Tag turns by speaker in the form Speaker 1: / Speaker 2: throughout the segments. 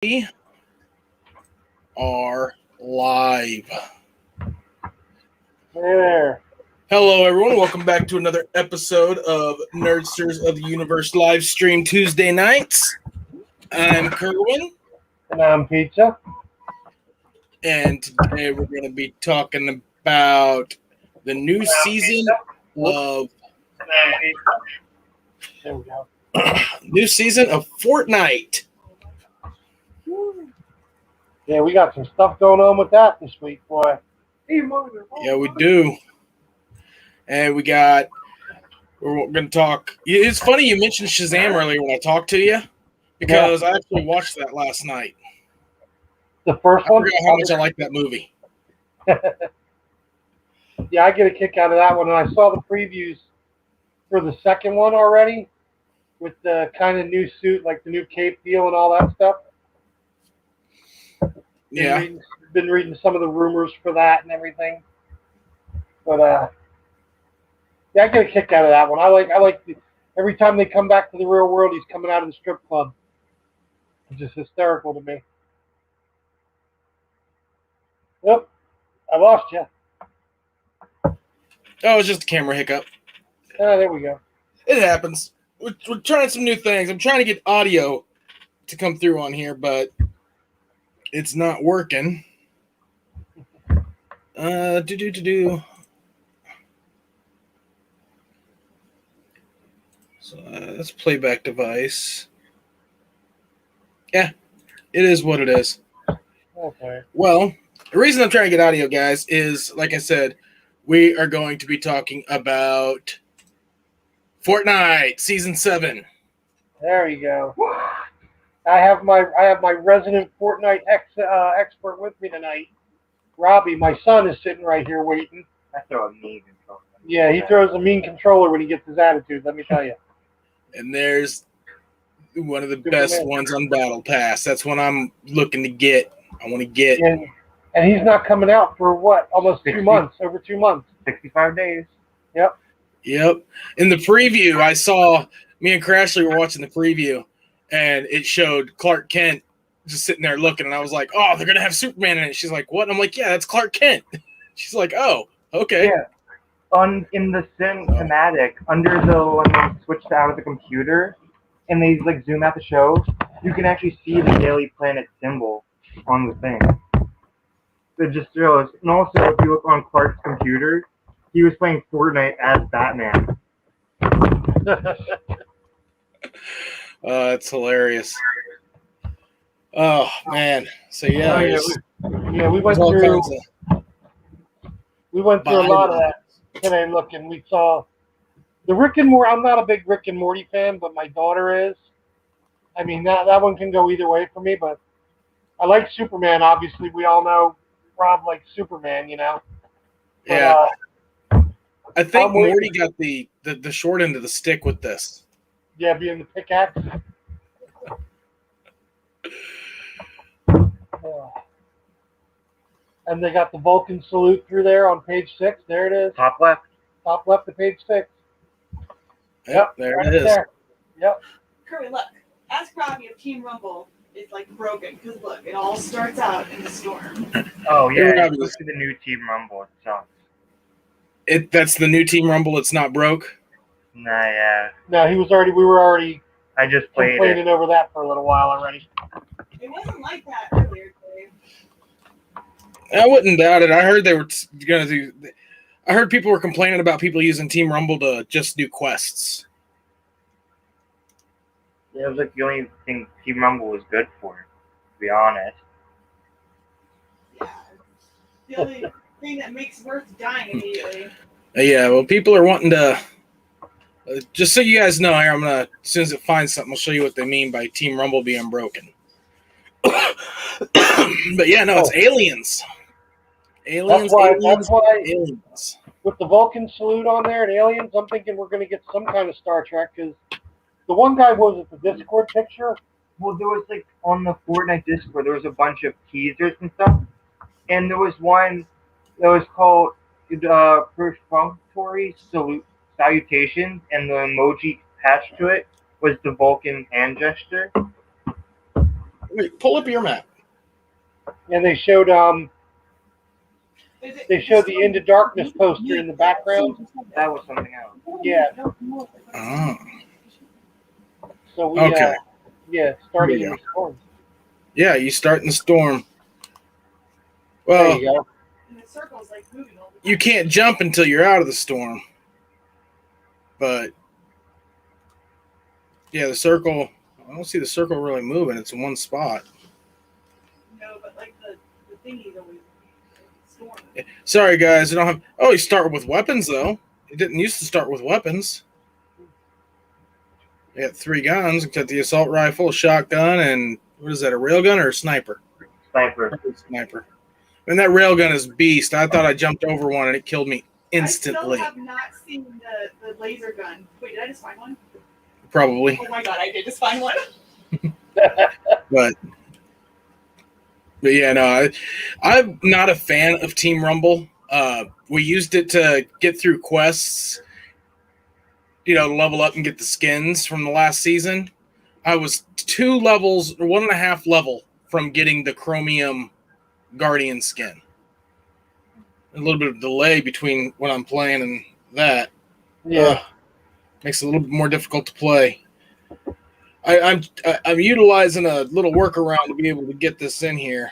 Speaker 1: We are live.
Speaker 2: There.
Speaker 1: Hello, everyone. Welcome back to another episode of Nerdsters of the Universe live stream Tuesday nights. I'm Kerwin,
Speaker 2: And I'm Pizza.
Speaker 1: and today we're going to be talking about the new season of
Speaker 2: There we go.
Speaker 1: Fortnite.
Speaker 2: Yeah, we got some stuff going on with that this week, boy.
Speaker 1: Yeah, we do. And we're going to talk. It's funny you mentioned Shazam earlier when I talked to you, because I actually watched that last night.
Speaker 2: The first one?
Speaker 1: I forgot how much I like that movie.
Speaker 2: Yeah, I get a kick out of that one. And I saw the previews for the second one already with the kind of new suit, like the new cape deal and all that stuff.
Speaker 1: Yeah.
Speaker 2: Been reading some of the rumors for that and everything. But yeah, I get a kick out of that one. I like every time they come back to the real world, he's coming out of the strip club. It's just hysterical to me. Yep, I lost you.
Speaker 1: Oh, it's just a camera hiccup.
Speaker 2: Oh, there we go.
Speaker 1: It happens. We're trying some new things. I'm trying to get audio to come through on here, but it's not working. So that's playback device. Yeah, it is what it is.
Speaker 2: Okay.
Speaker 1: Well, the reason I'm trying to get audio, guys, is, like I said, we are going to be talking about Fortnite Season 7.
Speaker 2: There you go. I have my resident Fortnite expert with me tonight. Robbie, my son, is sitting right here waiting.
Speaker 3: I throw a mean controller.
Speaker 2: Yeah, he throws a mean controller when he gets his attitude, let me tell you.
Speaker 1: And there's one of the
Speaker 2: Superman.
Speaker 1: best ones on Battle Pass. That's one I'm looking to get. I want to get.
Speaker 2: And he's not coming out for what? Almost 2 months. Over 2 months.
Speaker 3: 65 days.
Speaker 2: Yep.
Speaker 1: In the preview, I saw, me and Crashley were watching the preview, and it showed Clark Kent just sitting there looking, and I was like, oh, they're going to have Superman in it. She's like, what? And I'm like, yeah, that's Clark Kent. She's like, oh, okay.
Speaker 3: Yeah. In the cinematic, under the when they switched out of the computer, and they like zoom out the show, you can actually see the Daily Planet symbol on the thing. It just shows. And also, if you look on Clark's computer, he was playing Fortnite as Batman.
Speaker 1: It's hilarious. Oh, man. So, yeah.
Speaker 2: We went through a lot of that today looking. We saw the Rick and Morty. I'm not a big Rick and Morty fan, but my daughter is. I mean, that one can go either way for me, but I like Superman. Obviously, we all know Rob likes Superman, you know. But,
Speaker 1: yeah. I think Morty got the short end of the stick with this.
Speaker 2: Yeah, being the pickaxe. And they got the Vulcan salute through there on page 6. There it is.
Speaker 3: Top left.
Speaker 2: Top left of page 6.
Speaker 1: Yep, there it is.
Speaker 2: There. Yep.
Speaker 4: Curry, look. Ask Robbie if Team Rumble is like broken, because look, it all starts out in the storm.
Speaker 3: Oh yeah,
Speaker 1: Yeah,
Speaker 3: look at the new Team Rumble. It sucks.
Speaker 1: That's the new Team Rumble. It's not broke.
Speaker 3: Nah, yeah.
Speaker 2: No, we were already
Speaker 3: I just played
Speaker 2: complaining over that for a little while already.
Speaker 4: It wasn't like that earlier today.
Speaker 1: I wouldn't doubt it. I heard they were going to do. I heard people were complaining about people using Team Rumble to just do quests.
Speaker 3: It was like the only thing Team Rumble was good for, to be honest.
Speaker 4: Yeah. The only thing that makes worth dying immediately.
Speaker 1: Yeah, well, people are wanting to. Just so you guys know, here I'm gonna, as soon as it finds something, I'll show you what they mean by Team Rumble being broken. But yeah, no, it's aliens. Aliens.
Speaker 2: That's why
Speaker 1: aliens.
Speaker 2: with the Vulcan salute on there and aliens, I'm thinking we're going to get some kind of Star Trek, because the one guy was at the Discord picture.
Speaker 3: Well, there was like on the Fortnite Discord, there was a bunch of teasers and stuff, and there was one that was called perfunctory salutations, and the emoji attached to it was the Vulcan hand gesture.
Speaker 1: Wait, pull up your map.
Speaker 2: And they showed the Into Darkness poster in the background.
Speaker 3: That was something else.
Speaker 2: Yeah.
Speaker 1: Oh.
Speaker 2: So we
Speaker 1: Okay.
Speaker 2: starting
Speaker 1: There
Speaker 2: in
Speaker 1: you
Speaker 2: the storm.
Speaker 1: Yeah, you start in the storm.
Speaker 2: There
Speaker 1: Well,
Speaker 2: you go.
Speaker 4: And the circle's like moving all the
Speaker 1: you
Speaker 4: time.
Speaker 1: can't jump until you're out of the storm. But yeah, the circle. I don't see the circle really moving. It's in one spot.
Speaker 4: No, but like the thingy's always storm.
Speaker 1: Sorry, guys. I don't have. Oh, you start with weapons though. It didn't used to start with weapons. You got 3 guns. You got the assault rifle, a shotgun, and what is that? A railgun or a sniper?
Speaker 3: Sniper.
Speaker 1: Sniper. And that railgun is beast. I thought I jumped over one and it killed me instantly.
Speaker 4: I still have not seen the laser gun. Wait, did I just find one?
Speaker 1: Probably,
Speaker 4: Oh my god, I did just find one.
Speaker 1: but yeah, no. I'm not a fan of Team Rumble. We used it to get through quests, to level up and get the skins from the last season. I was 2 levels, or 1.5 level from getting the Chromium Guardian skin. A little bit of delay between when I'm playing and that.
Speaker 2: Yeah.
Speaker 1: Makes it a little bit more difficult to play. I'm utilizing a little workaround to be able to get this in here.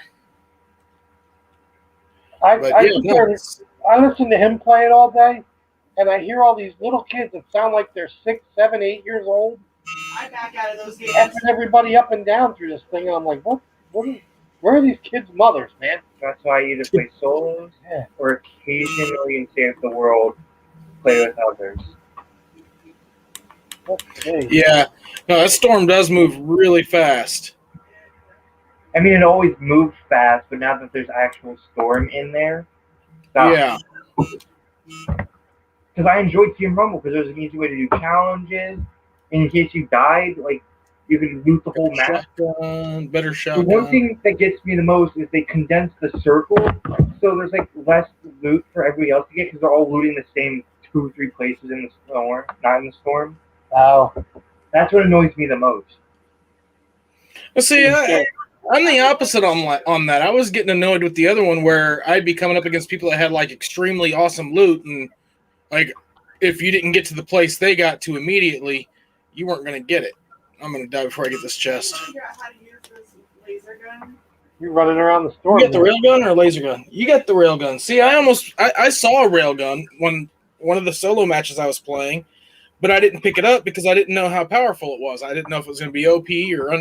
Speaker 2: I
Speaker 1: no,
Speaker 2: listen to him play it all day, and I hear all these little kids that sound like they're 6, 7, 8 years old,
Speaker 4: I back out of those games.
Speaker 2: effing everybody up and down through this thing, and I'm like, where are these kids' mothers, man?
Speaker 3: That's why I either play solos or occasionally in Save the World play with others.
Speaker 1: yeah, no, that storm does move really fast.
Speaker 3: I mean, it always moves fast, but now that there's actual storm in there, stop.
Speaker 1: Yeah,
Speaker 3: Because I enjoyed Team Rumble because it was an easy way to do challenges. And in case you died, like you could loot the whole map.
Speaker 1: Better
Speaker 3: The
Speaker 1: shotgun.
Speaker 3: one thing that gets me the most is they condense the circle, so there's like less loot for everybody else to get because they're all looting the same 2 or 3 places in the storm, not in the storm.
Speaker 2: Oh.
Speaker 3: That's what annoys me the most.
Speaker 1: Well, see, I'm the opposite on that. I was getting annoyed with the other one where I'd be coming up against people that had like extremely awesome loot, and like if you didn't get to the place they got to immediately, you weren't going to get it. I'm going to die before I get this chest.
Speaker 4: Figure out how to use this laser gun.
Speaker 2: You're running around the storm.
Speaker 1: You got the railgun or laser gun? You got the railgun. See, I saw a railgun one of the solo matches I was playing, but I didn't pick it up because I didn't know how powerful it was. I didn't know if it was going to be OP or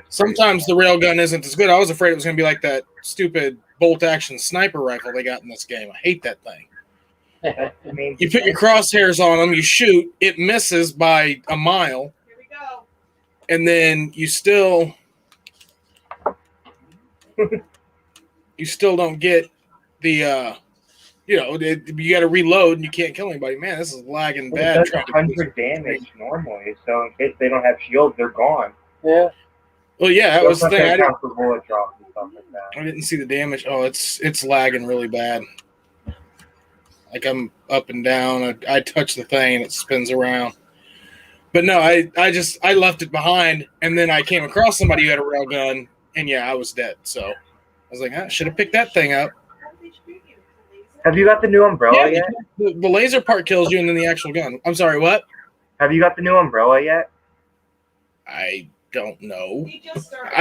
Speaker 1: sometimes the railgun isn't as good. I was afraid it was going to be like that stupid bolt action sniper rifle they got in this game. I hate that thing.
Speaker 3: I mean,
Speaker 1: You put your crosshairs on them, you shoot, it misses by a mile,
Speaker 4: Here we go.
Speaker 1: and then you still don't get the you got to reload and you can't kill anybody. Man, this is lagging
Speaker 3: well,
Speaker 1: bad.
Speaker 3: it does 100 damage normally, so in case they don't have shields, they're gone.
Speaker 2: Yeah.
Speaker 1: Well, yeah, that was the thing. I
Speaker 3: count for bullet drops and stuff like that.
Speaker 1: I didn't see the damage. Oh, it's lagging really bad. Like I'm up and down. I touch the thing and it spins around. But no, I left it behind, and then I came across somebody who had a railgun, and yeah, I was dead. So I was like, I should have picked that thing up.
Speaker 4: How did they shoot you?
Speaker 3: Have you got the new umbrella yet?
Speaker 1: The laser part kills you, and then the actual gun. I'm sorry, what?
Speaker 3: Have you got the new umbrella yet?
Speaker 1: I don't know.
Speaker 4: He just started.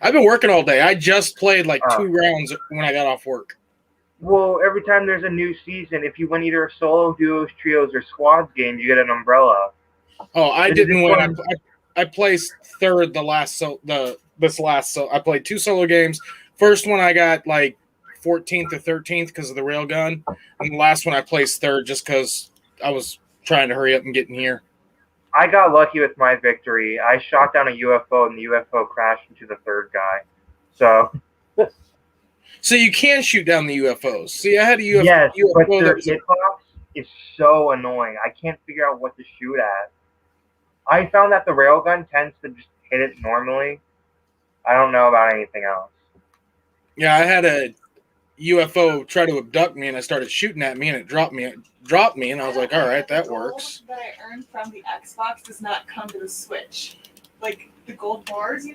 Speaker 1: I've been working all day. I just played like 2 rounds when I got off work.
Speaker 3: Well, every time there's a new season, if you win either a solo, duos, trios, or squads game, you get an umbrella.
Speaker 1: Oh, I didn't win. I placed 3rd I played 2 solo games. First one I got like 14th or 13th because of the railgun, and the last one I placed 3rd just because I was trying to hurry up and get in here.
Speaker 3: I got lucky with my victory. I shot down a UFO, and the UFO crashed into the 3rd guy.
Speaker 1: So you can shoot down the UFOs. See, I had a UFO.
Speaker 3: Yes, but
Speaker 1: UFO
Speaker 3: their
Speaker 1: that was
Speaker 3: hitbox is so annoying. I can't figure out what to shoot at. I found that the railgun tends to just hit it normally. I don't know about anything else.
Speaker 1: Yeah, I had a UFO try to abduct me, and I started shooting at me, and it dropped me, and I was like, all right, that works.
Speaker 4: The gold that I earned from the Xbox does not come to the Switch. Like the gold bars,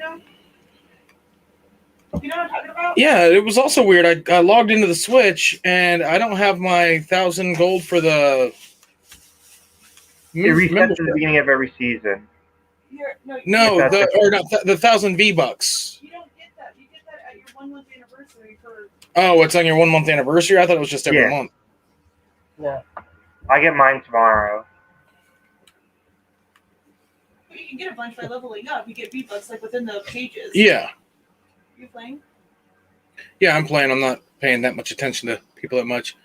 Speaker 4: You know what I'm talking about?
Speaker 1: Yeah, it was also weird. I logged into the Switch and I don't have my 1,000 gold for the
Speaker 3: It resets at
Speaker 1: membership.
Speaker 3: the beginning of every season.
Speaker 1: No,
Speaker 3: That's
Speaker 1: the 1,000 V-Bucks.
Speaker 4: You don't get that. You get that at your 1 month anniversary for.
Speaker 1: Oh, it's on your 1 month anniversary? I thought it was just every
Speaker 3: Yeah.
Speaker 1: month.
Speaker 2: Yeah.
Speaker 3: I get mine tomorrow.
Speaker 4: But you can get a bunch by leveling up. You get V-Bucks like within the pages.
Speaker 1: Yeah.
Speaker 4: You playing?
Speaker 1: Yeah, I'm playing. I'm not paying that much attention to people that much.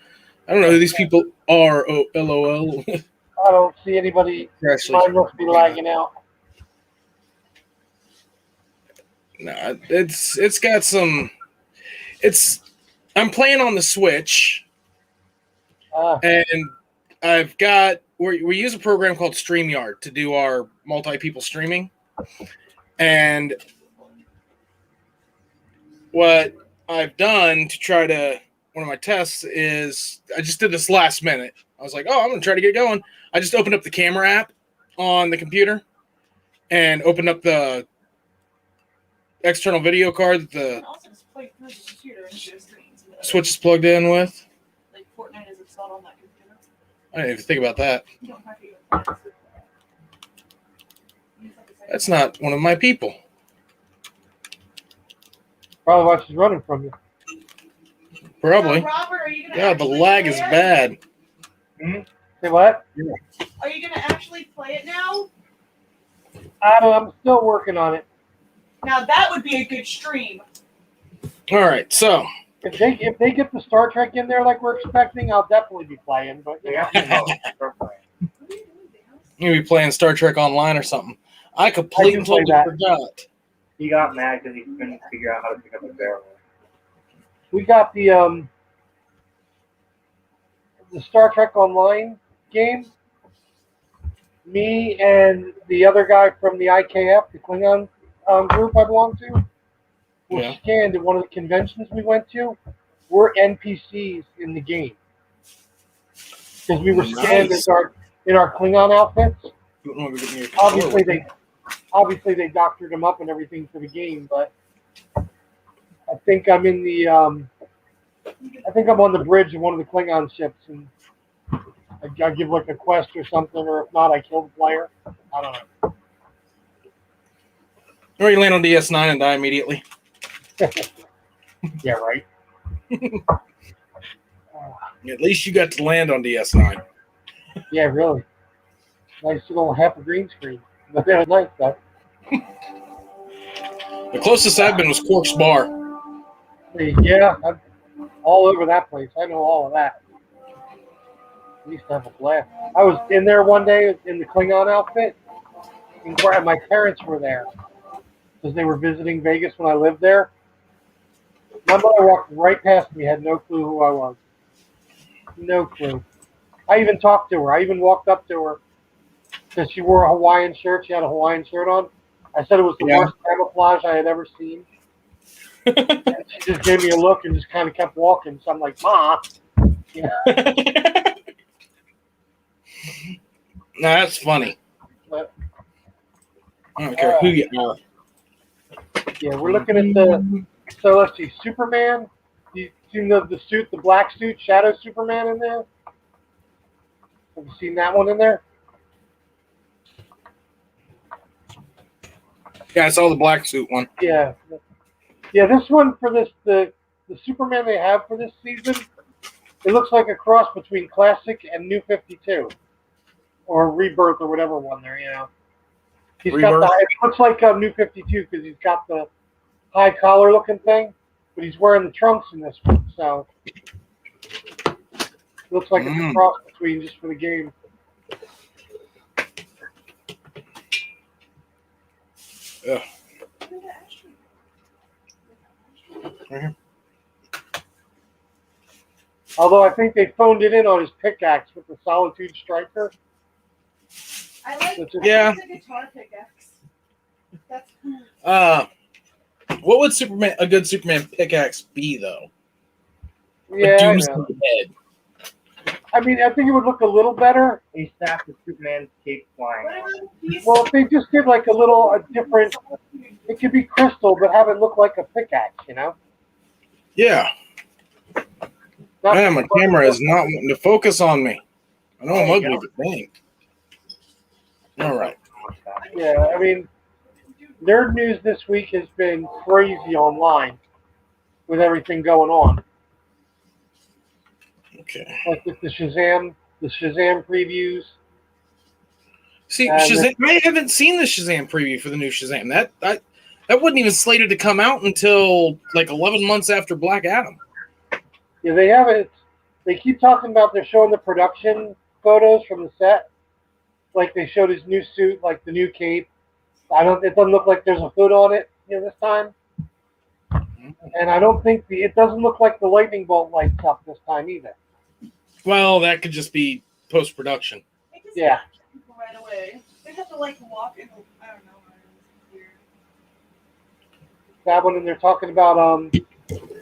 Speaker 1: I don't know who these people are. Oh, LOL.
Speaker 2: I don't see anybody.
Speaker 1: Actually,
Speaker 2: Mine must be lagging out.
Speaker 1: no, it's got some. I'm playing on the Switch, and I've got we use a program called StreamYard to do our multi-people streaming, and what I've done to try to one of my tests is I just did this last minute. I was like, oh, I'm gonna try to get going. I just opened up the camera app on the computer and opened up the external video card that
Speaker 4: You
Speaker 1: the
Speaker 4: can also just play through the computer and share screens.
Speaker 1: Switch is plugged in with.
Speaker 4: Like Fortnite is installed on that computer.
Speaker 1: I didn't even think about that.
Speaker 4: You don't have to even play it. You just have to say-
Speaker 1: That's not one of my people.
Speaker 2: Probably why she's running from you.
Speaker 1: Probably.
Speaker 4: So, Robert, are you gonna
Speaker 1: God, the
Speaker 4: actually
Speaker 1: lag
Speaker 4: play
Speaker 1: is
Speaker 4: it?
Speaker 1: bad.
Speaker 2: Say what?
Speaker 4: Are you gonna actually play it now?
Speaker 2: I'm still working on it.
Speaker 4: Now that would be a good stream.
Speaker 1: All right, so
Speaker 2: If they get the Star Trek in there like we're expecting, I'll definitely be playing. But you know,
Speaker 3: Start playing.
Speaker 4: What are you doing, Dan?
Speaker 1: you'll be playing Star Trek Online or something. I completely
Speaker 2: play that.
Speaker 1: forgot.
Speaker 3: He got mad because he couldn't figure out how to pick up a barrel.
Speaker 2: we got the Star Trek Online game. Me and the other guy from the IKF, the Klingon group I belong to, were
Speaker 1: Yeah.
Speaker 2: scanned at one of the conventions we went to. We're NPCs in the game because we were scanned
Speaker 1: Nice.
Speaker 2: in our Klingon outfits.
Speaker 1: You don't know if you're getting your
Speaker 2: Obviously they doctored them up and everything for the game, but I think I'm in the I think I'm on the bridge of one of the Klingon ships and I give like a quest or something, or if not, I kill the player. I don't know.
Speaker 1: Or you land on DS9 and die immediately.
Speaker 2: Yeah, right.
Speaker 1: At least you got to land on DS9.
Speaker 2: Yeah, really. Nice little half a green screen. But that was nice though.
Speaker 1: The closest I've been was Quark's Bar.
Speaker 2: Yeah, I'm all over that place. I know all of that. We used to have a blast. I was in there one day in the Klingon outfit, and my parents were there because they were visiting Vegas when I lived there. My mother walked right past me, had no clue who I was. No clue. I even talked to her. I even walked up to her because she wore a Hawaiian shirt. She had a Hawaiian shirt on. I said it was the worst camouflage I had ever seen. And she just gave me a look and just kind of kept walking. So I'm like, Ma. Yeah.
Speaker 1: Nah, that's funny.
Speaker 2: But,
Speaker 1: I don't care who you are.
Speaker 2: yeah, we're looking at the. So let's see, Superman. You seen the suit, the black suit, Shadow Superman in there? Have you seen that one in there?
Speaker 1: Yeah, I saw the black suit one.
Speaker 2: Yeah. Yeah, this one for this the Superman they have for this season, it looks like a cross between Classic and New 52. Or Rebirth or whatever one there, you know. He's got
Speaker 1: Rebirth?
Speaker 2: it looks like New 52 because he's got the high collar looking thing, but he's wearing the trunks in this one, so it looks like it's a cross between just for the game.
Speaker 1: Ugh. Right here.
Speaker 2: Although I think they phoned it in on his pickaxe with the Solitude Striker.
Speaker 4: I like
Speaker 1: Yeah.
Speaker 4: the guitar pickaxe. That's
Speaker 1: What would a good Superman pickaxe be though?
Speaker 2: Yeah, I
Speaker 1: Doomsday
Speaker 2: know.
Speaker 1: Head.
Speaker 2: I mean, I think it would look a little better.
Speaker 3: He snapped the Superman's cape flying.
Speaker 4: What about these?
Speaker 2: Well, if they just did like a different, it could be crystal, but have it look like a pickaxe, you know?
Speaker 1: Yeah.
Speaker 2: Not
Speaker 1: Man, my camera is not wanting to focus on me. I know I'm
Speaker 2: There you
Speaker 1: ugly, but dang. All right.
Speaker 2: Yeah, I mean, nerd news this week has been crazy online with everything going on.
Speaker 1: Okay.
Speaker 2: Like with the Shazam previews.
Speaker 1: See,
Speaker 2: And
Speaker 1: Shazam. I haven't seen the Shazam preview for the new Shazam. That wasn't even slated to come out until like 11 months after Black Adam.
Speaker 2: Yeah, they haven't. They keep talking about they're showing the production photos from the set. Like they showed his new suit, like the new cape. It doesn't look like there's a hood on it, this time. And I don't think it doesn't look like the lightning bolt lights up this time either.
Speaker 1: Well, that could just be post production.
Speaker 4: It just
Speaker 2: Yeah.
Speaker 4: people right away. They have to like walk in. I don't know. It's weird.
Speaker 2: That one, and they're talking about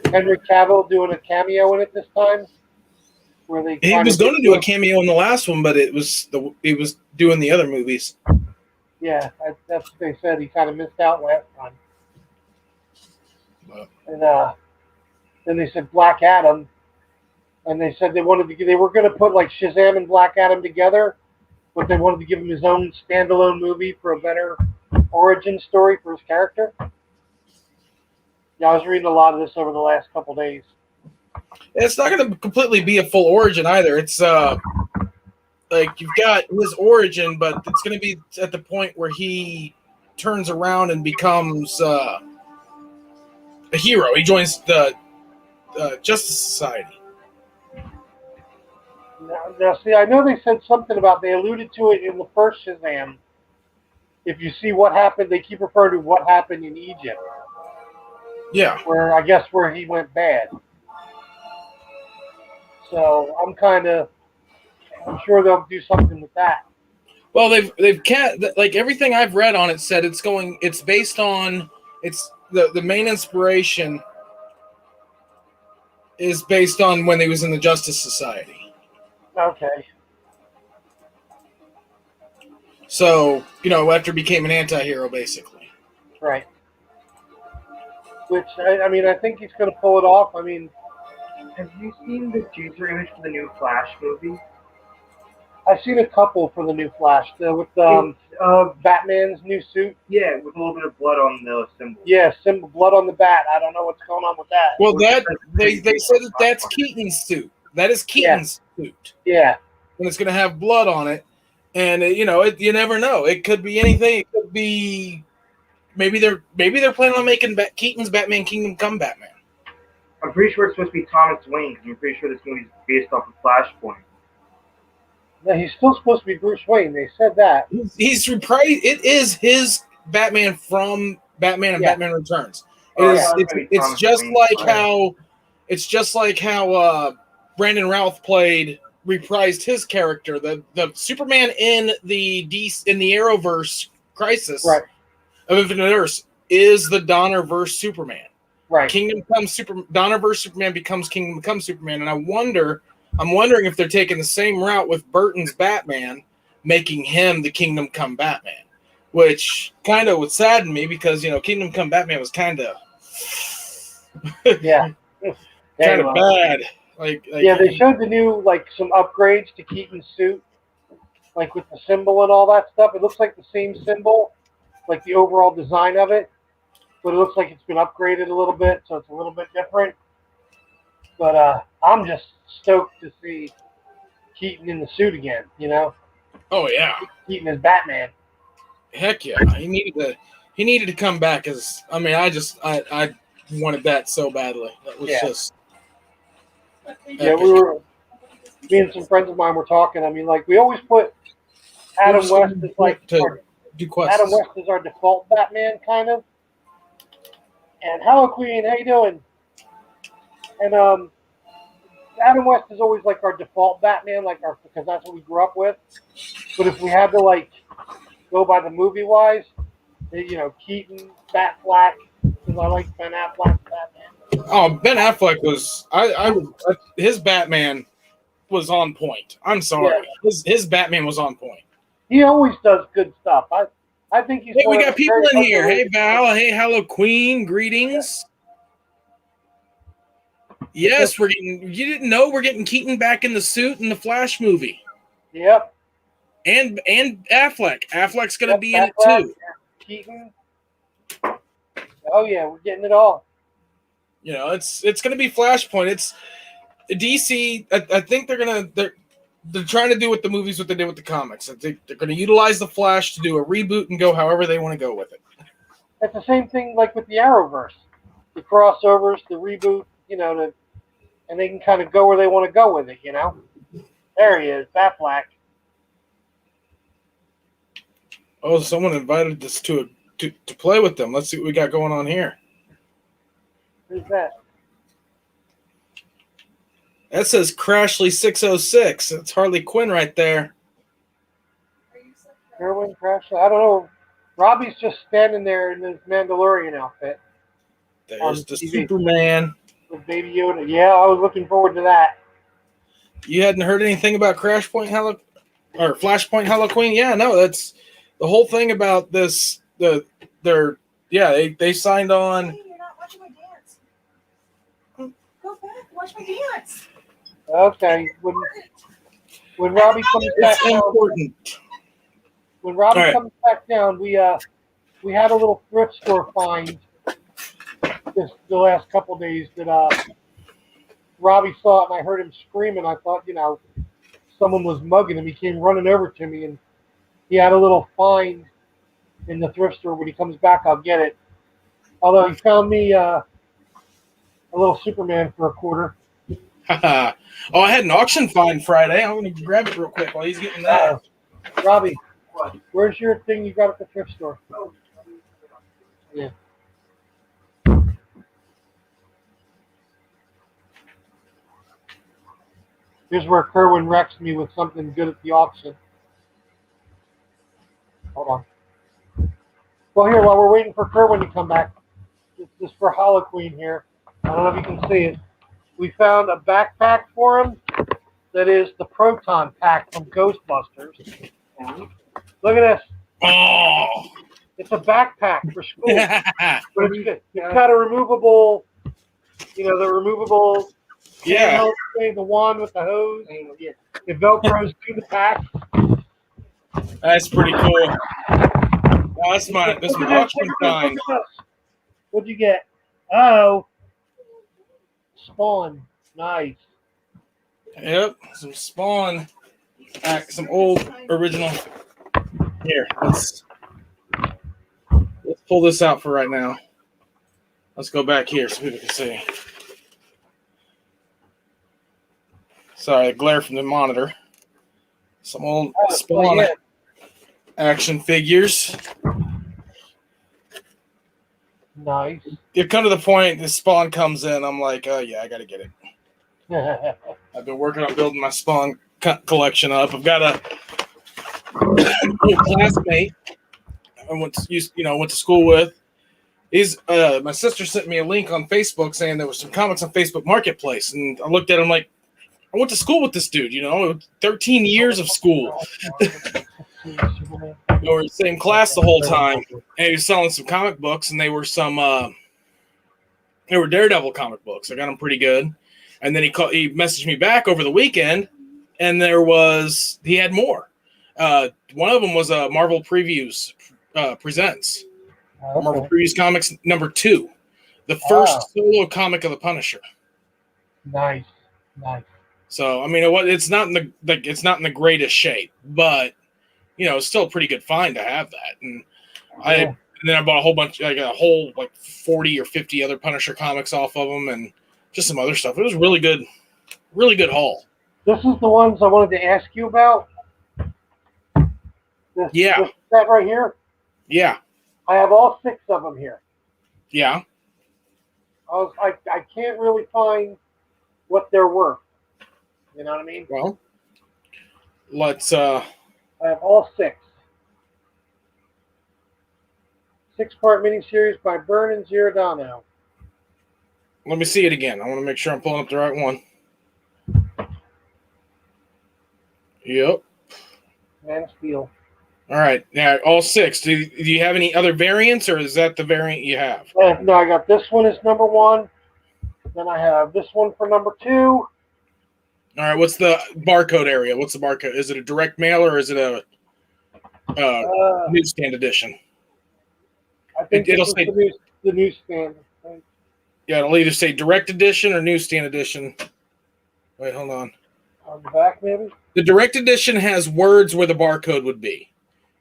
Speaker 2: Henry Cavill doing a cameo in it this time, where they
Speaker 1: He
Speaker 2: kind
Speaker 1: was
Speaker 2: of
Speaker 1: going to do a cameo in the last one, but he was doing the other movies.
Speaker 2: Yeah, that's what they said. He kind of missed out last time.
Speaker 1: Wow.
Speaker 2: And then they said Black Adam, and they said they were going to put like Shazam and Black Adam together, but they wanted to give him his own standalone movie for a better origin story for his character. Yeah, I was reading a lot of this over the last couple days.
Speaker 1: It's not going to completely be a full origin either. It's like you've got his origin, but it's going to be at the point where he turns around and becomes a hero. He joins the Justice Society.
Speaker 2: Now, see, I know they said something about, they alluded to it in the first Shazam. If you see what happened, they keep referring to what happened in Egypt,
Speaker 1: Yeah.
Speaker 2: where he went bad. So I'm sure they'll do something with that.
Speaker 1: Well, they've like everything I've read on it said it's based on the main inspiration is based on when he was in the Justice Society.
Speaker 2: Okay.
Speaker 1: So, after he became an anti-hero, basically.
Speaker 2: Right. Which, I mean, I think he's going to pull it off. I mean,
Speaker 3: Have you seen the teaser image for the new Flash movie?
Speaker 2: I've seen a couple for the new Flash, with Batman's new suit.
Speaker 3: Yeah, with a little bit of blood on the symbol.
Speaker 2: Yeah, blood on the bat. I don't know what's going on with that.
Speaker 1: Well, they said that's Keaton's suit. That is Keaton's suit.
Speaker 2: Yeah.
Speaker 1: And it's going to have blood on it. And, you never know. It could be anything. It could be maybe they're planning on making Keaton's Batman Kingdom Come Batman.
Speaker 3: I'm pretty sure it's supposed to be Thomas Wayne, because I'm pretty sure this movie's based off of Flashpoint.
Speaker 2: No, he's still supposed to be Bruce Wayne. They said that.
Speaker 1: He's reprised. It is his Batman from Batman and Batman Returns. It's just like how Brandon Routh reprised his character. The Superman in the Arrowverse Crisis of Infinite Earths is the Donnerverse Superman.
Speaker 2: Right.
Speaker 1: Donnerverse Superman becomes Kingdom Come Superman, and I'm wondering if they're taking the same route with Burton's Batman, making him the Kingdom Come Batman, which kind of would sadden me because Kingdom Come Batman was kind of
Speaker 2: kind
Speaker 1: of bad. Like
Speaker 2: they showed the new some upgrades to Keaton's suit, like with the symbol and all that stuff. It looks like the same symbol, like the overall design of it, but it looks like it's been upgraded a little bit, so it's a little bit different. But I'm just stoked to see Keaton in the suit again,
Speaker 1: Oh yeah.
Speaker 2: Keaton as Batman.
Speaker 1: Heck yeah. He needed to come back I wanted that so badly. That was just
Speaker 2: Yeah, me and some friends of mine were talking. I mean, we always put Adam West as Adam West is our default Batman, kind of. And hello, Queen, how you doing? And Adam West is always our default Batman, because that's what we grew up with. But if we had to go by the movie wise, Keaton, Batfleck, because I like Ben Affleck's Batman.
Speaker 1: Oh, Ben Affleck was his Batman was on point. I'm sorry. His Batman was on point.
Speaker 2: He always does good stuff. I think he's.
Speaker 1: Hey,
Speaker 2: one
Speaker 1: we
Speaker 2: of
Speaker 1: got
Speaker 2: the
Speaker 1: people
Speaker 2: very
Speaker 1: in here. Hey,
Speaker 2: underrated
Speaker 1: Val. Hey, hello, Queen. Greetings. Yes, we're getting. You didn't know we're getting Keaton back in the suit in the Flash movie,
Speaker 2: Yep.
Speaker 1: and Affleck. Affleck's going to
Speaker 2: Yep,
Speaker 1: be in it
Speaker 2: Batfleck,
Speaker 1: too.
Speaker 2: Keaton. Oh yeah, we're getting it all.
Speaker 1: You know, it's going to be Flashpoint. It's DC. I think they're trying to do with the movies what they did with the comics. I think they're going to utilize the Flash to do a reboot and go however they want to go with it.
Speaker 2: It's the same thing like with the Arrowverse, the crossovers, the reboot. You know, and they can kind of go where they want to go with it. You know. There he is, Batfleck.
Speaker 1: Oh, someone invited us to play with them. Let's see what we got going on here.
Speaker 2: Who's that?
Speaker 1: That says Crashly 606. That's Harley Quinn right there.
Speaker 2: Kerwin Crash. I don't know. Robbie's just standing there in his Mandalorian outfit.
Speaker 1: There's the
Speaker 2: TV.
Speaker 1: Superman.
Speaker 2: With Baby Yoda. Yeah, I was looking forward to that.
Speaker 1: You hadn't heard anything about Flashpoint Halloween? Yeah, no, that's the whole thing about this. They signed on.
Speaker 4: Hey, you're not watching my dance. Go back, watch my dance.
Speaker 2: Okay. When Robbie comes back
Speaker 1: It's
Speaker 2: down,
Speaker 1: important.
Speaker 2: when Robbie
Speaker 1: All right.
Speaker 2: comes back down, we had a little thrift store find the last couple days that Robbie saw it and I heard him screaming. I thought, someone was mugging him. He came running over to me and he had a little find in the thrift store. When he comes back, I'll get it. Although he found me a little Superman for a quarter.
Speaker 1: I had an auction find Friday. I'm going to grab it real quick while he's getting that.
Speaker 2: Robbie, where's your thing you got at the thrift store? Yeah. Here's where Kerwin wrecks me with something good at the auction. Hold on. Well, here, while we're waiting for Kerwin to come back, this is for Halloween here. I don't know if you can see it. We found a backpack for him that is the Proton Pack from Ghostbusters. Look at this.
Speaker 1: Oh,
Speaker 2: It's a backpack for school. But it's got a removable, the removable
Speaker 1: yeah.
Speaker 2: handheld thing, the wand with the hose. It velcros to the pack.
Speaker 1: That's pretty cool. Oh, that's my auction find.
Speaker 2: What'd you get? Oh, Spawn. Nice.
Speaker 1: Yep, some Spawn, some old original. Here, let's pull this out for right now. Let's go back here so people can see. Sorry, the glare from the monitor. Some old Spawn action figures.
Speaker 2: Nice.
Speaker 1: You come to the point the Spawn comes in, I'm like, oh yeah, I gotta get it. I've been working on building my Spawn collection up. I've got a old classmate I went to school with. He's my sister sent me a link on Facebook saying there was some comics on Facebook Marketplace, and I looked at him like, I went to school with this dude. 13 years of school. We were in the same class the whole time, and he was selling some comic books, and they were Daredevil comic books. I got them pretty good, and then he messaged me back over the weekend, and he had more. One of them was a Marvel Previews Presents.
Speaker 2: Okay.
Speaker 1: Marvel Previews Comics #2, the first solo comic of the Punisher.
Speaker 2: Nice.
Speaker 1: So I mean, it's not in the greatest shape, but it's still a pretty good find to have that. And then I bought a whole bunch, like 40 or 50 other Punisher comics off of them, and just some other stuff. It was really good haul.
Speaker 2: This is the ones I wanted to ask you about. This set right here.
Speaker 1: Yeah.
Speaker 2: I have all 6 of them here.
Speaker 1: Yeah.
Speaker 2: I can't really find what they're worth. You know what I mean?
Speaker 1: Well, let's.
Speaker 2: I have all 6. 6-part miniseries by Byrne and Giordano.
Speaker 1: Let me see it again. I want to make sure I'm pulling up the right one. Yep.
Speaker 2: Man of Steel.
Speaker 1: All right. Now, all 6. Do you have any other variants, or is that the variant you have?
Speaker 2: No, I got this one as number 1. Then I have this one for number 2.
Speaker 1: All right. What's the barcode area? What's the barcode? Is it a direct mail or is it a newsstand edition?
Speaker 2: I think
Speaker 1: It'll
Speaker 2: this
Speaker 1: say
Speaker 2: is the newsstand.
Speaker 1: yeah. It'll either say direct edition or newsstand edition. Wait, hold on.
Speaker 2: On the back, maybe.
Speaker 1: The direct edition has words where the barcode would be.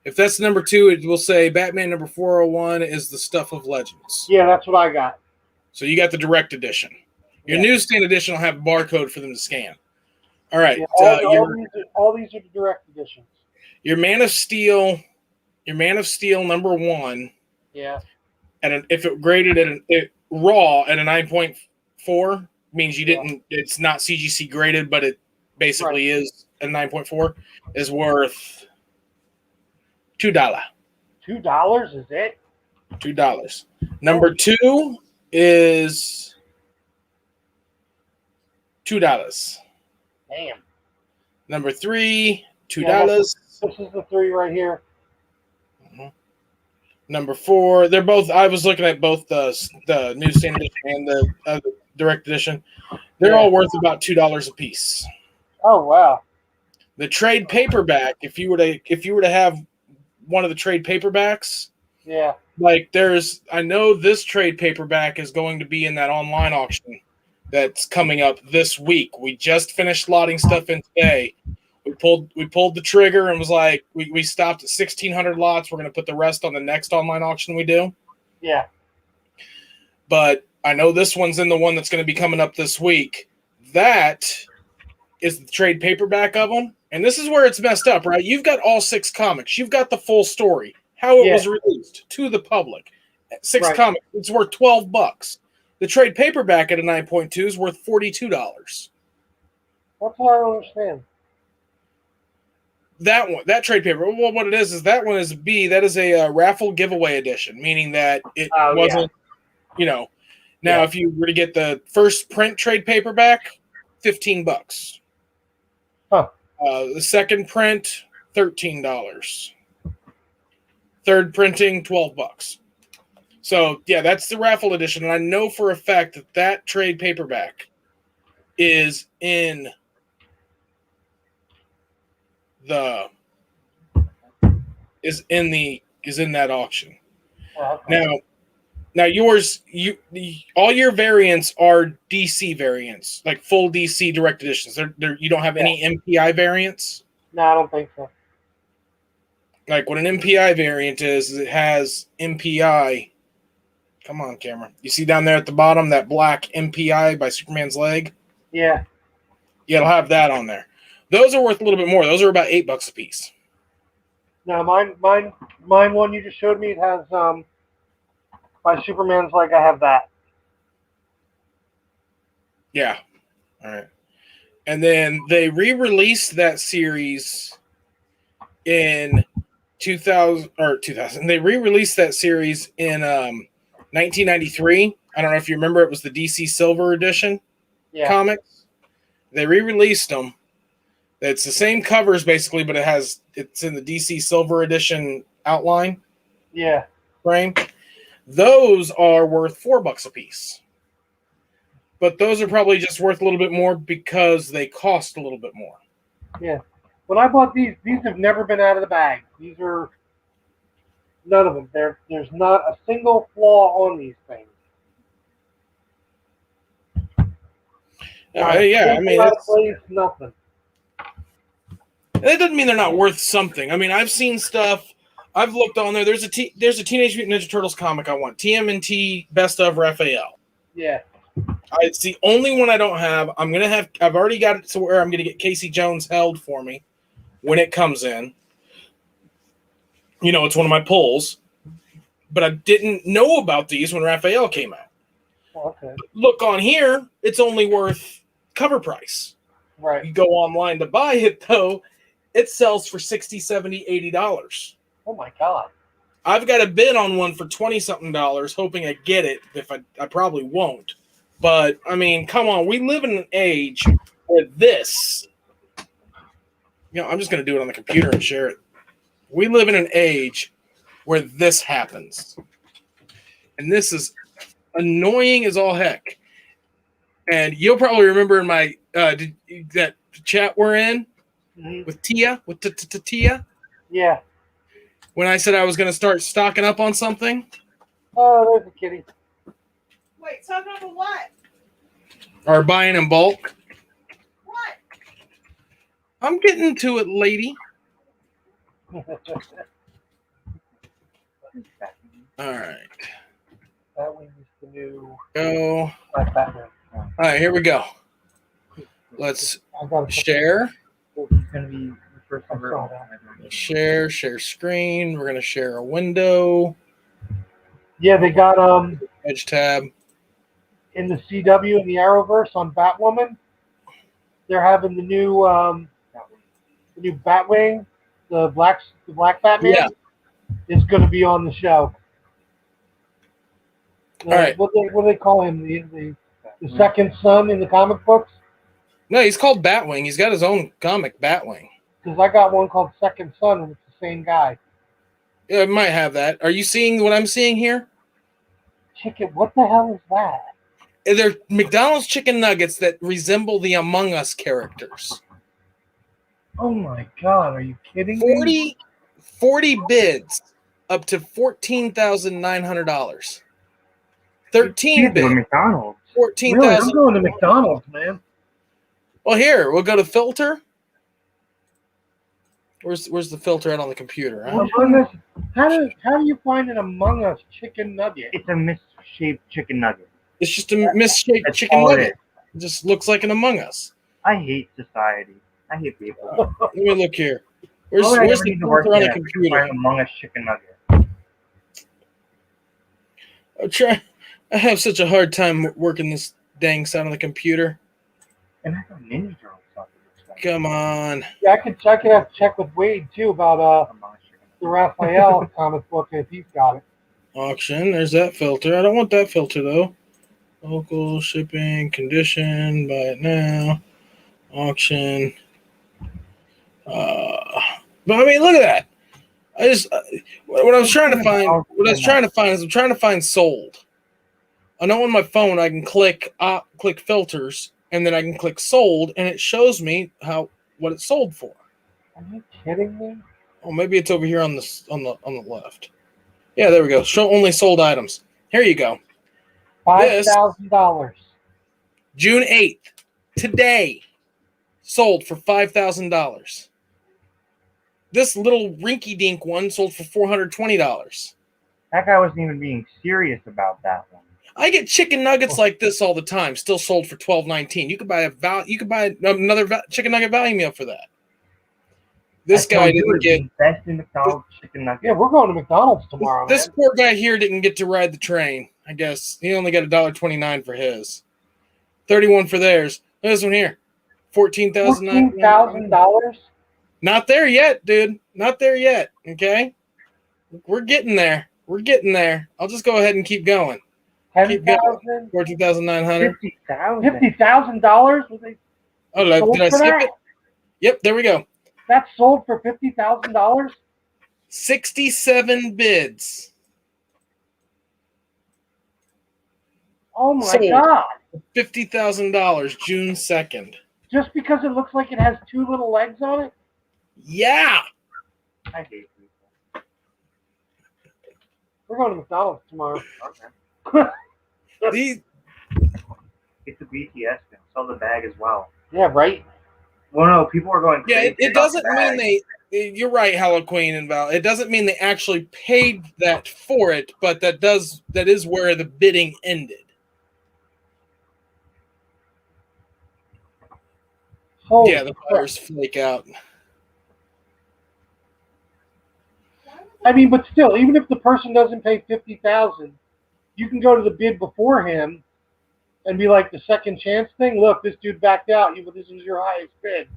Speaker 1: If that's number 2, it will say Batman number 401 is the stuff of legends.
Speaker 2: Yeah, that's what I got.
Speaker 1: So you got the direct edition. Your newsstand edition will have a barcode for them to scan. All right.
Speaker 2: Yeah, all these are the direct editions.
Speaker 1: Your Man of Steel number 1.
Speaker 2: Yeah.
Speaker 1: If it graded at raw at a 9.4 means you didn't. It's not CGC graded, but it basically is a 9.4. Is worth $2.
Speaker 2: $2 is it?
Speaker 1: $2. Number 2 is $2.
Speaker 2: Damn.
Speaker 1: Number 3, $2.
Speaker 2: This is the 3 right here.
Speaker 1: Number 4, they're both. I was looking at both the newsstand edition and the direct edition. They're all worth about $2 a piece.
Speaker 2: Oh wow!
Speaker 1: The trade paperback, if you were to have one of the trade paperbacks, like I know this trade paperback is going to be in that online auction that's coming up this week. We just finished slotting stuff in today. We pulled the trigger and was like, we stopped at 1,600 lots. We're going to put the rest on the next online auction we do.
Speaker 2: Yeah.
Speaker 1: But I know this one's in the one that's going to be coming up this week. That is the trade paperback of them. And this is where it's messed up, right? You've got all 6 comics. You've got the full story, how it was released to the public. 6 comics, it's worth $12. The trade paperback at a 9.2 is worth $42.
Speaker 2: That's what I don't understand.
Speaker 1: That trade paper. Well, what it is that one is that is a raffle giveaway edition, meaning that it wasn't, Now, if you were to get the first print trade paperback, $15.
Speaker 2: Huh.
Speaker 1: The second print, $13. Third printing, $12. So yeah, that's the raffle edition, and I know for a fact that trade paperback is in that auction.
Speaker 2: Oh, okay.
Speaker 1: Now yours, all your variants are DC variants, like full DC direct editions. You don't have any MPI variants?
Speaker 2: No, I don't think so.
Speaker 1: Like what an MPI variant is it has MPI. Come on, camera. You see down there at the bottom that black MPI by Superman's leg?
Speaker 2: Yeah.
Speaker 1: Yeah, it'll have that on there. Those are worth a little bit more. Those are about $8 a piece.
Speaker 2: No, mine one you just showed me, it has by Superman's leg. I have that.
Speaker 1: Yeah. All right. And then they re-released that series in 2000. They re-released that series in 1993. I don't know if you remember. It was the DC Silver Edition comics. They re-released them. It's the same covers basically, but it's in the DC Silver Edition outline.
Speaker 2: Yeah.
Speaker 1: Frame. Those are worth $4 a piece. But those are probably just worth a little bit more because they cost a little bit more.
Speaker 2: Yeah. When I bought these have never been out of the bag. These are none of them. There's not a single flaw on these things.
Speaker 1: Yeah, I mean,
Speaker 2: nothing.
Speaker 1: That doesn't mean they're not worth something. I mean, I've seen stuff. I've looked on there. There's a Teenage Mutant Ninja Turtles comic I want. TMNT Best of Raphael.
Speaker 2: Yeah.
Speaker 1: It's the only one I don't have. I've already got it to where I'm going to get Casey Jones held for me when it comes in. It's one of my pulls. But I didn't know about these when Raphael came out.
Speaker 2: Okay.
Speaker 1: Look on here, it's only worth cover price.
Speaker 2: Right.
Speaker 1: You go online to buy it, though, it sells for $60, $70, $80.
Speaker 2: Oh, my God.
Speaker 1: I've got a bid on one for $20-something, hoping I get it. If I probably won't. But, I mean, come on. We live in an age where this I'm just going to do it on the computer and share it. We live in an age where this happens. And this is annoying as all heck. And you'll probably remember in my that chat we're in with Tia, with Tia,
Speaker 2: Yeah.
Speaker 1: when I said I was going to start stocking up on something.
Speaker 2: Oh, there's a kitty.
Speaker 4: Wait, talking about what?
Speaker 1: Or buying in bulk.
Speaker 4: What?
Speaker 1: I'm getting to it, lady. All right.
Speaker 2: That one is the new
Speaker 1: Go.
Speaker 2: Batman.
Speaker 1: All right, here we go. Let's
Speaker 2: I got
Speaker 1: share.
Speaker 3: He's gonna be the first ever.
Speaker 1: Share screen. We're going to share a window.
Speaker 2: Yeah, they got
Speaker 1: Edge tab.
Speaker 2: in the CW in the Arrowverse on Batwoman. They're having the new Batwing, the black Batman.
Speaker 1: Yeah.
Speaker 2: Is going to be on the show.
Speaker 1: All right.
Speaker 2: What do they call him? The second son in the comic books?
Speaker 1: No, he's called Batwing. He's got his own comic, Batwing.
Speaker 2: Because I got one called Second Son, and it's the same guy.
Speaker 1: Yeah, it might have that. Are you seeing what I'm seeing here?
Speaker 2: Chicken, what the hell is that?
Speaker 1: They're McDonald's chicken nuggets that resemble the Among Us characters.
Speaker 2: Oh my god, are you kidding me?
Speaker 1: 40 bids up to $14,900. 13 bids.
Speaker 3: McDonald's.
Speaker 2: Really?
Speaker 1: 14,000.
Speaker 2: I'm going to McDonald's, man.
Speaker 1: Well, here, we'll go to filter. Where's the filter at on the computer? Huh?
Speaker 2: Among Us, how do you find an Among Us chicken nugget?
Speaker 3: It's a misshaped chicken nugget.
Speaker 1: It's just a misshaped
Speaker 3: That's
Speaker 1: chicken
Speaker 3: all it
Speaker 1: nugget. It just looks like an Among Us.
Speaker 3: I hate society. I hate people.
Speaker 1: Let me look here. Where's
Speaker 3: All I
Speaker 1: the
Speaker 3: ever need to work
Speaker 1: filter on the
Speaker 3: at is
Speaker 1: computer?
Speaker 3: find Among Us chicken nugget.
Speaker 1: I have such a hard time working this dang sound on the computer.
Speaker 3: And I got Ninja Turtle stuff.
Speaker 1: Come on.
Speaker 2: Yeah, I could have to check with Wade too about the Raphael comic book if he's got it.
Speaker 1: Auction. There's that filter. I don't want that filter though. Local shipping condition. Buy it now. Auction. But I mean, look at that. I just what I was trying to find. What I was trying to find is I'm trying to find sold. I know on my phone I can click filters and then I can click sold and it shows me what it's sold for.
Speaker 2: Are you kidding me?
Speaker 1: Oh, maybe it's over here on the left. Yeah, there we go. Show only sold items. Here you go.
Speaker 2: $5,000.
Speaker 1: June 8th. Today. Sold for $5,000. This little rinky-dink one sold for $420.
Speaker 3: That guy wasn't even being serious about that one.
Speaker 1: I get chicken nuggets like this all the time, still sold for $12.19. You could buy another chicken nugget value meal for that. This guy didn't get
Speaker 3: best in McDonald's chicken nugget.
Speaker 2: Yeah, we're going to McDonald's tomorrow.
Speaker 1: This
Speaker 2: man.
Speaker 1: poor guy here didn't get to ride the train. I guess he only got $1.29 for his. 31 for theirs. This one here,
Speaker 2: $14,000.
Speaker 1: Not there yet, dude. Not there yet. Okay, we're getting there. We're getting there. I'll just go ahead and keep going.
Speaker 2: 10,000.
Speaker 1: 14,900.
Speaker 2: $50,000.
Speaker 1: Oh, did I skip it? Yep, there we go.
Speaker 2: That's sold for $50,000.
Speaker 1: 67 bids.
Speaker 2: Oh my
Speaker 1: Sold.
Speaker 2: god!
Speaker 1: $50,000, June 2nd.
Speaker 2: Just because it looks like it has two little legs on it?
Speaker 1: Yeah.
Speaker 3: I hate people.
Speaker 2: We're going to McDonald's tomorrow.
Speaker 3: Okay.
Speaker 1: These,
Speaker 3: It's a BTS thing. Sell the bag as well.
Speaker 2: Yeah, right?
Speaker 3: Well, no, people are going
Speaker 1: yeah,
Speaker 3: crazy.
Speaker 1: it
Speaker 3: about
Speaker 1: doesn't
Speaker 3: the
Speaker 1: mean
Speaker 3: bag.
Speaker 1: you're right, Hello Queen and Val. It doesn't mean they actually paid that for it, but that is where the bidding ended.
Speaker 2: Holy
Speaker 1: Yeah, the buyers flake out.
Speaker 2: I mean, but still, even if the person doesn't pay $50,000, you can go to the bid before him and be like the second chance thing. Look, this dude backed out. This is your highest bid.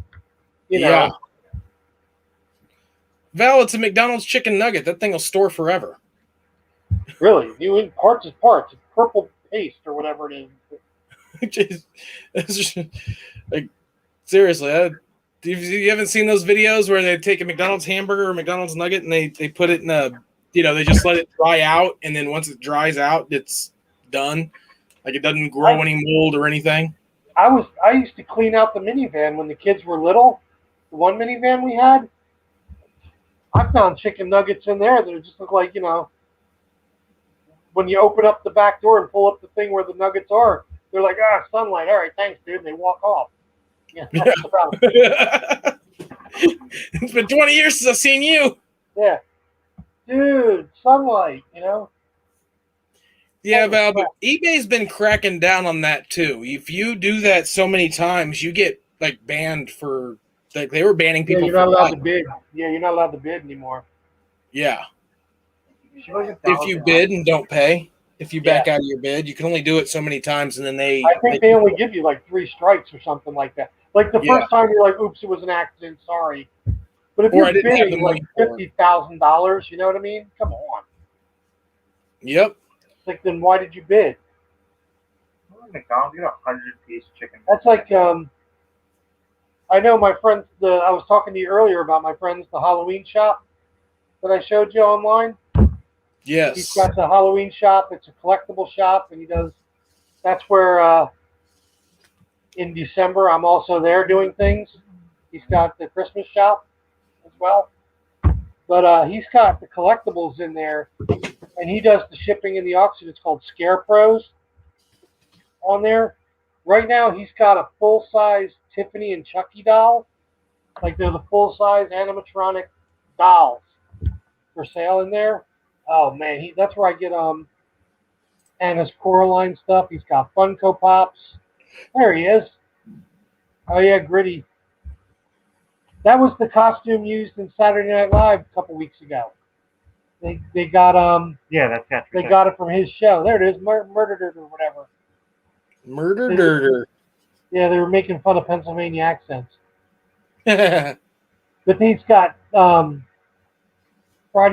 Speaker 2: You know.
Speaker 1: Yeah. Val, it's a McDonald's chicken nugget. That thing will store forever.
Speaker 2: Really? Parts is parts. It's purple paste or whatever it is.
Speaker 1: It's just, like, seriously, You haven't seen those videos where they take a McDonald's hamburger or McDonald's nugget and they put it in they just let it dry out, and then once it dries out, it's done. Like it doesn't grow any mold or anything.
Speaker 2: I used to clean out the minivan when the kids were little. The one minivan we had, I found chicken nuggets in there that just look like, when you open up the back door and pull up the thing where the nuggets are, they're like, sunlight. All right, thanks, dude. And they walk off. Yeah, that's about it.
Speaker 1: It's been 20 years since I've seen you.
Speaker 2: Yeah. Dude, sunlight,
Speaker 1: Yeah, Val, but eBay's been cracking down on that too. If you do that so many times, you get like banned for like they were banning people.
Speaker 2: Yeah, you're not allowed to bid. Yeah, you're not allowed to bid anymore.
Speaker 1: Yeah. If you bid and don't pay, if you back out of your bid, you can only do it so many times, and then I
Speaker 2: think they only give you like 3 strikes or something like that. Like the first time you're like, "Oops, it was an accident. Sorry." But if you're bidding like $50,000, you know what I mean? Come on.
Speaker 1: Yep.
Speaker 2: Like, then why did you bid?
Speaker 3: McDonald's, you got 100-piece chicken.
Speaker 2: That's like I know my friends. I was talking to you earlier about my friends, the Halloween shop that I showed you online.
Speaker 1: Yes.
Speaker 2: He's got the Halloween shop. It's a collectible shop, and he does. That's where in December I'm also there doing things. He's got the Christmas shop as well, but he's got the collectibles in there, and he does the shipping and the auction. It's called Scarecrows on there. Right now, he's got a full-size Tiffany and Chucky doll, like they're the full-size animatronic dolls for sale in there. Oh man, that's where I get Anna's Coraline stuff. He's got Funko Pops. There he is. Oh yeah, Gritty. That was the costume used in Saturday Night Live a couple weeks ago. They got
Speaker 3: that's
Speaker 2: they got it from his show. There it is, Murdered or whatever.
Speaker 1: Murdered.
Speaker 2: Yeah, they were making fun of Pennsylvania accents. But he's got Friday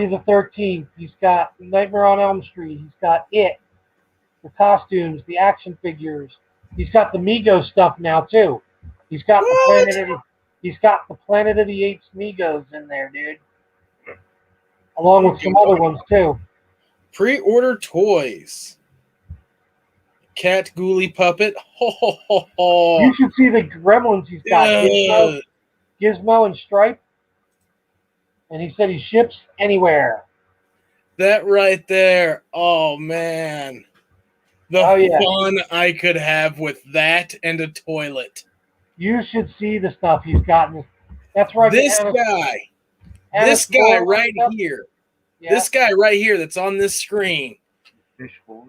Speaker 2: the 13th. He's got Nightmare on Elm Street. He's got It, the costumes, the action figures. He's got the Migos stuff now too. He's got the Planet of the Apes Migos in there, dude. Along with some other ones too.
Speaker 1: Pre-order toys. Cat Ghoulie puppet. Ho, ho, ho, ho.
Speaker 2: You should see the gremlins he's got. Gizmo and Stripe. And he said he ships anywhere.
Speaker 1: That right there. Oh, man. The fun I could have with that and a toilet.
Speaker 2: You should see the stuff he's gotten. That's right.
Speaker 1: This guy right here. Yeah. This guy right here that's on this screen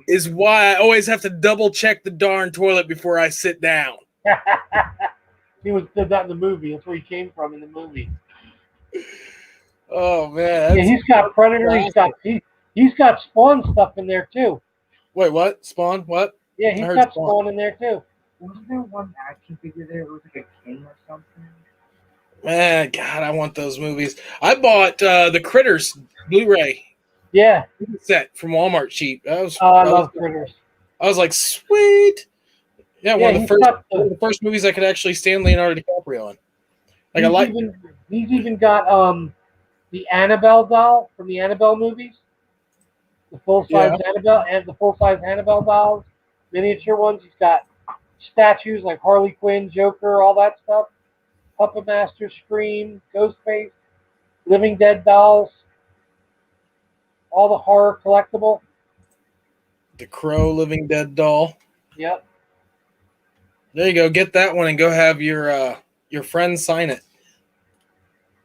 Speaker 1: is why I always have to double check the darn toilet before I sit down.
Speaker 2: He did that in the movie. That's where he came from in the movie.
Speaker 1: Oh man!
Speaker 2: Yeah, he's got Predator. He's got Spawn stuff in there too.
Speaker 1: Wait, what? Spawn? What?
Speaker 2: Yeah, he's got Spawn in there too.
Speaker 3: Wasn't there one action figure there? It was like a king or something.
Speaker 1: Man, God, I want those movies. I bought the Critters Blu-ray.
Speaker 2: Yeah.
Speaker 1: Set from Walmart cheap. I
Speaker 2: love Critters.
Speaker 1: I was like, sweet. Yeah, one of the first movies I could actually stand Leonardo DiCaprio in.
Speaker 2: He's even got the Annabelle doll from the Annabelle movies. The full-size Annabelle and the full-size Annabelle dolls, miniature ones. He's got statues like Harley Quinn, Joker, all that stuff. Puppet Master, Scream, Ghostface, Living Dead dolls. All the horror collectible.
Speaker 1: The Crow Living Dead doll.
Speaker 2: Yep.
Speaker 1: There you go. Get that one and go have your friend sign it.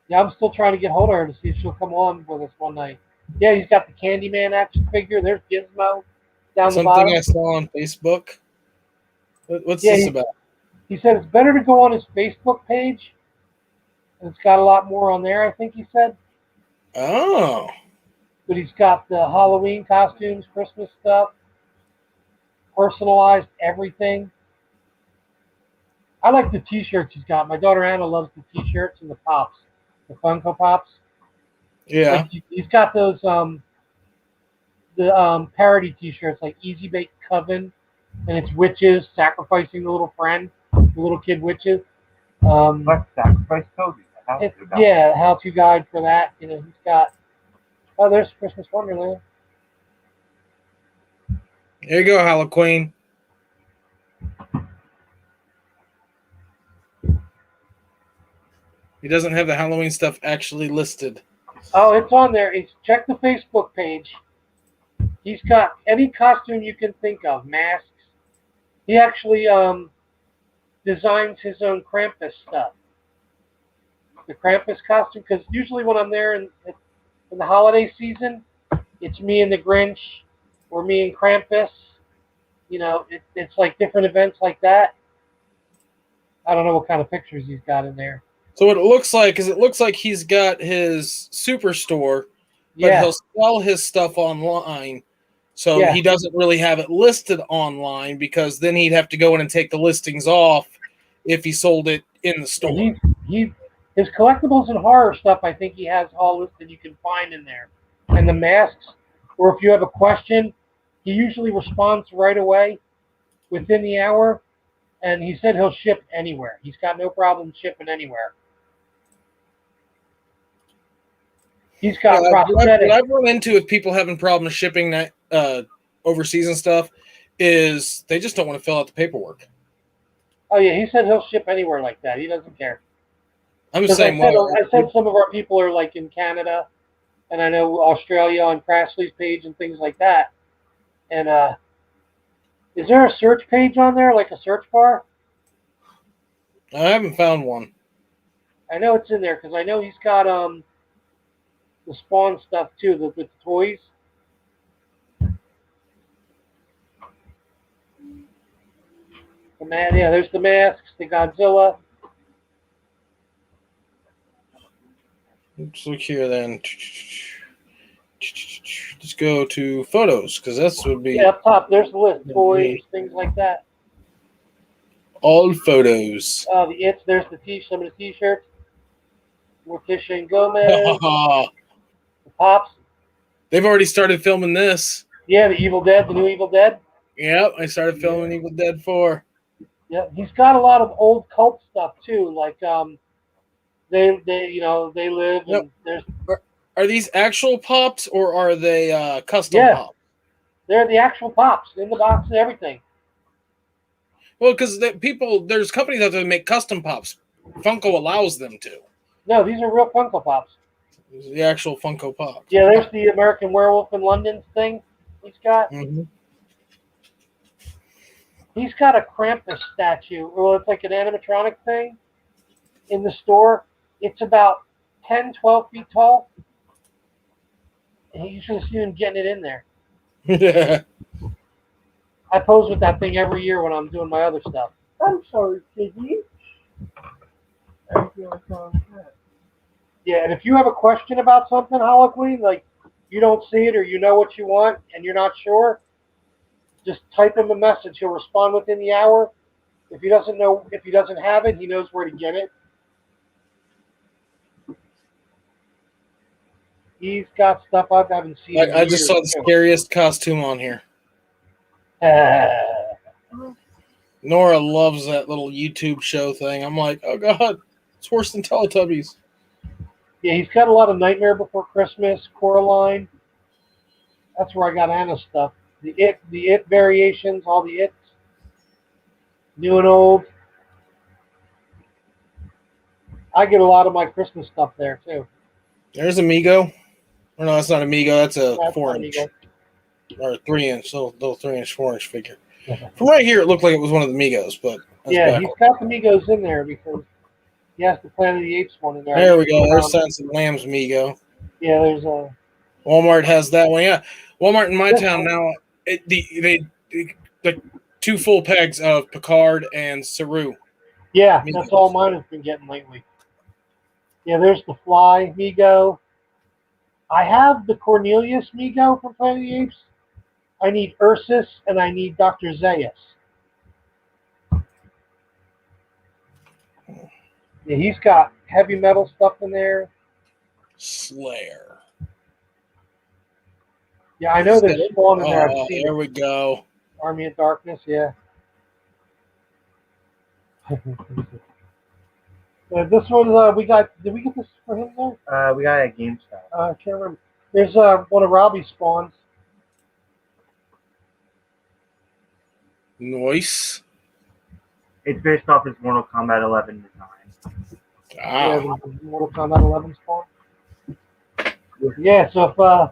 Speaker 2: Yeah, I'm still trying to get hold of her to see if she'll come on with us one night. Yeah, he's got the Candyman action figure. There's Gizmo down the bottom.
Speaker 1: Something I saw on Facebook. What's this about?
Speaker 2: He said it's better to go on his Facebook page. And it's got a lot more on there, I think he said.
Speaker 1: Oh.
Speaker 2: But he's got the Halloween costumes, Christmas stuff, personalized everything. I like the T-shirts he's got. My daughter Anna loves the T-shirts and the Pops, the Funko Pops.
Speaker 1: Yeah.
Speaker 2: Like he's got those parody T-shirts like Easy Bake Coven, and it's witches sacrificing the little friend, the little kid witches.
Speaker 3: Let's sacrifice Toby. How to go.
Speaker 2: Yeah, how-to guide for that. You know, he's got. Oh, there's Christmas Wonderland.
Speaker 1: There you go, Halloween. He doesn't have the Halloween stuff actually listed.
Speaker 2: Oh, it's on there. Check the Facebook page. He's got any costume you can think of, masks. He actually designs his own Krampus stuff. The Krampus costume, because usually when I'm there in the holiday season, it's me and the Grinch, or me and Krampus. You know, it's like different events like that. I don't know what kind of pictures he's got in there.
Speaker 1: So what it looks like is he's got his superstore, but
Speaker 2: Yeah,
Speaker 1: he'll sell his stuff online. So
Speaker 2: Yeah.
Speaker 1: he doesn't really have it listed online because then he'd have to go in and take the listings off if he sold it in the store.
Speaker 2: His collectibles and horror stuff, I think he has all listed you can find in there. And the masks, or if you have a question, he usually responds right away within the hour. And he said he'll ship anywhere. He's got no problem shipping anywhere. He's got prosthetics.
Speaker 1: What I've run into with people having problems shipping that overseas and stuff is they just don't want to fill out the paperwork.
Speaker 2: Oh yeah, he said he'll ship anywhere like that. He doesn't care.
Speaker 1: I'm the same way.
Speaker 2: I said some of our people are like in Canada, and I know Australia on Crashly's page and things like that. And is there a search page on there, like a search bar?
Speaker 1: I haven't found one.
Speaker 2: I know it's in there because I know he's got the Spawn stuff too, with the toys. There's the masks, the Godzilla.
Speaker 1: Let's look here then. Let's go to photos because that's would be
Speaker 2: up top. There's the list, toys, things like that.
Speaker 1: All photos.
Speaker 2: There's some of the T-shirts. Morticia and Gomez. The Pops.
Speaker 1: They've already started filming this.
Speaker 2: Yeah, the new Evil Dead.
Speaker 1: Yep, I started filming Evil Dead 4.
Speaker 2: Yeah, he's got a lot of old cult stuff too, like they live.
Speaker 1: Yep.
Speaker 2: And there's.
Speaker 1: Are these actual pops or are they custom pops?
Speaker 2: They're the actual pops in the box and everything.
Speaker 1: Well, because there's companies out there that make custom pops. Funko allows them to.
Speaker 2: No, these are real Funko Pops.
Speaker 1: These are the actual Funko Pops.
Speaker 2: Yeah, there's the American Werewolf in London thing he's got.
Speaker 1: Mm-hmm.
Speaker 2: He's got a Krampus statue. Well, it's like an animatronic thing in the store. It's about 10, 12 feet tall. And you should have seen him getting it in there.
Speaker 1: Yeah.
Speaker 2: I pose with that thing every year when I'm doing my other stuff. I'm sorry, Piggy. Yeah, and if you have a question about something, Halloween, like you don't see it or you know what you want and you're not sure, just type him a message. He'll respond within the hour. If he doesn't have it, he knows where to get it. He's got stuff I haven't seen.
Speaker 1: I just saw the scariest costume on here. Nora loves that little YouTube show thing. I'm like, oh god, it's worse than Teletubbies.
Speaker 2: Yeah, he's got a lot of Nightmare Before Christmas, Coraline. That's where I got Anna's stuff. The It variations, all the It's, new and old. I get a lot of my Christmas stuff there too.
Speaker 1: There's Amigo. Or no, that's not Amigo. That's a 4-inch or 3-inch, little 3-inch, 4-inch figure. From right here, it looked like it was one of the Migos, but
Speaker 2: yeah, he's got the Migos in there because he has the Planet of the Apes one in there.
Speaker 1: There we go. There's Silence of the Lambs Migo.
Speaker 2: Yeah, there's a
Speaker 1: Walmart has that one. Yeah, Walmart in my town now. The 2 full pegs of Picard and Saru.
Speaker 2: Yeah,
Speaker 1: Migos.
Speaker 2: That's all mine has been getting lately. Yeah, there's the Fly Migo. I have the Cornelius Migo from Planet of the Apes. I need Ursus and I need Dr. Zaius. Yeah, he's got heavy metal stuff in there.
Speaker 1: Slayer.
Speaker 2: Yeah, I know there's Spawn in there. I've seen
Speaker 1: there we go.
Speaker 2: Army of Darkness, yeah. This one we got. Did we get this for him there?
Speaker 3: We got it at GameStop.
Speaker 2: I can't remember. There's one of Robbie's spawns.
Speaker 1: Nice.
Speaker 3: It's based off his Mortal Kombat 11 design.
Speaker 2: Yeah,
Speaker 1: Ah.
Speaker 2: the Mortal Kombat 11 spawn. Yeah, so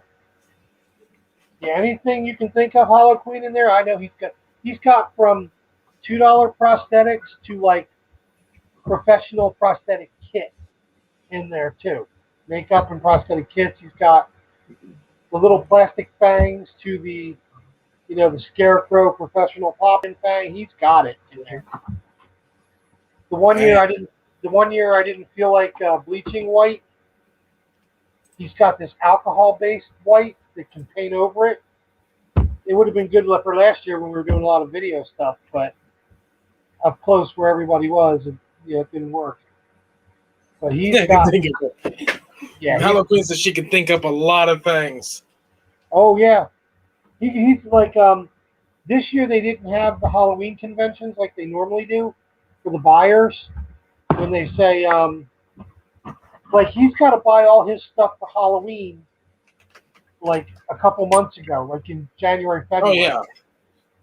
Speaker 2: if anything you can think of Hollow Queen in there, I know he's got from $2 prosthetics to like professional prosthetic kits in there too. Makeup and prosthetic kits. He's got the little plastic fangs to the the Scarecrow professional popping fang. He's got it in there. The one year I didn't. The one year I didn't feel like bleaching white. He's got this alcohol-based white that can paint over it. It would have been good for last year when we were doing a lot of video stuff, but up close where everybody was, it didn't work. But he's got. Yeah.
Speaker 1: Hollow Queen says she can think up a lot of things.
Speaker 2: Oh yeah. He's like this year they didn't have the Halloween conventions like they normally do for the buyers. When they say like he's got to buy all his stuff for Halloween like a couple months ago, like in January, February.
Speaker 1: Oh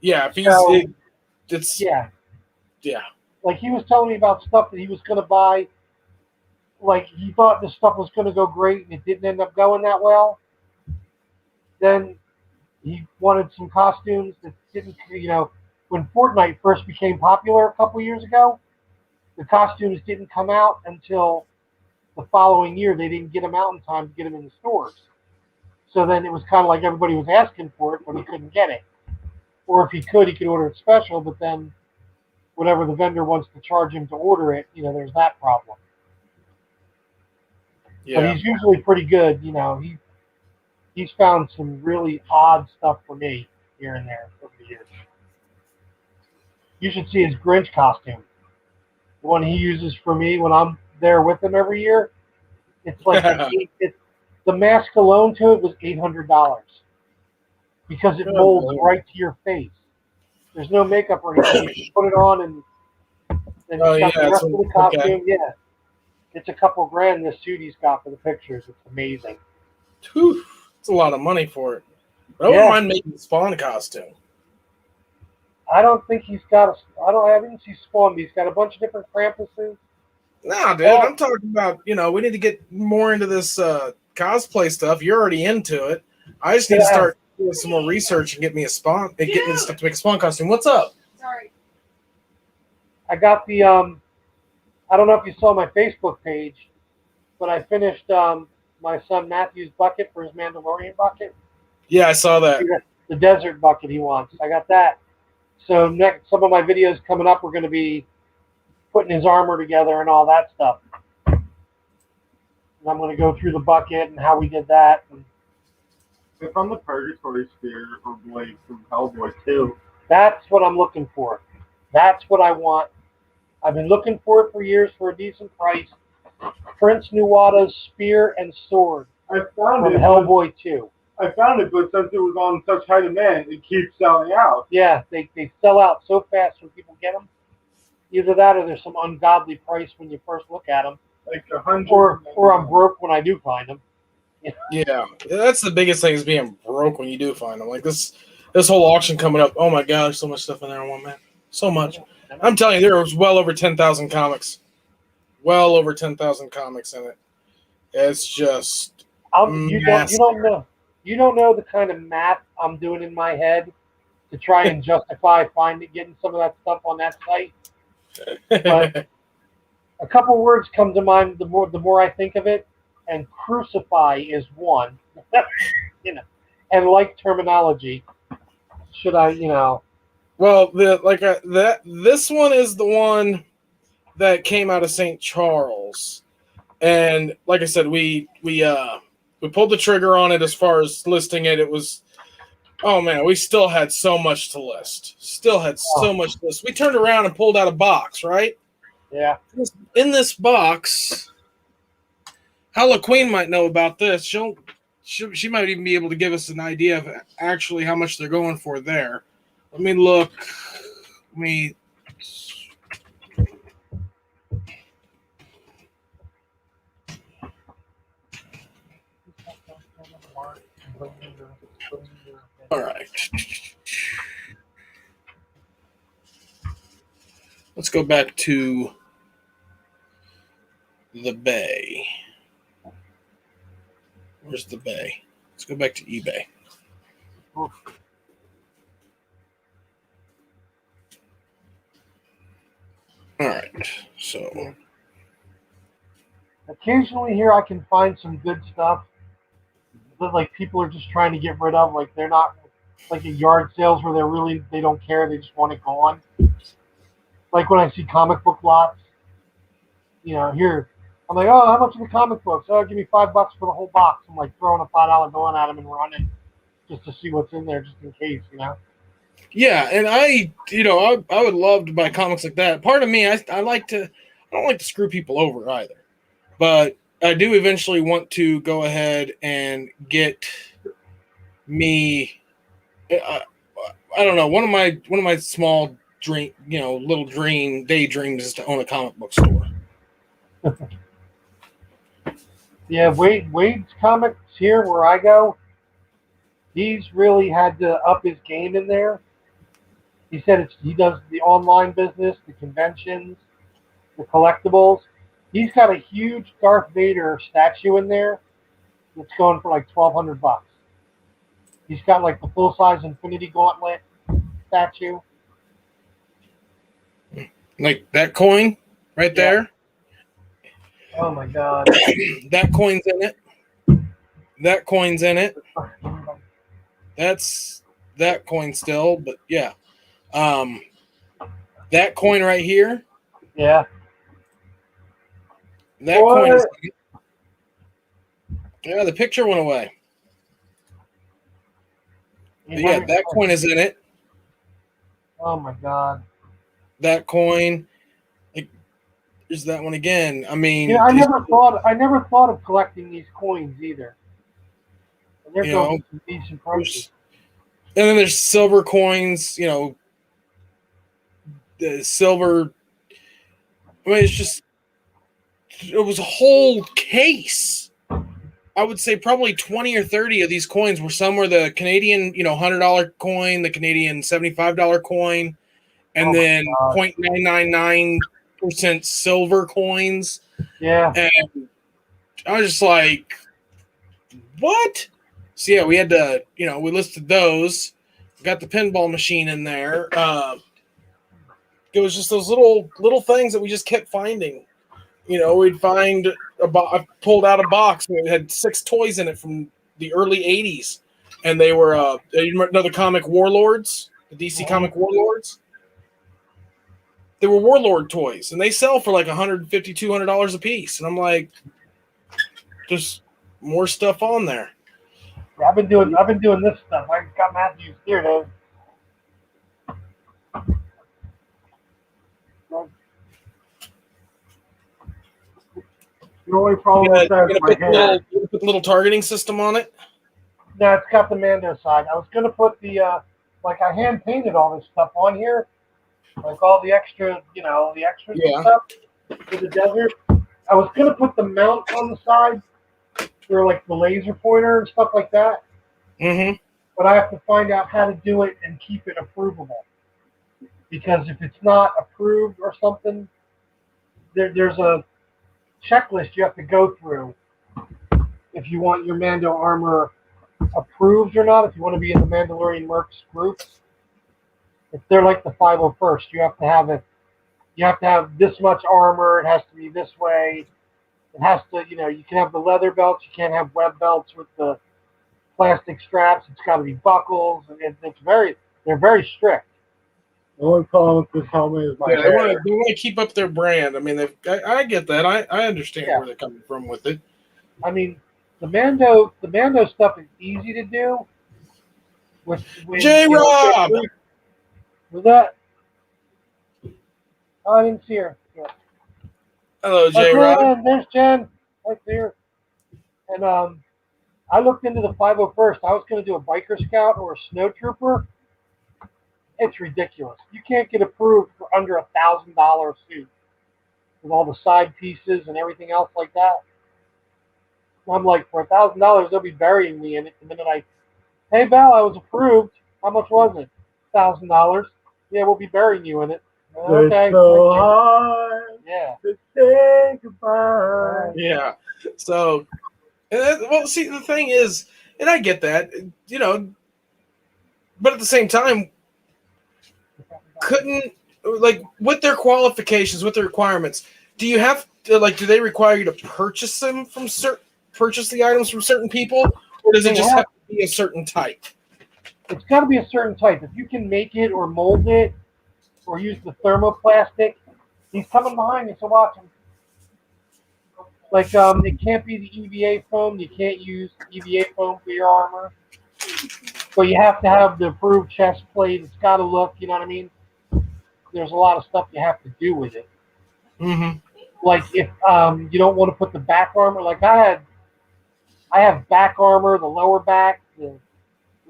Speaker 1: yeah. If he's it's
Speaker 2: yeah.
Speaker 1: Yeah.
Speaker 2: Like he was telling me about stuff that he was gonna buy. Like he thought this stuff was gonna go great and it didn't end up going that well. Then he wanted some costumes that didn't, when Fortnite first became popular a couple years ago, the costumes didn't come out until the following year. They didn't get them out in time to get them in the stores. So then it was kind of like everybody was asking for it, but he couldn't get it. Or if he could order it special, but then whatever the vendor wants to charge him to order it, there's that problem.
Speaker 1: Yeah.
Speaker 2: But he's usually pretty good, He's found some really odd stuff for me here and there over the years. You should see his Grinch costume. The one he uses for me when I'm there with him every year. It's like the mask alone to it was $800 because it molds right to your face. There's no makeup or anything. You just put it on and then you got the rest of the costume. Okay. Yeah, it's a couple grand. This suit he's got for the pictures. It's amazing.
Speaker 1: Whew. It's a lot of money for it. But I wouldn't mind making a Spawn costume.
Speaker 2: I don't think he's got I didn't see Spawn, but he's got a bunch of different Krampuses.
Speaker 1: Nah, dude. I'm talking about, we need to get more into this cosplay stuff. You're already into it. I just need to start doing some more research and get me a Spawn, and get me stuff to make a Spawn costume. What's up?
Speaker 4: Sorry.
Speaker 2: I got the, I don't know if you saw my Facebook page, but I finished my son Matthew's bucket for his Mandalorian bucket.
Speaker 1: Yeah, I saw that.
Speaker 2: The desert bucket he wants. I got that. So next, some of my videos coming up are going to be putting his armor together and all that stuff. And I'm going to go through the bucket and how we did that. And
Speaker 3: if I'm the Purgatory Spear or Blade from Hellboy 2.
Speaker 2: That's what I'm looking for. That's what I want. I've been looking for it for years for a decent price. Prince Nuwada's spear and sword.
Speaker 3: I found it
Speaker 2: from Hellboy 2.
Speaker 3: I found it, but since it was on such high demand, it keeps selling out.
Speaker 2: Yeah, they sell out so fast when people get them. Either that or there's some ungodly price when you first look at them.
Speaker 3: Like $100.
Speaker 2: Or I'm broke when I do find them.
Speaker 1: Yeah, that's the biggest thing is being broke when you do find them. Like this whole auction coming up. Oh my God, there's so much stuff in there, one man. So much. I'm telling you, there was well over 10,000 comics. Well over 10,000 comics in it. It's just
Speaker 2: you don't know the kind of math I'm doing in my head to try and justify getting some of that stuff on that site. But a couple words come to mind the more I think of it, and crucify is one. And like terminology, should I,
Speaker 1: Well, this one is the one that came out of St. Charles, and like I said, we pulled the trigger on it as far as listing it. It was, oh man, we still had so much to list. We turned around and pulled out a box, right?
Speaker 2: Yeah.
Speaker 1: In this box, Hala Queen might know about this. She might even be able to give us an idea of actually how much they're going for there. Let me look. All right. Let's go back to the Bay. Where's the Bay? Let's go back to eBay. All right. So
Speaker 2: Occasionally here I can find some good stuff that like people are just trying to get rid of. Like they're not like at yard sales where they don't care. They just want it gone. Like when I see comic book lots, here I'm like, oh, how much are the comic books? Oh, give me $5 for the whole box. I'm like throwing a $5 bill at them and running just to see what's in there, just in case.
Speaker 1: yeah, and I would love to buy comics like that. Part of me, I don't like to screw people over either, but I do eventually want to go ahead and get me. I don't know. One of my small little daydreams is to own a comic book store.
Speaker 2: Yeah, Wade's comics here where I go. He's really had to up his game in there. He said he does the online business, the conventions, the collectibles. He's got a huge Darth Vader statue in there that's going for like $1,200. He's got like the full size Infinity Gauntlet statue.
Speaker 1: Like that coin right there.
Speaker 2: Oh my god.
Speaker 1: That coin's in it. That coin's in it. That's that coin still, but yeah. That coin right here.
Speaker 2: Yeah.
Speaker 1: That coin is in it. Yeah, the picture went away. But yeah, that coin is in it.
Speaker 2: Oh my god.
Speaker 1: That coin. There's that one again. I mean,
Speaker 2: I never thought of collecting these coins either. And they're going for some decent prices.
Speaker 1: And then there's silver coins, the silver. I mean, it was a whole case. I would say probably 20 or 30 of these coins were somewhere the Canadian, $100 coin, the Canadian $75 coin, and then 0.999% silver coins.
Speaker 2: Yeah.
Speaker 1: And I was just like, what? So yeah, we had to, we listed those. Got the pinball machine in there. It was just those little things that we just kept finding. We'd find I pulled out a box and it had 6 toys in it from the early '80s, and they were another comic Warlords, the DC comic Warlords. They were Warlord toys, and they sell for like $150, $200 a piece. And I'm like, just more stuff on there.
Speaker 2: Yeah, I've been doing this stuff. I got Matthews here, though. The only problem with that is my hair.
Speaker 1: Put a little targeting system on it.
Speaker 2: No, it's got the Mando side. I was gonna put the I hand painted all this stuff on here, like all the extra, the extras and stuff for the desert. I was gonna put the mount on the side for like the laser pointer and stuff like that.
Speaker 1: Mm-hmm.
Speaker 2: But I have to find out how to do it and keep it approvable. Because if it's not approved or something, there's a checklist you have to go through if you want your Mando armor approved or not. If you want to be in the Mandalorian Mercs groups, if they're like the 501st, you have to have it. You have to have this much armor. It has to be this way. It has to, you can have the leather belts. You can't have web belts with the plastic straps. It's got to be buckles, and they're very strict. The only problem with this helmet is my hair.
Speaker 1: They want to keep up their brand. I mean, I get that. I understand where they're coming from with it.
Speaker 2: I mean, the Mando stuff is easy to do.
Speaker 1: J-Rob!
Speaker 2: Was that? Oh, I didn't see her. Yeah.
Speaker 1: Hello, J-Rob.
Speaker 2: There's Jen. Right there. And I looked into the 501st. I was going to do a biker scout or a snow trooper. It's ridiculous. You can't get approved for under $1,000 suit with all the side pieces and everything else like that. I'm like, for $1,000, they'll be burying me in it. The minute hey, Val, I was approved. How much was it? $1,000. Yeah, we'll be burying you in it. Okay.
Speaker 3: It's so hard
Speaker 2: Yeah.
Speaker 3: to say goodbye.
Speaker 1: Yeah. So, well, see, the thing is, and I get that, but at the same time, couldn't, like, with their qualifications, with their requirements, do you have to, like, do they require you to purchase the items from certain people, or does it just have to be a certain type?
Speaker 2: It's got to be a certain type. If you can make it or mold it or use the thermoplastic, he's coming behind you, so watch him. Like, it can't be the EVA foam. You can't use EVA foam for your armor. But you have to have the approved chest plate. It's got to look, you know what I mean? There's a lot of stuff you have to do with it.
Speaker 1: Mm-hmm.
Speaker 2: Like, if you don't want to put the back armor, like I have back armor, the lower back, the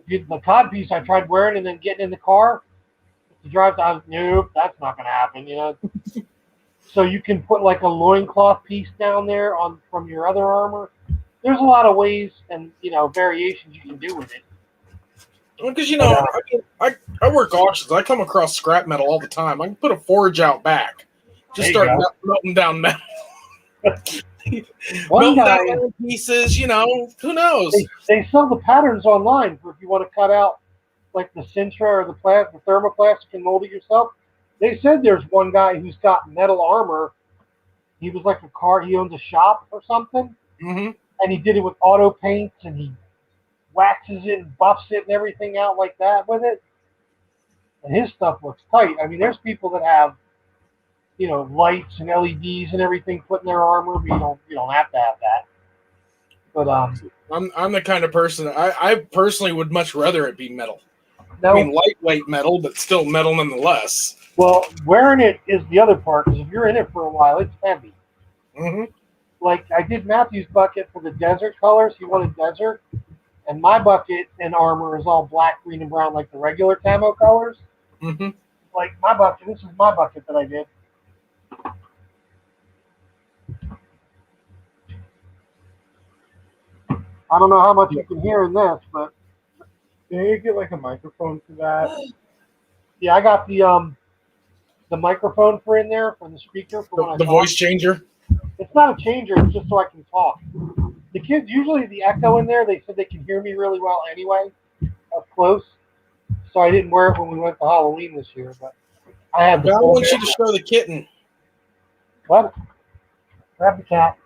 Speaker 2: codpiece I tried wearing and then getting in the car to drive. Nope, that's not going to happen, So you can put like a loincloth piece down there from your other armor. There's a lot of ways and variations you can do with it.
Speaker 1: Because I work auctions. I come across scrap metal all the time. I can put a forge out back, just start melting down metal.
Speaker 2: One guy
Speaker 1: down pieces. Who knows?
Speaker 2: They sell the patterns online for if you want to cut out like the Sintra or the thermoplastic and mold it yourself. They said there's one guy who's got metal armor. He was like he owns a shop or something,
Speaker 1: mm-hmm.
Speaker 2: and he did it with auto paints, and he waxes it and buffs it and everything out like that with it. And his stuff looks tight. I mean, there's people that have, lights and LEDs and everything put in their armor, but you don't have to have that. But
Speaker 1: I'm the kind of person I personally would much rather it be metal.
Speaker 2: No,
Speaker 1: I mean, lightweight metal, but still metal nonetheless.
Speaker 2: Well, wearing it is the other part, because if you're in it for a while, it's heavy.
Speaker 1: Mm-hmm.
Speaker 2: Like, I did Matthew's bucket for the desert colors. He wanted desert. And my bucket and armor is all black, green, and brown, like the regular camo colors.
Speaker 1: Mm-hmm.
Speaker 2: Like, my bucket, this is my bucket that I did. I don't know how much you can hear in this, but...
Speaker 3: Can you get like a microphone for that?
Speaker 2: Yeah, I got the microphone for in there, for the speaker. For when I
Speaker 1: the
Speaker 2: talk.
Speaker 1: voice changer?
Speaker 2: It's not a changer, it's just so I can talk. The kids, usually the echo in there, they said they can hear me really well anyway, up close. So I didn't wear it when we went to Halloween this year, but I had the
Speaker 1: I want you to show the kitten.
Speaker 2: What? Grab the cat.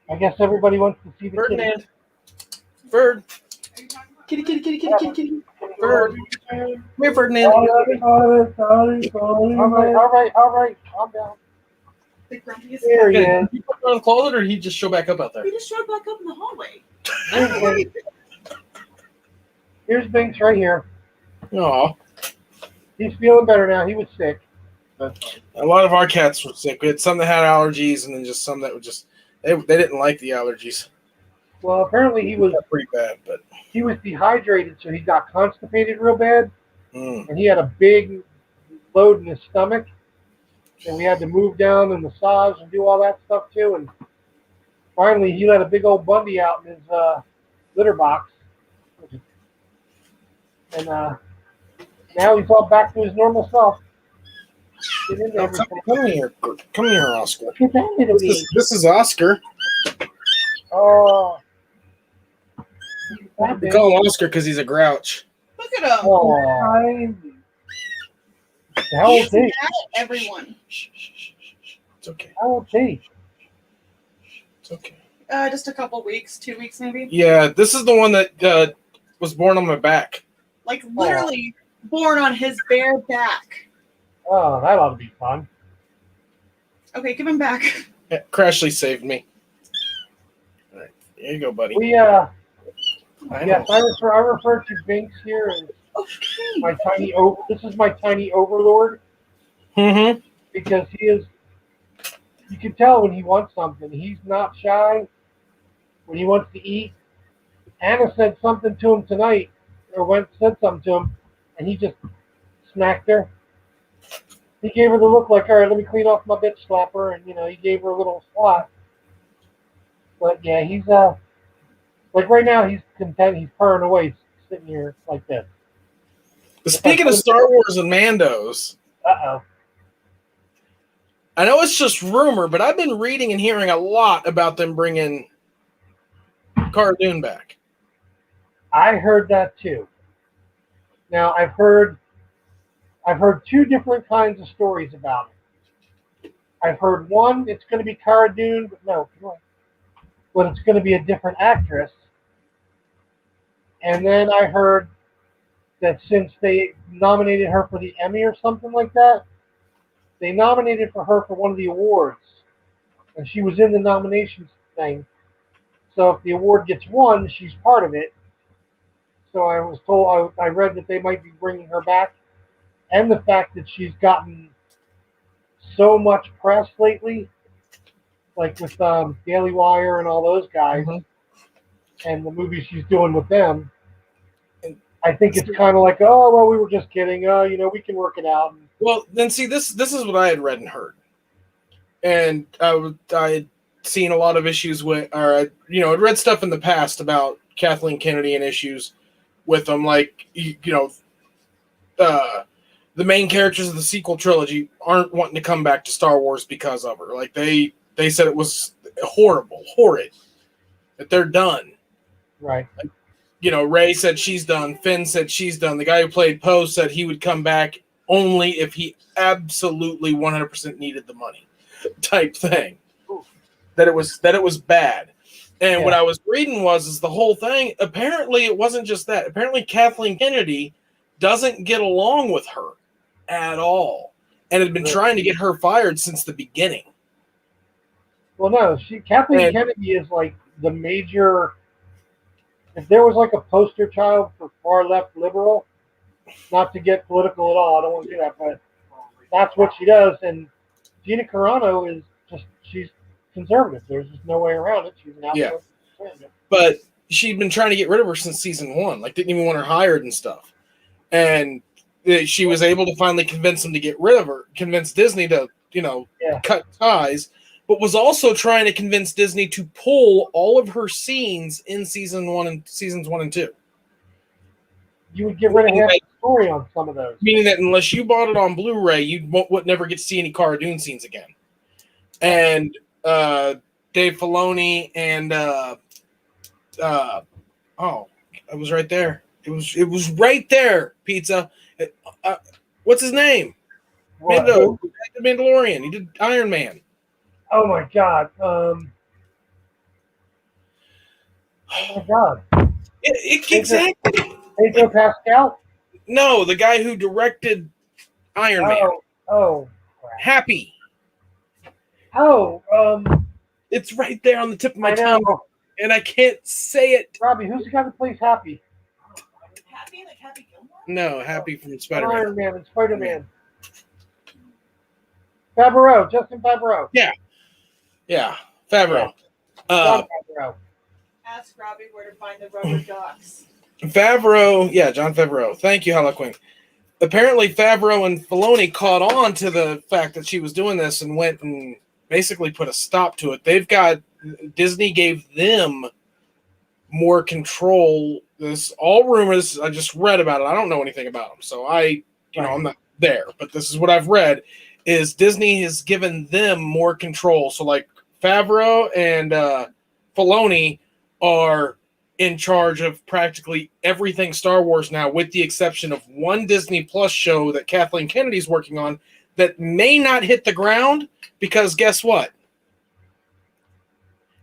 Speaker 2: I guess everybody wants to see the
Speaker 1: Ferdinand.
Speaker 2: kitty.
Speaker 1: Bird. Kitty, kitty, kitty, kitty, kitty, kitty. Bird. Come here, Ferdinand.
Speaker 2: All right. Calm down.
Speaker 4: The grumpiest
Speaker 2: There he
Speaker 4: cat.
Speaker 2: is.
Speaker 1: Did you put it on the closet, or did he just show back up out there?
Speaker 4: He just showed back up in the hallway.
Speaker 2: Here's Binks right here.
Speaker 1: Aw.
Speaker 2: He's feeling better now. He was sick. But
Speaker 1: A lot of our cats were sick. We had some that had allergies, and then just some that were just they didn't like the allergies.
Speaker 2: well, apparently he was
Speaker 1: Pretty bad, but
Speaker 2: dehydrated, so he got constipated real bad,
Speaker 1: mm.
Speaker 2: and he had a big load in his stomach, and we had to move down and massage and do all that stuff too. And finally, he let a big old Bundy out in his litter box, and now he's all back to his normal self. Get into
Speaker 1: Oh,
Speaker 2: everything.
Speaker 1: come here, Oscar.
Speaker 2: Get that little baby.
Speaker 1: This is Oscar.
Speaker 2: Oh.
Speaker 1: We call him Oscar because he's a grouch.
Speaker 4: Look at him.
Speaker 2: Oh. How old
Speaker 4: He's
Speaker 2: is he?
Speaker 4: mad at everyone.
Speaker 1: It's okay.
Speaker 2: How old is he?
Speaker 1: It's okay.
Speaker 4: Just a couple weeks, 2 weeks maybe.
Speaker 1: Yeah, this is the one that was born on my back.
Speaker 4: Like literally born on his bare back.
Speaker 2: Oh, that ought to be fun.
Speaker 4: Okay, give him back.
Speaker 1: Yeah, Crashly saved me. All right, here you go, buddy.
Speaker 2: We
Speaker 1: I
Speaker 2: yes,
Speaker 1: know.
Speaker 2: I refer to Binks here as
Speaker 4: Okay.
Speaker 2: my tiny this is my tiny overlord,
Speaker 1: Mm-hmm.
Speaker 2: because he is, you can tell when he wants something. He's not shy when he wants to eat. Anna said something to him tonight, or said something to him, and he just smacked her. He gave her the look like, all right, let me clean off my bitch slapper, and he gave her a little slap. But yeah, he's like right now he's content. He's purring away, sitting here like this.
Speaker 1: Speaking of Star Wars and Mandos,
Speaker 2: Uh-oh.
Speaker 1: I know it's just rumor, but I've been reading and hearing a lot about them bringing Cara Dune back.
Speaker 2: I heard that too. Now I've heard two different kinds of stories about it. I've heard one, it's going to be Cara Dune, but it's going to be a different actress. And then I heard that since they nominated her for the Emmy or something like that, they nominated for her for one of the awards, and she was in the nominations thing. So if the award gets won, she's part of it. So I was told, I read that they might be bringing her back, and the fact that she's gotten so much press lately, like with Daily Wire and all those guys, and the movies she's doing with them. I think it's kind of like, oh well, we were just kidding. We can work it out.
Speaker 1: Well, then see, this is what I had read and heard, and I had seen a lot of issues with, or I'd read stuff in the past about Kathleen Kennedy and issues with them, like the main characters of the sequel trilogy aren't wanting to come back to Star Wars because of her. Like they said it was horrid, that they're done.
Speaker 2: Right.
Speaker 1: Like, Rey said she's done. Finn said she's done. The guy who played Poe said he would come back only if he absolutely 100% needed the money, type thing. That it was bad. And what I was reading is the whole thing. Apparently, it wasn't just that. Apparently, Kathleen Kennedy doesn't get along with her at all, and had been trying to get her fired since the beginning.
Speaker 2: Well, no, Kathleen Kennedy is like the major. If there was like a poster child for far left liberal, not to get political at all, I don't want to do that, but that's what she does. And Gina Carano she's conservative. There's just no way around it. She's an absolute conservative.
Speaker 1: But she'd been trying to get rid of her since season 1. Like, didn't even want her hired and stuff. And she was able to finally convince them to get rid of her, convince Disney to, cut ties, but was also trying to convince Disney to pull all of her scenes in seasons 1 and 2.
Speaker 2: You would get rid of half the story on some of those.
Speaker 1: Meaning that unless you bought it on Blu-ray, you would never get to see any Cara Dune scenes again. And Dave Filoni and it was right there. It was right there. Pizza. What's his name? The Mandalorian. He did Iron Man.
Speaker 2: Oh my god. Oh my god.
Speaker 1: Exactly.
Speaker 2: Pedro Pascal?
Speaker 1: No, the guy who directed Iron Man.
Speaker 2: Oh.
Speaker 1: Happy.
Speaker 2: Oh.
Speaker 1: It's right there on the tip of my tongue, and I can't say it.
Speaker 2: Robbie, who's the guy that plays Happy?
Speaker 4: Happy? Like Happy Gilmore?
Speaker 1: No, Happy from Spider-Man.
Speaker 2: Iron Man and Spider-Man. Favreau, Justin Favreau.
Speaker 1: Yeah, Favreau.
Speaker 2: John Favreau.
Speaker 4: Ask Robbie where to find the rubber ducks.
Speaker 1: Favreau, John Favreau. Thank you, Harlequin. Apparently, Favreau and Filoni caught on to the fact that she was doing this and went and basically put a stop to it. Disney gave them more control. This all rumors. I just read about it. I don't know anything about them, so I'm not there. But this is what I've read: is Disney has given them more control. So like Favreau and Filoni are in charge of practically everything Star Wars now, with the exception of one Disney Plus show that Kathleen Kennedy's working on that may not hit the ground because guess what?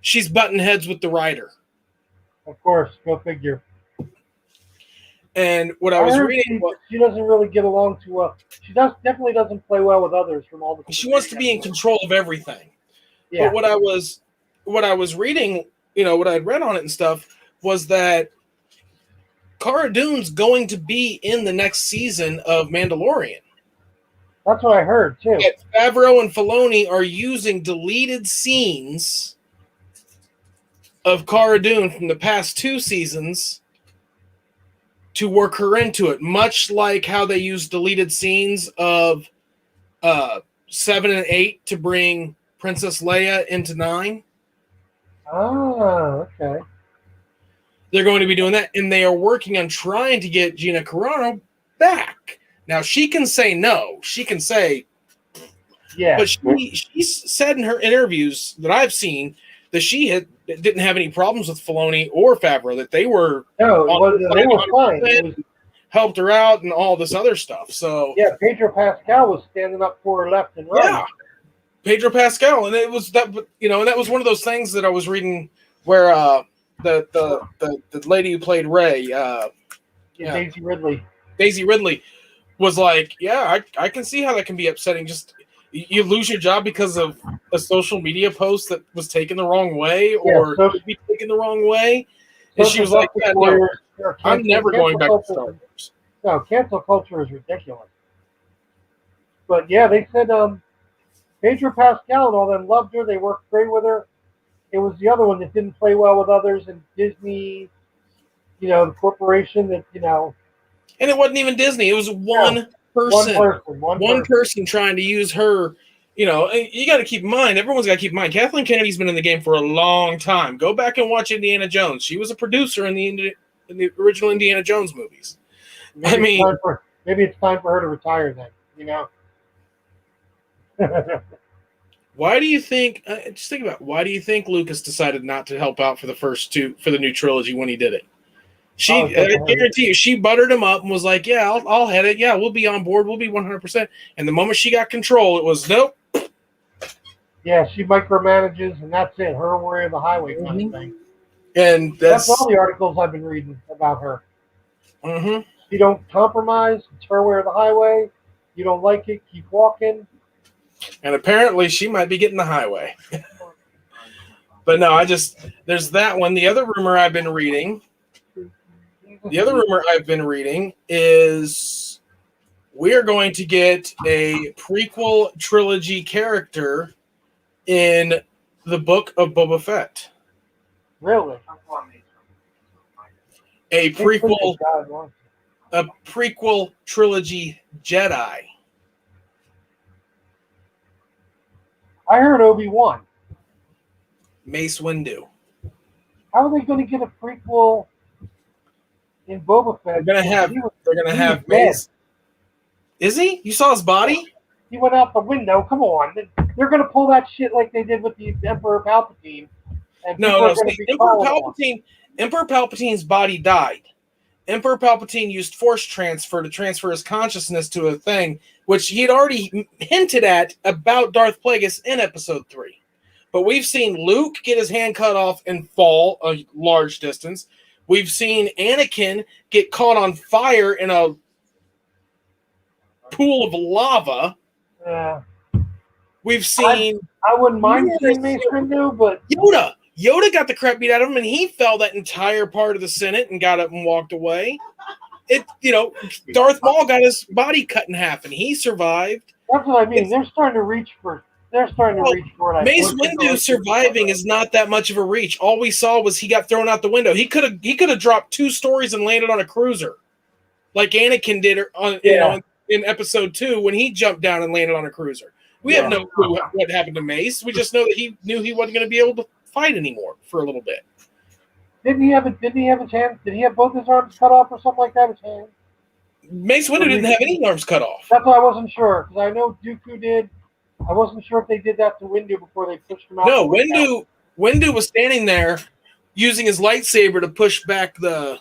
Speaker 1: She's butting heads with the writer.
Speaker 2: Of course, go figure.
Speaker 1: And what I was reading,
Speaker 2: she doesn't really get along too well. She definitely doesn't play well with others. From all the
Speaker 1: she wants to be in control of everything.
Speaker 2: Yeah.
Speaker 1: But what I was reading, what I had read on it and stuff, was that Cara Dune's going to be in the next season of Mandalorian.
Speaker 2: That's what I heard too.
Speaker 1: That Favreau and Filoni are using deleted scenes of Cara Dune from the past 2 seasons to work her into it, much like how they used deleted scenes of 7 and 8 to bring Princess Leia into 9.
Speaker 2: Oh, okay.
Speaker 1: They're going to be doing that, and they are working on trying to get Gina Carano back. Now she can say no. She can say,
Speaker 2: Yeah.
Speaker 1: but she's said in her interviews that I've seen that didn't have any problems with Filoni or Favreau. That they were
Speaker 2: No, it
Speaker 1: on
Speaker 2: was,
Speaker 1: her
Speaker 2: they
Speaker 1: side
Speaker 2: were fine. It
Speaker 1: 100%,
Speaker 2: was,
Speaker 1: helped her out and all this other stuff. So
Speaker 2: yeah, Pedro Pascal was standing up for her left and right.
Speaker 1: yeah, Pedro Pascal, and it was that, and that was one of those things that I was reading where the lady who played Ray,
Speaker 2: Yeah, Daisy Ridley.
Speaker 1: Daisy Ridley, was like, yeah, I can see how that can be upsetting. Just you lose your job because of a social media post that was taken the wrong way or
Speaker 2: so-
Speaker 1: could be taken the wrong way. And she was
Speaker 2: Social
Speaker 1: like,
Speaker 2: justice
Speaker 1: yeah, no,
Speaker 2: warriors are
Speaker 1: I'm never going back to
Speaker 2: culture.
Speaker 1: Star Wars.
Speaker 2: No, cancel culture is ridiculous. But yeah, they said Pedro Pascal and all them loved her. They worked great with her. It was the other one that didn't play well with others, and Disney, the corporation that,
Speaker 1: And it wasn't even Disney. It was
Speaker 2: one
Speaker 1: one person trying to use her. You got to keep in mind, everyone's got to keep in mind, Kathleen Kennedy's been in the game for a long time. Go back and watch Indiana Jones. She was a producer in the original Indiana Jones movies.
Speaker 2: Maybe it's time for her to retire then,
Speaker 1: Why do you think, just think about, why do you think Lucas decided not to help out for the new trilogy when he did it? I guarantee you, she buttered him up and was like, yeah, I'll head it. Yeah, we'll be on board. We'll be 100%. And the moment she got control, it was, nope.
Speaker 2: Yeah, she micromanages, and that's it. Her way or the highway kind of thing.
Speaker 1: And
Speaker 2: that's all the articles I've been reading about her.
Speaker 1: Mm-hmm.
Speaker 2: You don't compromise. It's her way or the highway. You don't like it, keep walking.
Speaker 1: And apparently she might be getting the highway. But no, there's that one. The other rumor I've been reading is we're going to get a prequel trilogy character in the book of Boba Fett.
Speaker 2: Really?
Speaker 1: A prequel trilogy Jedi.
Speaker 2: I heard Obi-Wan.
Speaker 1: Mace Windu.
Speaker 2: How are they going to get a prequel in Boba Fett?
Speaker 1: They're gonna have Mace. Is he? You saw his body?
Speaker 2: He went out the window. Come on. They're going to pull that shit like they did with the Emperor Palpatine. And
Speaker 1: Emperor Palpatine's body died. Emperor Palpatine used Force transfer to transfer his consciousness to a thing, which he had already hinted at about Darth Plagueis in Episode 3. But we've seen Luke get his hand cut off and fall a large distance. We've seen Anakin get caught on fire in a pool of lava. We've seen...
Speaker 2: I wouldn't mind seeing Mace Windu, but...
Speaker 1: Yoda got the crap beat out of him, and he fell that entire part of the Senate and got up and walked away. Darth Maul got his body cut in half, and he survived.
Speaker 2: That's what I mean. They're starting to reach for it.
Speaker 1: Mace Windu surviving is not that much of a reach. All we saw was he got thrown out the window. He could have dropped 2 stories and landed on a cruiser, like Anakin did in Episode 2 when he jumped down and landed on a cruiser. We have no clue what happened to Mace. We just know that he knew he wasn't going to be able to fight anymore for a little bit.
Speaker 2: Didn't he have his hand? Did he have both his arms cut off or something like that? His hand.
Speaker 1: Mace Windu didn't have any arms cut off.
Speaker 2: That's why I wasn't sure, because I know Dooku did. I wasn't sure if they did that to Windu before they pushed him out.
Speaker 1: No, Windu was standing there using his lightsaber to push back the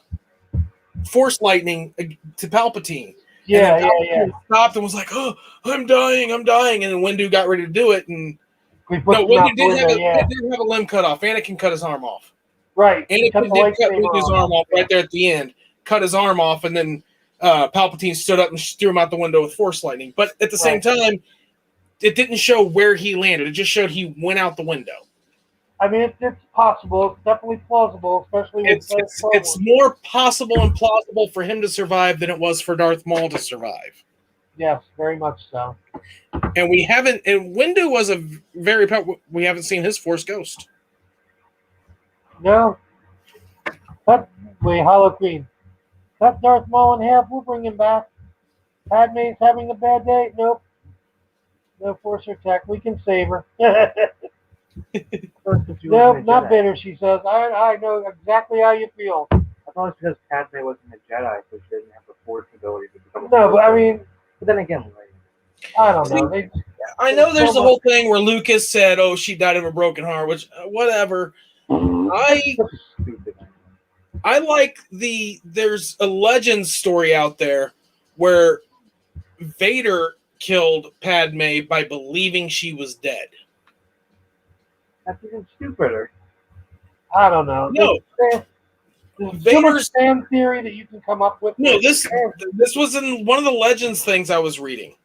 Speaker 1: Force lightning to Palpatine.
Speaker 2: Yeah.
Speaker 1: Stopped and was like, "Oh, I'm dying," and then Windu got ready to do it, and Windu did have a limb cut off. Anakin cut his arm off.
Speaker 2: Right.
Speaker 1: Anakin did cut Windu's arm off right there at the end. Cut his arm off, and then Palpatine stood up and threw him out the window with Force lightning. But at the same time, it didn't show where he landed. It just showed he went out the window.
Speaker 2: I mean, it's possible. It's definitely plausible, especially with
Speaker 1: it's more possible and plausible for him to survive than it was for Darth Maul to survive.
Speaker 2: Yes, very much so.
Speaker 1: And Windu was we haven't seen his Force ghost.
Speaker 2: No. Hollow Queen. Cut Darth Maul in half. We'll bring him back. Padme's having a bad day. Nope. No Force attack. We can save her. No, not bitter. She says, I know exactly how you feel.
Speaker 3: I thought it was because Padme wasn't a Jedi, so she didn't have the Force ability to become a
Speaker 2: No, but I mean,
Speaker 3: But then again, like,
Speaker 2: I don't know.
Speaker 1: I know there's the whole thing where Lucas said, "Oh, she died of a broken heart," which whatever.
Speaker 3: stupid.
Speaker 1: I like there's a legend story out there where Vader killed Padme by believing she was dead.
Speaker 3: That's even stupider.
Speaker 2: I don't know.
Speaker 1: No.
Speaker 2: There's too much fan theory that you can come up with.
Speaker 1: No, this was in one of the legends things I was reading.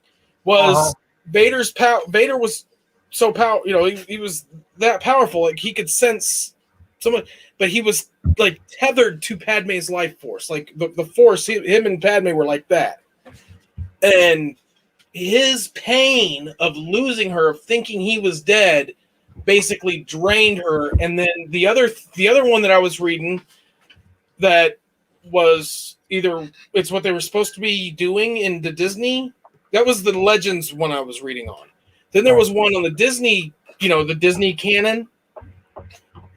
Speaker 1: Was Vader was so powerful, he was that powerful, like he could sense someone, but he was like tethered to Padme's life force, like the force. Him and Padme were like that, and his pain of losing her, of thinking he was dead, basically drained her. And then the other one that I was reading that was either it's what they were supposed to be doing in the Disney. That was the Legends one I was reading on. Then there was one on the Disney, the Disney canon,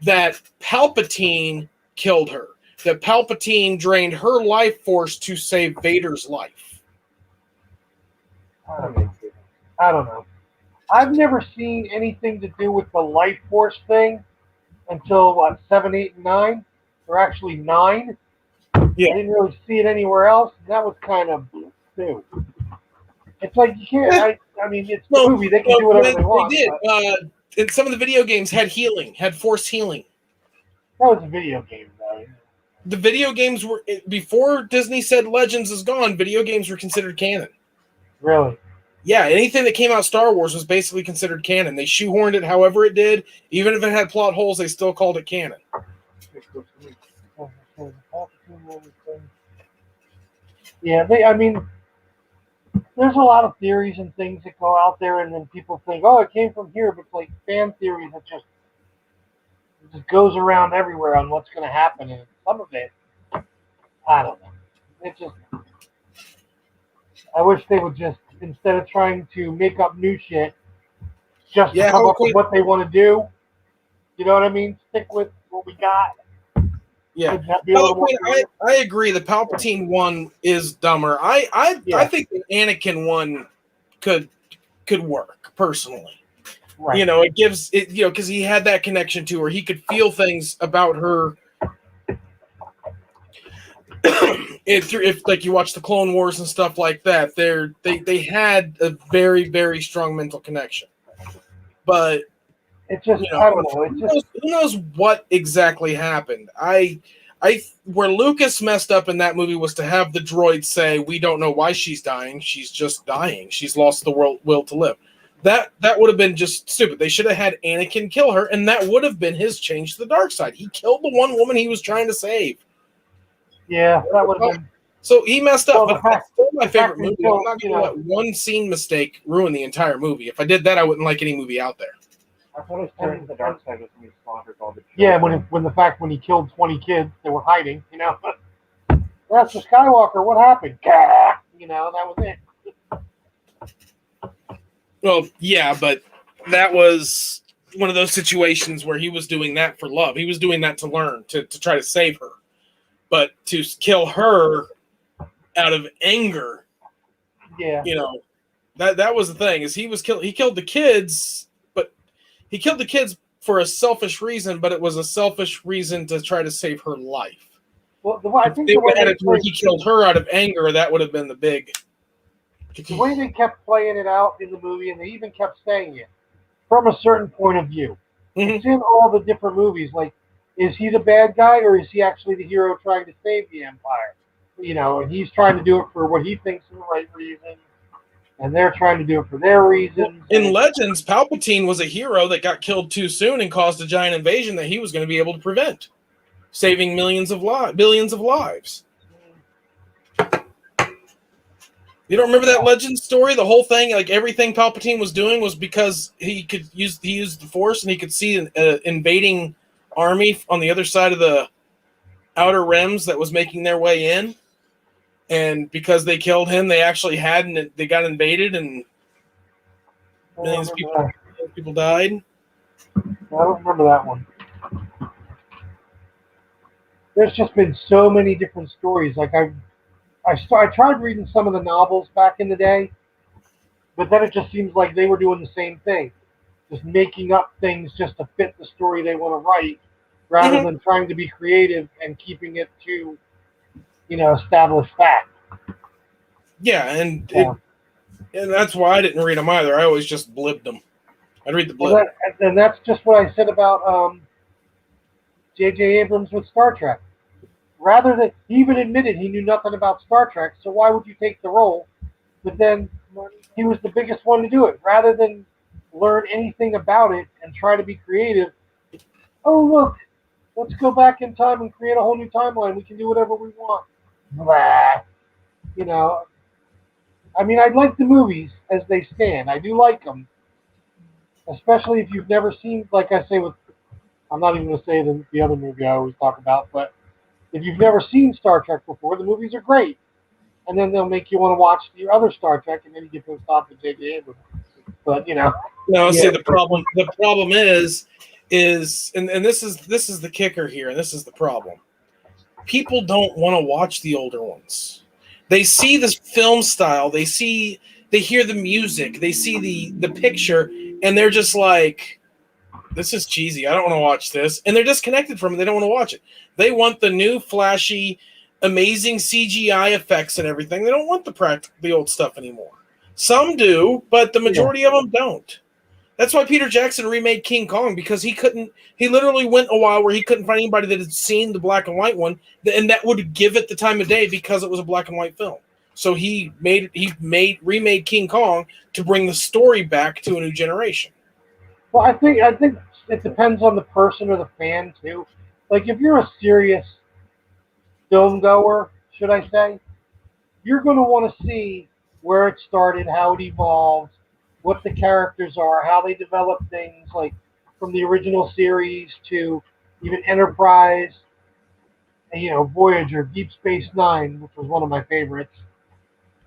Speaker 1: that Palpatine killed her. That Palpatine drained her life force to save Vader's life.
Speaker 2: I don't know. I've never seen anything to do with the life force thing until 7, 8, and 9, or actually 9.
Speaker 1: Yeah.
Speaker 2: I didn't really see it anywhere else. That was kind of too. It's like you can't. I mean, it's a movie. They can do whatever they want.
Speaker 1: They did. And some of the video games had force healing.
Speaker 2: That was a video game, though.
Speaker 1: The video games were before Disney said Legends is gone. Video games were considered canon.
Speaker 2: Really?
Speaker 1: Yeah, anything that came out Star Wars was basically considered canon. They shoehorned it however it did. Even if it had plot holes, they still called it canon.
Speaker 2: Yeah, I mean, there's a lot of theories and things that go out there, and then people think, oh, it came from here, but it's like fan theories that just goes around everywhere on what's going to happen, and some of it, I don't know. I wish they would just, instead of trying to make up new shit, just to come up with what they want to do, you know what I mean? Stick with what we got.
Speaker 1: Yeah, I agree. The Palpatine one is dumber. I think the Anakin one could work personally.
Speaker 2: Right.
Speaker 1: It gives it, because he had that connection to her. He could feel things about her. If like you watch the Clone Wars and stuff like that, they had a very, very strong mental connection. But
Speaker 2: it's just I don't know.
Speaker 1: Who knows what exactly happened? Where Lucas messed up in that movie was to have the droid say, "We don't know why she's dying. She's just dying. She's lost the will to live." That would have been just stupid. They should have had Anakin kill her, and that would have been his change to the dark side. He killed the one woman he was trying to save.
Speaker 2: Yeah, that would have been.
Speaker 1: So he messed up, but that's still my favorite movie. I'm not going to let one scene mistake ruin the entire movie. If I did that, I wouldn't like any movie out there.
Speaker 3: I thought it was turning to the dark side was when he slaughtered all the children.
Speaker 2: Yeah, when he killed 20 kids that were hiding, That's the Skywalker. What happened? That was it.
Speaker 1: Well, yeah, but that was one of those situations where he was doing that for love. He was doing that to learn, to try to save her. But to kill her out of anger, that was the thing. Is he killed the kids, but he killed the kids for a selfish reason. But it was a selfish reason to try to save her life.
Speaker 2: Well, I think
Speaker 1: he killed her out of anger. That would have been the big.
Speaker 2: The way they kept playing it out in the movie, and they even kept saying it from a certain point of view. Mm-hmm. It's in all the different movies. Like, is he the bad guy, or is he actually the hero trying to save the Empire? And he's trying to do it for what he thinks is the right reason, and they're trying to do it for their reasons.
Speaker 1: In Legends, Palpatine was a hero that got killed too soon and caused a giant invasion that he was going to be able to prevent, saving billions of lives. You don't remember that Legend story? The whole thing, like everything Palpatine was doing was because he used the Force and he could see an invading army on the other side of the outer rims that was making their way in. And because they killed him, they actually they got invaded and millions of people died.
Speaker 2: I don't remember that one. There's just been so many different stories. Like I tried reading some of the novels back in the day, but then it just seems like they were doing the same thing, just making up things just to fit the story they want to write, rather
Speaker 1: Mhm.
Speaker 2: than trying to be creative and keeping it to, established fact.
Speaker 1: Yeah, and
Speaker 2: Yeah.
Speaker 1: and that's why I didn't read them either. I always just blibbed them. I'd read the
Speaker 2: Well,
Speaker 1: blip.
Speaker 2: and that's just what I said about J.J. Abrams with Star Trek. Rather than he even admitted he knew nothing about Star Trek, so why would you take the role? But then he was the biggest one to do it. Rather than learn anything about it and try to be creative, oh look, let's go back in time and create a whole new timeline. We can do whatever we want. Blah. You know, I mean, I like the movies as they stand. I do like them, especially if you've never seen, like I say with, I'm not even going to say the other movie I always talk about, but if you've never seen Star Trek before, the movies are great. And then they'll make you want to watch the other Star Trek, and then you get pissed off at J.J. Abrams. But,
Speaker 1: No,
Speaker 3: Yeah,
Speaker 1: see the problem and this is the kicker here, and this is the problem. People don't want to watch the older ones. They see this film style, they hear the music, they see the picture, and they're just like, this is cheesy. I don't want to watch this. And they're disconnected from it. They don't want to watch it. They want the new flashy, amazing CGI effects and everything. They don't want the old stuff anymore. Some do, but the
Speaker 2: yeah.
Speaker 1: majority of them don't. That's why Peter Jackson remade King Kong, because he literally went a while where he couldn't find anybody that had seen the black and white one, and that would give it the time of day because it was a black and white film. So remade King Kong to bring the story back to a new generation.
Speaker 2: Well, I think it depends on the person or the fan, too. Like, if you're a serious film goer, should I say, you're going to want to see where it started, how it evolved, what the characters are, how they develop things, like from the original series to even Enterprise, and, Voyager, Deep Space Nine, which was one of my favorites,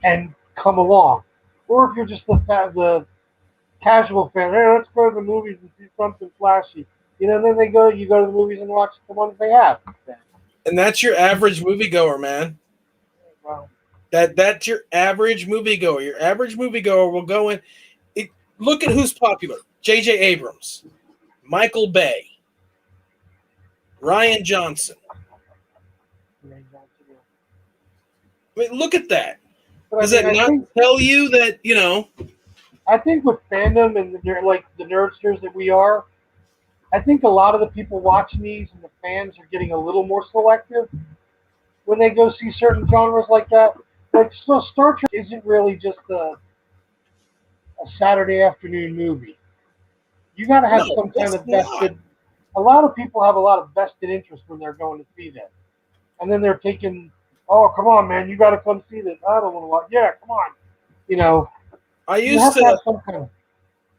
Speaker 2: and come along. Or if you're just the casual fan, hey, let's go to the movies and see something flashy. Then you go to the movies and watch the ones they have.
Speaker 1: And that's your average moviegoer, man.
Speaker 2: Well,
Speaker 1: That's your average moviegoer. Your average moviegoer will go in. Look at who's popular: J.J. Abrams, Michael Bay, Ryan Johnson. I mean, look at that.
Speaker 2: but I
Speaker 1: Does that
Speaker 2: mean, I
Speaker 1: not
Speaker 2: think
Speaker 1: tell you that
Speaker 2: I think with fandom and the nerdsters that we are, I think a lot of the people watching these and the fans are getting a little more selective when they go see certain genres like that. Like, so Star Trek isn't really just a Saturday afternoon movie. You got to have
Speaker 1: No,
Speaker 2: some kind
Speaker 1: that's
Speaker 2: of
Speaker 1: not.
Speaker 2: vested. A lot of people have a lot of vested interest when they're going to see this, and then they're taking, oh, come on, man, you got to come see this. I don't want to watch. Yeah, come on. You know,
Speaker 1: I
Speaker 2: you
Speaker 1: used
Speaker 2: have to have
Speaker 1: to
Speaker 2: some kind of.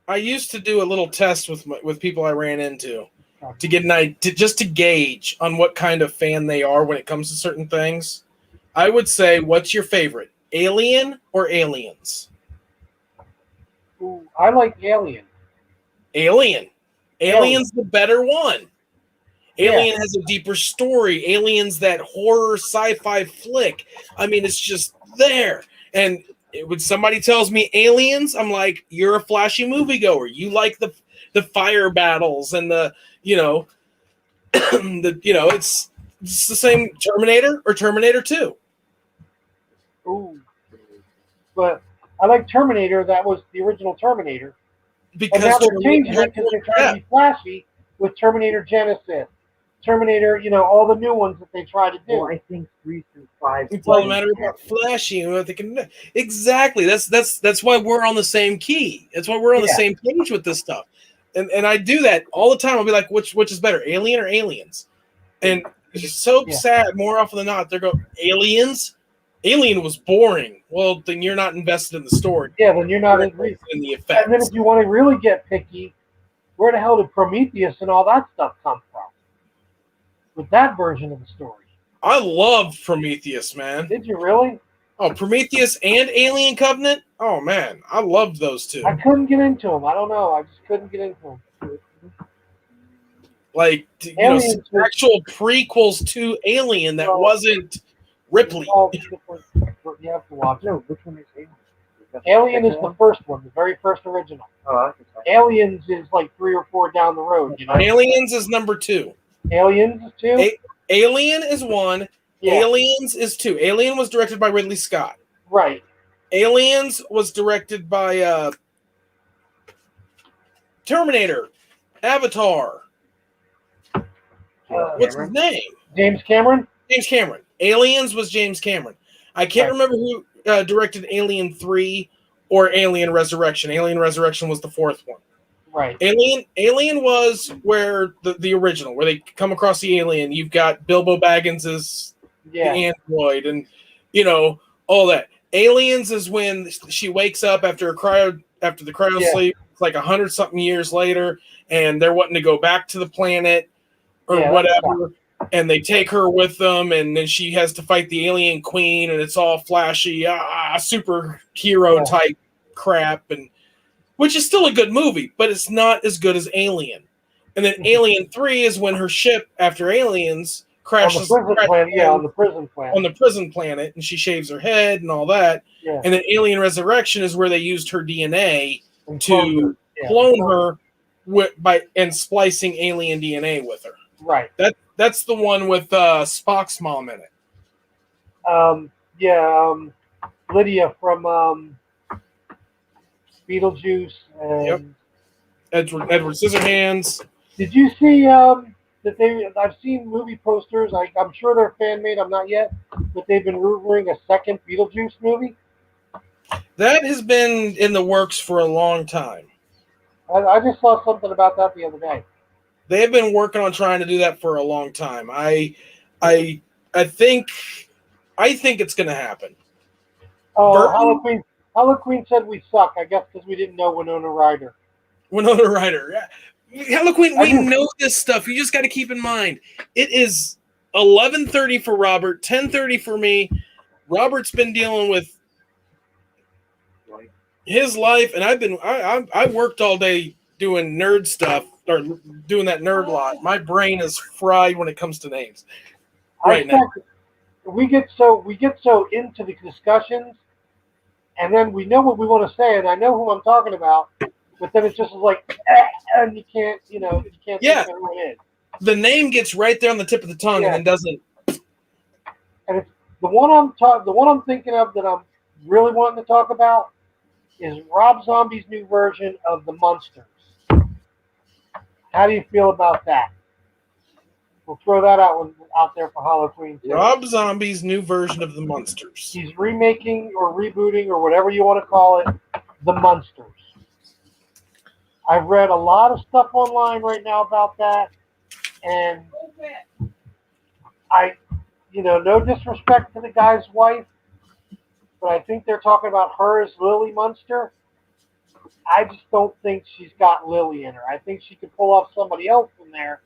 Speaker 1: I used to do a little test with people I ran into
Speaker 2: uh,
Speaker 1: to get an idea, just to gauge on what kind of fan they are when it comes to certain things. I would say, what's your favorite, Alien or Aliens?
Speaker 2: Ooh, I like Alien.
Speaker 1: Alien.
Speaker 2: Alien.
Speaker 1: Alien's the better one.
Speaker 2: Yeah.
Speaker 1: Alien has a deeper story. Alien's that horror sci-fi flick. I mean, it's just there. And when somebody tells me Aliens, I'm like, you're a flashy moviegoer. You like the fire battles and it's the same Terminator or Terminator 2.
Speaker 2: Ooh. But I like Terminator. That was the original Terminator. And now
Speaker 1: Because
Speaker 2: they're
Speaker 1: Terminator
Speaker 2: changing
Speaker 1: had
Speaker 2: it because
Speaker 1: more
Speaker 2: they're trying to
Speaker 1: depth.
Speaker 2: be flashy with Terminator Genesis. Terminator, all the new ones that they try to do.
Speaker 3: Well, I think 3 through 5.
Speaker 1: It's all a matter about flashy and what they can do. Exactly. That's why we're on the same key. That's why we're on the
Speaker 2: Yeah.
Speaker 1: same page with this stuff. And I do that all the time. I'll be like, which is better, Alien or Aliens? And it's just so
Speaker 2: Yeah.
Speaker 1: sad. More often than not, they go Aliens. Alien was boring. Well, then you're not invested in the story.
Speaker 2: Yeah, then you're not
Speaker 1: You're
Speaker 2: in.
Speaker 1: invested in the
Speaker 2: And then
Speaker 1: effects.
Speaker 2: if you want to really get picky, where the hell did Prometheus and all that stuff come from? With that version of the story.
Speaker 1: I love Prometheus, man.
Speaker 2: Did you really?
Speaker 1: Oh, Prometheus and Alien Covenant. Oh man, I loved those two.
Speaker 2: I couldn't get into them. I don't know. I just couldn't get into them.
Speaker 1: like
Speaker 2: Aliens was-
Speaker 1: actual prequels to Alien that wasn't Ripley.
Speaker 2: all different. You have to watch it.
Speaker 3: No, which one is Alien?
Speaker 2: Alien is the first one, the very first original.
Speaker 3: Oh, I like this one.
Speaker 2: Aliens is like 3 or 4 down the road. You know,
Speaker 1: Aliens is number 2.
Speaker 2: Aliens is 2.
Speaker 1: Alien is 1.
Speaker 2: Yeah.
Speaker 1: Aliens is 2. Alien was directed by Ridley Scott.
Speaker 2: Right.
Speaker 1: Aliens was directed by Terminator, Avatar. What's his name?
Speaker 2: James Cameron.
Speaker 1: James Cameron. Aliens was James Cameron. I can't
Speaker 2: Right.
Speaker 1: remember who directed Alien 3 or Alien Resurrection. Alien Resurrection was the 4th one.
Speaker 2: Right.
Speaker 1: Alien was where the original, where they come across the alien. You've got Bilbo Baggins's the android, and all that. Aliens is when she wakes up after the cryo sleep. It's like 100-something years later, and they're wanting to go back to the planet or whatever. And they take her with them, and then she has to fight the alien queen, and it's all flashy, superhero type crap, and which is still a good movie, but it's not as good as Alien. And then Alien 3 is when her ship, after Aliens, crashes
Speaker 2: on the prison planet,
Speaker 1: and she shaves her head and all that.
Speaker 2: Yeah.
Speaker 1: And then Alien Resurrection is where they used her DNA to clone her and splicing alien DNA with her.
Speaker 2: Right.
Speaker 1: That's the one with Spock's mom in it.
Speaker 2: Lydia from Beetlejuice and
Speaker 1: Edward Scissorhands.
Speaker 2: Did you see that I've seen movie posters. I'm sure they're fan made. I'm not yet, but they've been rumoring a second Beetlejuice movie.
Speaker 1: That has been in the works for a long time.
Speaker 2: I just saw something about that the other day.
Speaker 1: They have been working on trying to do that for a long time. I think it's going to happen.
Speaker 2: Oh, Harley Quinn said we suck. I guess because we didn't know Winona Ryder.
Speaker 1: Harley Quinn, we know this stuff. You just got to keep in mind. It is 11:30 for Robert, 10:30 for me. Robert's been dealing with his life, and I worked all day doing nerd stuff or doing that nerd lot. My brain is fried when it comes to names. Right now,
Speaker 2: we get so into the discussions, and then we know what we want to say, and I know who I'm talking about, but then it's just like, and you can't think of who it is.
Speaker 1: The name gets right there on the tip of the tongue, and then doesn't.
Speaker 2: And it's the one I'm thinking of that I'm really wanting to talk about is Rob Zombie's new version of The Munsters. How do you feel about that? We'll throw that out there for Halloween too.
Speaker 1: Rob Zombie's new version of The Munsters.
Speaker 2: He's remaking or rebooting or whatever you want to call it, The Munsters. I've read a lot of stuff online right now about that, and no disrespect to the guy's wife, but I think they're talking about her as Lily Munster. I just don't think she's got Lily in her. I think she could pull off somebody else in there,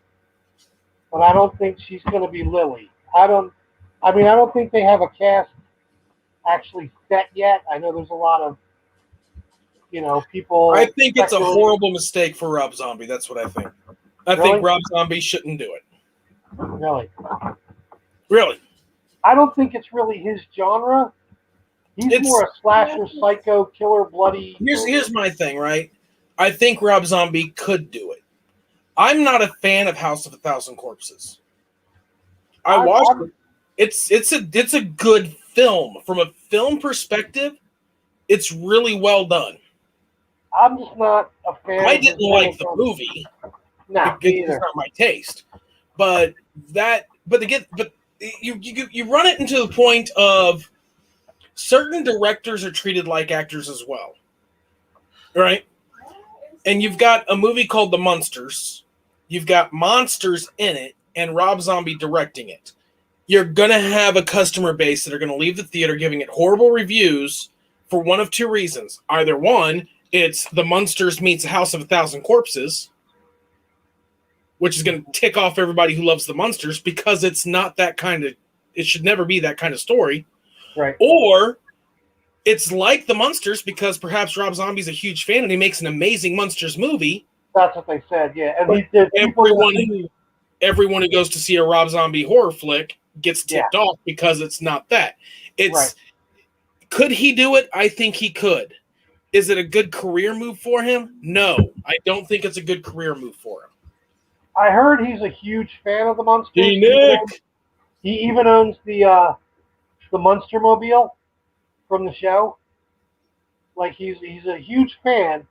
Speaker 2: but I don't think she's going to be Lily. I don't think they have a cast actually set yet. I know there's a lot of, people.
Speaker 1: I think it's a horrible mistake for Rob Zombie. That's what I think. I think Rob Zombie shouldn't do it. Really?
Speaker 2: I don't think it's really his genre. He's more a slasher, psycho, killer, bloody.
Speaker 1: Here's my thing, right? I think Rob Zombie could do it. I'm not a fan of House of a Thousand Corpses. I watched it. It's a good film. From a film perspective, it's really well done.
Speaker 2: I'm just not a fan.
Speaker 1: I didn't like the movie.
Speaker 2: No,
Speaker 1: it's not my taste. But you run it into the point of certain directors are treated like actors as well, right? And you've got a movie called The Munsters. You've got monsters in it, and Rob Zombie directing it. You're gonna have a customer base that are gonna leave the theater giving it horrible reviews for one of two reasons. Either one, it's The Munsters meets House of a Thousand Corpses, which is going to tick off everybody who loves The Munsters because it's not that kind of. It should never be that kind of story.
Speaker 2: Right.
Speaker 1: Or it's like The Munsters because perhaps Rob Zombie's a huge fan and he makes an amazing Munsters movie.
Speaker 2: That's what they said, yeah. And
Speaker 1: everyone who goes to see a Rob Zombie horror flick gets tipped off because it's not that. It's Could he do it? I think he could. Is it a good career move for him? No, I don't think it's a good career move for him.
Speaker 2: I heard he's a huge fan of the Munsters.
Speaker 1: Hey, Nick.
Speaker 2: He even owns the Munster Mobile from the show. Like he's a huge fan,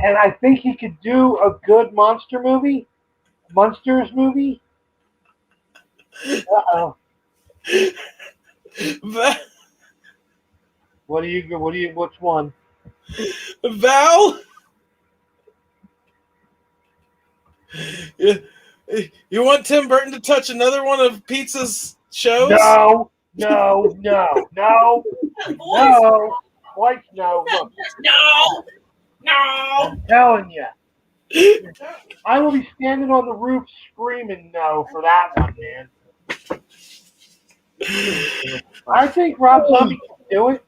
Speaker 2: and I think he could do a good Munsters movie. Uh-oh. Which one?
Speaker 1: Val? You want Tim Burton to touch another one of Pizza's shows?
Speaker 2: No. Twice no. Look.
Speaker 1: No.
Speaker 2: I'm telling you. I will be standing on the roof screaming no for that one, man. I think Rob Zombie can do it,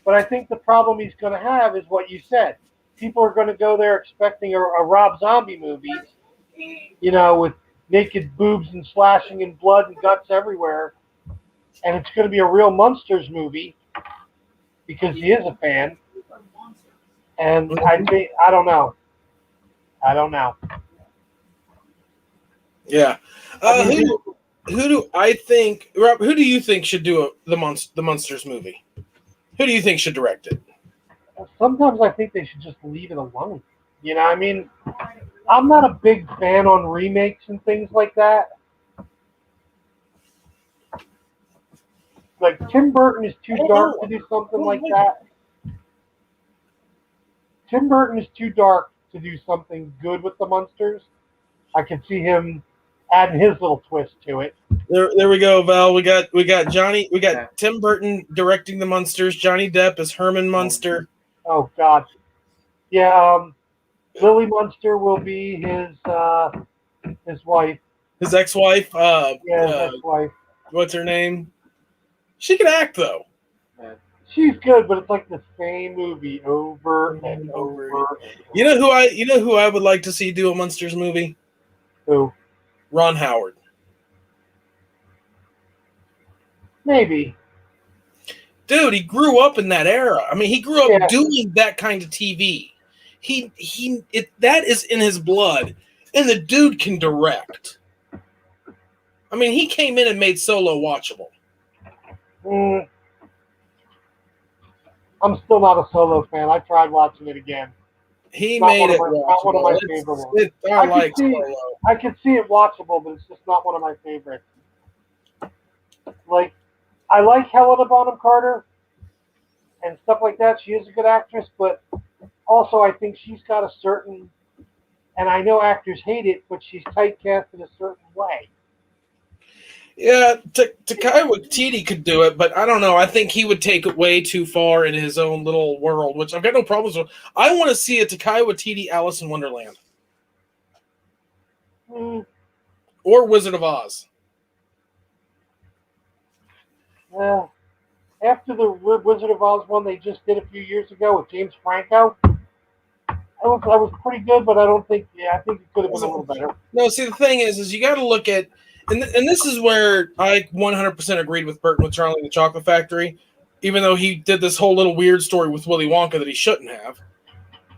Speaker 2: but I think the problem he's going to have is what you said. People are going to go there expecting a Rob Zombie movie, with naked boobs and slashing and blood and guts everywhere, and it's going to be a real Munsters movie because he is a fan. And I don't know.
Speaker 1: Yeah. Who do I think? Rob, who do you think should do the Munsters movie? Who do you think should direct it?
Speaker 2: Sometimes I think they should just leave it alone. I mean, I'm not a big fan on remakes and things like that. Like Tim Burton is too dark to do something like that. Tim Burton is too dark to do something good with the Munsters. I could see him adding his little twist to it.
Speaker 1: There we go, Val. We got Johnny. We got Tim Burton directing the Munsters. Johnny Depp as Herman Munster.
Speaker 2: Oh God, yeah. Lily Munster will be his wife.
Speaker 1: His ex-wife.
Speaker 2: His ex-wife.
Speaker 1: What's her name? She can act though.
Speaker 2: She's good, but it's like the same movie over and over.
Speaker 1: You know who I would like to see do a Munsters movie?
Speaker 2: Who?
Speaker 1: Ron Howard.
Speaker 2: Maybe.
Speaker 1: Dude, he grew up in that era. I mean, he grew up doing that kind of TV. That is in his blood, and the dude can direct. I mean, he came in and made Solo watchable.
Speaker 2: I'm still not a Solo fan. I tried watching it again.
Speaker 1: He made it watchable.
Speaker 2: Not one of my favorite ones. I could see it watchable, but it's just not one of my favorites. Like, I like Helena Bonham Carter and stuff like that. She is a good actress, but also I think she's got a certain, and I know actors hate it, but she's typecast in a certain way.
Speaker 1: Yeah, Taika Waititi could do it, but I don't know. I think he would take it way too far in his own little world, which I've got no problems with. I want to see a Taika Waititi Alice in Wonderland. Or Wizard of Oz.
Speaker 2: Well, after the Wizard of Oz one they just did a few years ago with James Franco, I was pretty good, but I think it could have been a little better.
Speaker 1: No, see, the thing is you got to look at, and this is where I 100% agreed with Burton with Charlie and the Chocolate Factory, even though he did this whole little weird story with Willy Wonka that he shouldn't have.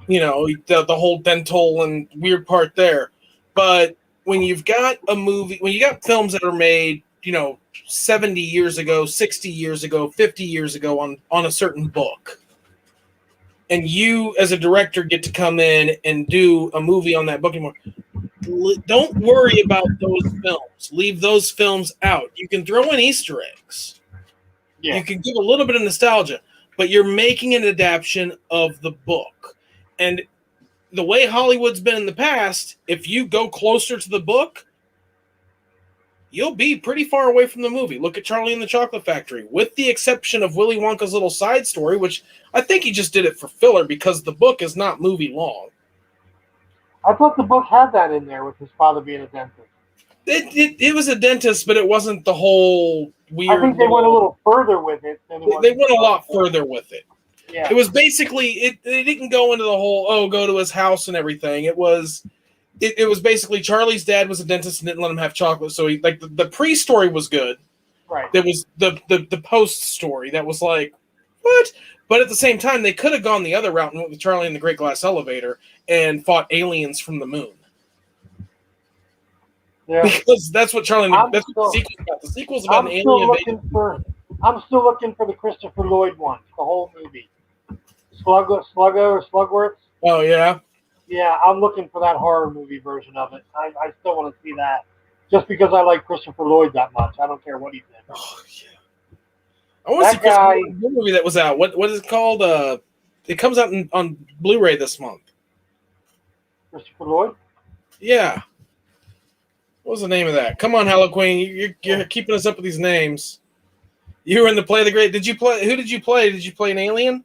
Speaker 1: The whole dental and weird part there. But when you've got a movie, when you got films that are made, 70 years ago, 60 years ago, 50 years ago on a certain book, and you as a director get to come in and do a movie on that book anymore, don't worry about those films. Leave those films out. You can throw in Easter eggs. Yeah. You can give a little bit of nostalgia, but you're making an adaptation of the book. And the way Hollywood's been in the past, if you go closer to the book, you'll be pretty far away from the movie. Look at Charlie and the Chocolate Factory, with the exception of Willy Wonka's little side story, which I think he just did it for filler because the book is not movie long.
Speaker 2: I thought the book had that in there with his father being a dentist.
Speaker 1: It was a dentist, but it wasn't the whole weird.
Speaker 2: I think they went a little further with it.
Speaker 1: They went a lot further with it.
Speaker 2: Yeah.
Speaker 1: It was basically, they didn't go into the whole, go to his house and everything. It was it was basically Charlie's dad was a dentist and didn't let him have chocolate, so he like the pre-story was good.
Speaker 2: Right.
Speaker 1: There was the post story that was like, what? But at the same time, they could have gone the other route and went with Charlie and the Great Glass Elevator and fought aliens from the moon.
Speaker 2: Yeah.
Speaker 1: Because that's what Charlie. That's what the sequel's about. The sequel's about an alien invasion.
Speaker 2: I'm still looking for the Christopher Lloyd one, the whole movie. Sluggo or Slugworth.
Speaker 1: Oh yeah.
Speaker 2: Yeah, I'm looking for that horror movie version of it. I still want to see that, just because I like Christopher Lloyd that much. I don't care what he did.
Speaker 1: Oh yeah. I want to see
Speaker 2: That guy.
Speaker 1: Christopher movie that was out. What is it called? It comes out on Blu-ray this month.
Speaker 2: Christopher Lloyd.
Speaker 1: Yeah. What was the name of that? Come on, Hello Queen. You're keeping us up with these names. You were in the Play the Great. Did you play? Who did you play? Did you play an alien?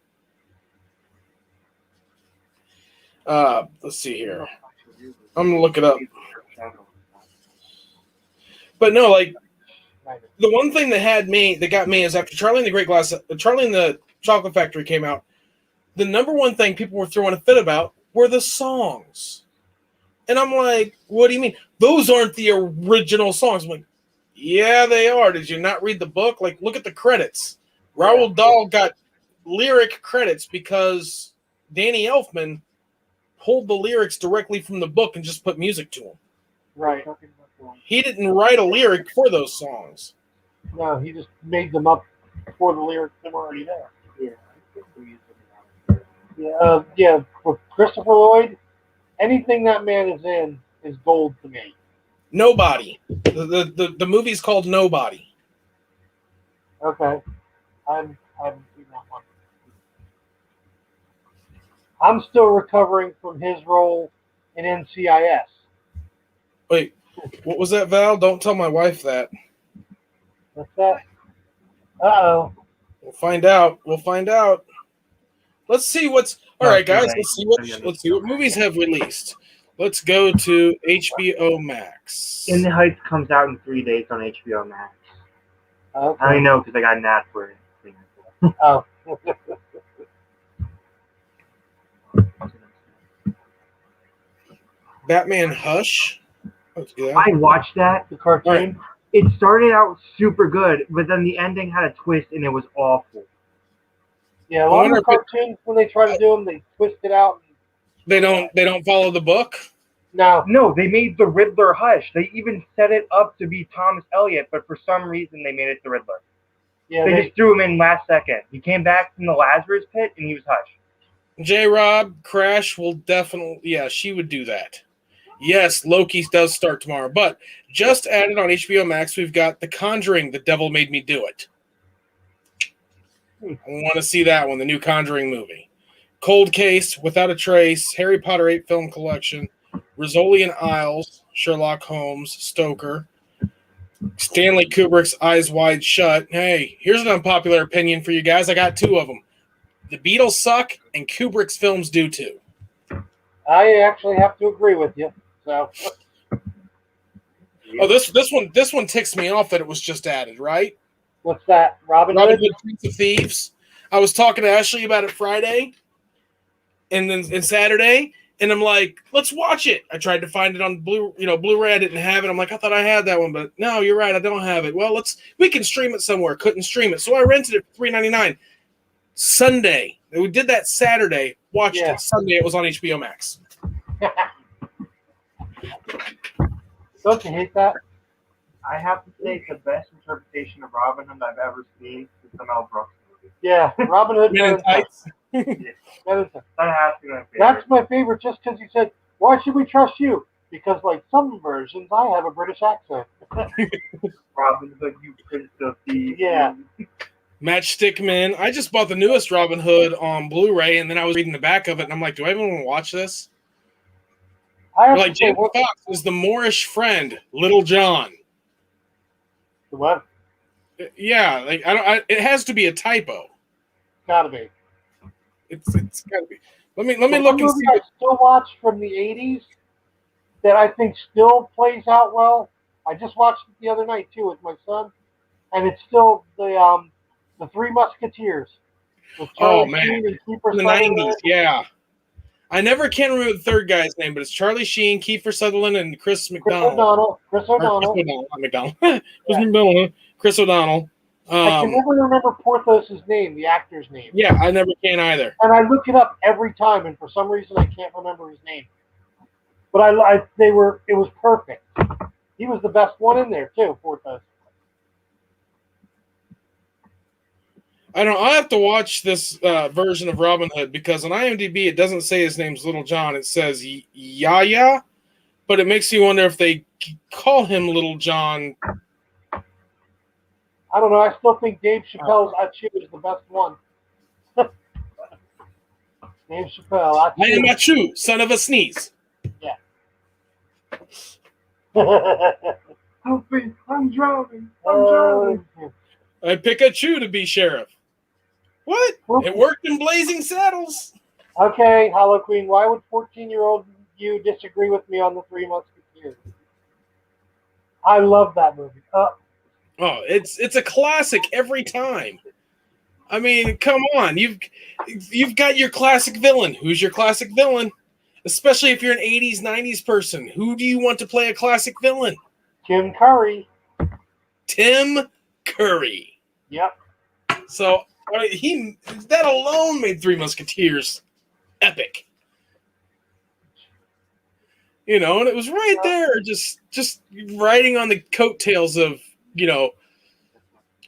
Speaker 1: Let's see here. I'm gonna look it up. But no, like the one thing that got me is after Charlie and the Chocolate Factory came out, the number one thing people were throwing a fit about were the songs. And I'm like, what do you mean? Those aren't the original songs. I'm like, yeah, they are. Did you not read the book? Like, look at the credits. Roald Dahl got lyric credits because Danny Elfman pulled the lyrics directly from the book and just put music to them.
Speaker 2: Right.
Speaker 1: He didn't write a lyric for those songs.
Speaker 2: No, he just made them up for the lyrics that were already there. Yeah. For Christopher Lloyd, anything that man is in is gold to me.
Speaker 1: Nobody. The movie's called Nobody.
Speaker 2: Okay. I haven't seen that one. I'm still recovering from his role in NCIS.
Speaker 1: Wait, what was that, Val? Don't tell my wife that.
Speaker 2: What's that? Uh-oh.
Speaker 1: We'll find out. Let's see what's all right, guys. Let's see what movies have released. Let's go to HBO Max.
Speaker 3: In the Heights comes out in 3 days on HBO Max.
Speaker 2: Okay.
Speaker 3: I know because I got an ad for it.
Speaker 2: Oh.
Speaker 1: Batman Hush.
Speaker 3: I watched that.
Speaker 2: The cartoon.
Speaker 1: Right.
Speaker 3: It started out super good, but then the ending had a twist and it was awful.
Speaker 2: Yeah, a lot of the cartoons, when they try to do them, they twist it out.
Speaker 1: They don't follow the book.
Speaker 2: No,
Speaker 3: they made the Riddler Hush. They even set it up to be Thomas Elliot, but for some reason they made it the Riddler.
Speaker 2: Yeah,
Speaker 3: they just threw him in last second. He came back from the Lazarus pit and he was Hush.
Speaker 1: J-Rob, Crash will definitely, she would do that. Yes, Loki does start tomorrow, but just added on HBO Max, we've got The Conjuring, The Devil Made Me Do It. I want to see that one, the new Conjuring movie. Cold Case, Without a Trace, Harry Potter 8 film collection, Rizzoli and Isles, Sherlock Holmes, Stoker, Stanley Kubrick's Eyes Wide Shut. Hey, here's an unpopular opinion for you guys. I got two of them. The Beatles suck, and Kubrick's films do too.
Speaker 2: I actually have to agree with you. So.
Speaker 1: Oh, this one ticks me off that it was just added, right?
Speaker 2: What's that? Robin Hood?
Speaker 1: Prince of Thieves. I was talking to Ashley about it Friday, and then Saturday, and I'm like, let's watch it. I tried to find it on Blu-ray. I didn't have it. I'm like, I thought I had that one, but no, you're right, I don't have it. Well, we can stream it somewhere. Couldn't stream it, so I rented it for $3.99. Sunday, we did that Saturday. Watched it Sunday. It was on HBO Max.
Speaker 2: Don't you hate that?
Speaker 3: I have to say it's the best interpretation of Robin Hood I've ever seen is the Mel Brooks movie.
Speaker 2: Yeah, Robin Hood.
Speaker 1: Men in Tights.
Speaker 2: That's my favorite just because he said, why should we trust you? Because like some versions, I have a British accent.
Speaker 3: Robin Hood, you Prince of Thieves.
Speaker 2: Yeah.
Speaker 1: Matchstick Men. I just bought the newest Robin Hood on Blu-ray, and then I was reading the back of it, and I'm like, do I even want to watch this? Like James Fox is the Moorish friend, Little John.
Speaker 2: What?
Speaker 1: Yeah, like it has to be a typo.
Speaker 2: Gotta be.
Speaker 1: It's gotta be. Let me look and see.
Speaker 2: I still watch from the '80s that I think still plays out well. I just watched it the other night too with my son, and it's still the Three Musketeers.
Speaker 1: Oh man, in the '90s, yeah. I never can remember the third guy's name, but it's Charlie Sheen, Kiefer Sutherland, and Chris
Speaker 2: Chris
Speaker 1: McDonald.
Speaker 2: O'Donnell. Chris
Speaker 1: Or
Speaker 2: O'Donnell.
Speaker 1: Not McDonald. Chris McDonald. Chris O'Donnell.
Speaker 2: I can never remember Porthos's name, the actor's name.
Speaker 1: Yeah, I never can either.
Speaker 2: And I look it up every time, and for some reason I can't remember his name. But it was perfect. He was the best one in there too, Porthos.
Speaker 1: I have to watch this version of Robin Hood because on IMDb it doesn't say his name's Little John. It says Yaya, but it makes you wonder if they call him Little John.
Speaker 2: I don't know. I still think Dave Chappelle's Achu is the best one. Dave Chappelle.
Speaker 1: I am Achu, son of a sneeze.
Speaker 2: Yeah. Help me! I'm drowning. I'm drowning.
Speaker 1: I pick Achu to be sheriff. What? It worked in Blazing Saddles.
Speaker 2: Okay, Hollow Queen. Why would 14-year-old you disagree with me on the Three Musketeers? I love that movie.
Speaker 1: Oh, it's a classic every time. I mean, come on. You've got your classic villain. Who's your classic villain? Especially if you're an 80s, 90s person. Who do you want to play a classic villain?
Speaker 2: Tim Curry.
Speaker 1: Tim Curry.
Speaker 2: Yep.
Speaker 1: So that alone made Three Musketeers epic. You know, and it was right there, just riding on the coattails of, you know,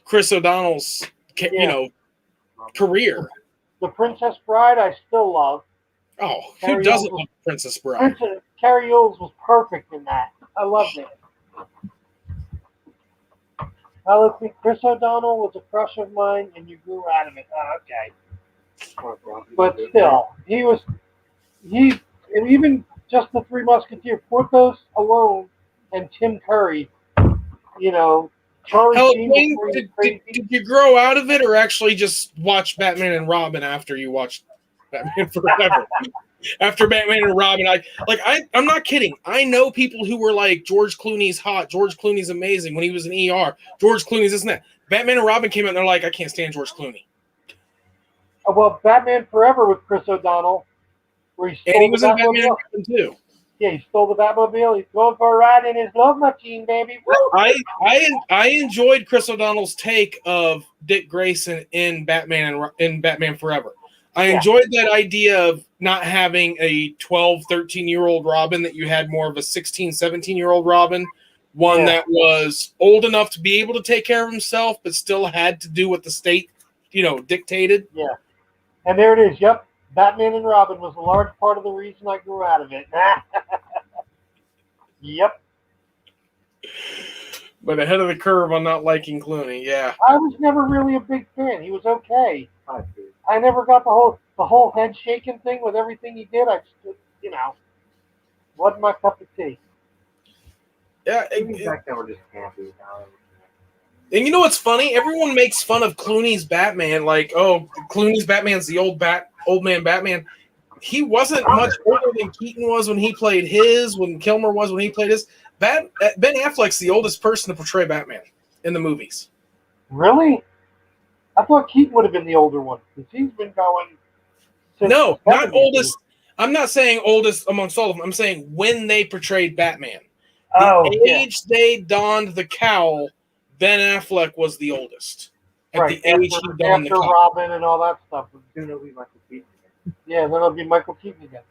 Speaker 1: Chris O'Donnell's, you know, career.
Speaker 2: The Princess Bride, I still love.
Speaker 1: Oh, who doesn't love Princess Bride?
Speaker 2: Carrie Yules was perfect in that. I loved it. Chris O'Donnell was a crush of mine, and you grew out of it. Oh, okay. But still, and even just the Three Musketeers, Porthos alone, and Tim Curry, you know, Charlie Sheen.
Speaker 1: Did you grow out of it, or actually just watch Batman and Robin after you watched Batman Forever? After Batman and Robin, I'm not kidding. I know people who were like, George Clooney's hot, George Clooney's amazing when he was in ER. George Clooney's this and that. Batman and Robin came out and they're like, I can't stand George Clooney.
Speaker 2: Well, Batman Forever with Chris O'Donnell, where he
Speaker 1: was in Batman and Robin too.
Speaker 2: Yeah, he stole the Batmobile. He's going for a ride in his love machine, baby. Woo!
Speaker 1: I enjoyed Chris O'Donnell's take of Dick Grayson in Batman Forever. I enjoyed that idea of not having a 12, 13-year-old Robin, that you had more of a 16, 17-year-old Robin, one that was old enough to be able to take care of himself, but still had to do what the state, you know, dictated.
Speaker 2: Yeah. And there it is. Yep. Batman and Robin was a large part of the reason I grew out of it. Yep.
Speaker 1: But ahead of the curve on not liking Clooney, yeah.
Speaker 2: I was never really a big fan. He was okay. I never got the whole head shaking thing with everything he did. I just, you know, wasn't my cup of tea.
Speaker 1: Yeah,
Speaker 3: back then we're just happy.
Speaker 1: And you know what's funny? Everyone makes fun of Clooney's Batman, like, oh, Clooney's Batman's the old man Batman. He wasn't much older than Keaton was when he played his, when Kilmer was when he played his. Ben Affleck's the oldest person to portray Batman in the movies.
Speaker 2: Really? I thought Keaton would have been the older one, because he's been going.
Speaker 1: No, not oldest. I'm not saying oldest amongst all of them. I'm saying when they portrayed Batman. The age they donned the cowl, Ben Affleck was the oldest. At the age he donned the cowl.
Speaker 2: Robin and all that stuff.
Speaker 3: Soon it'll be Michael Keaton again.
Speaker 2: Yeah, then it'll be Michael Keaton again.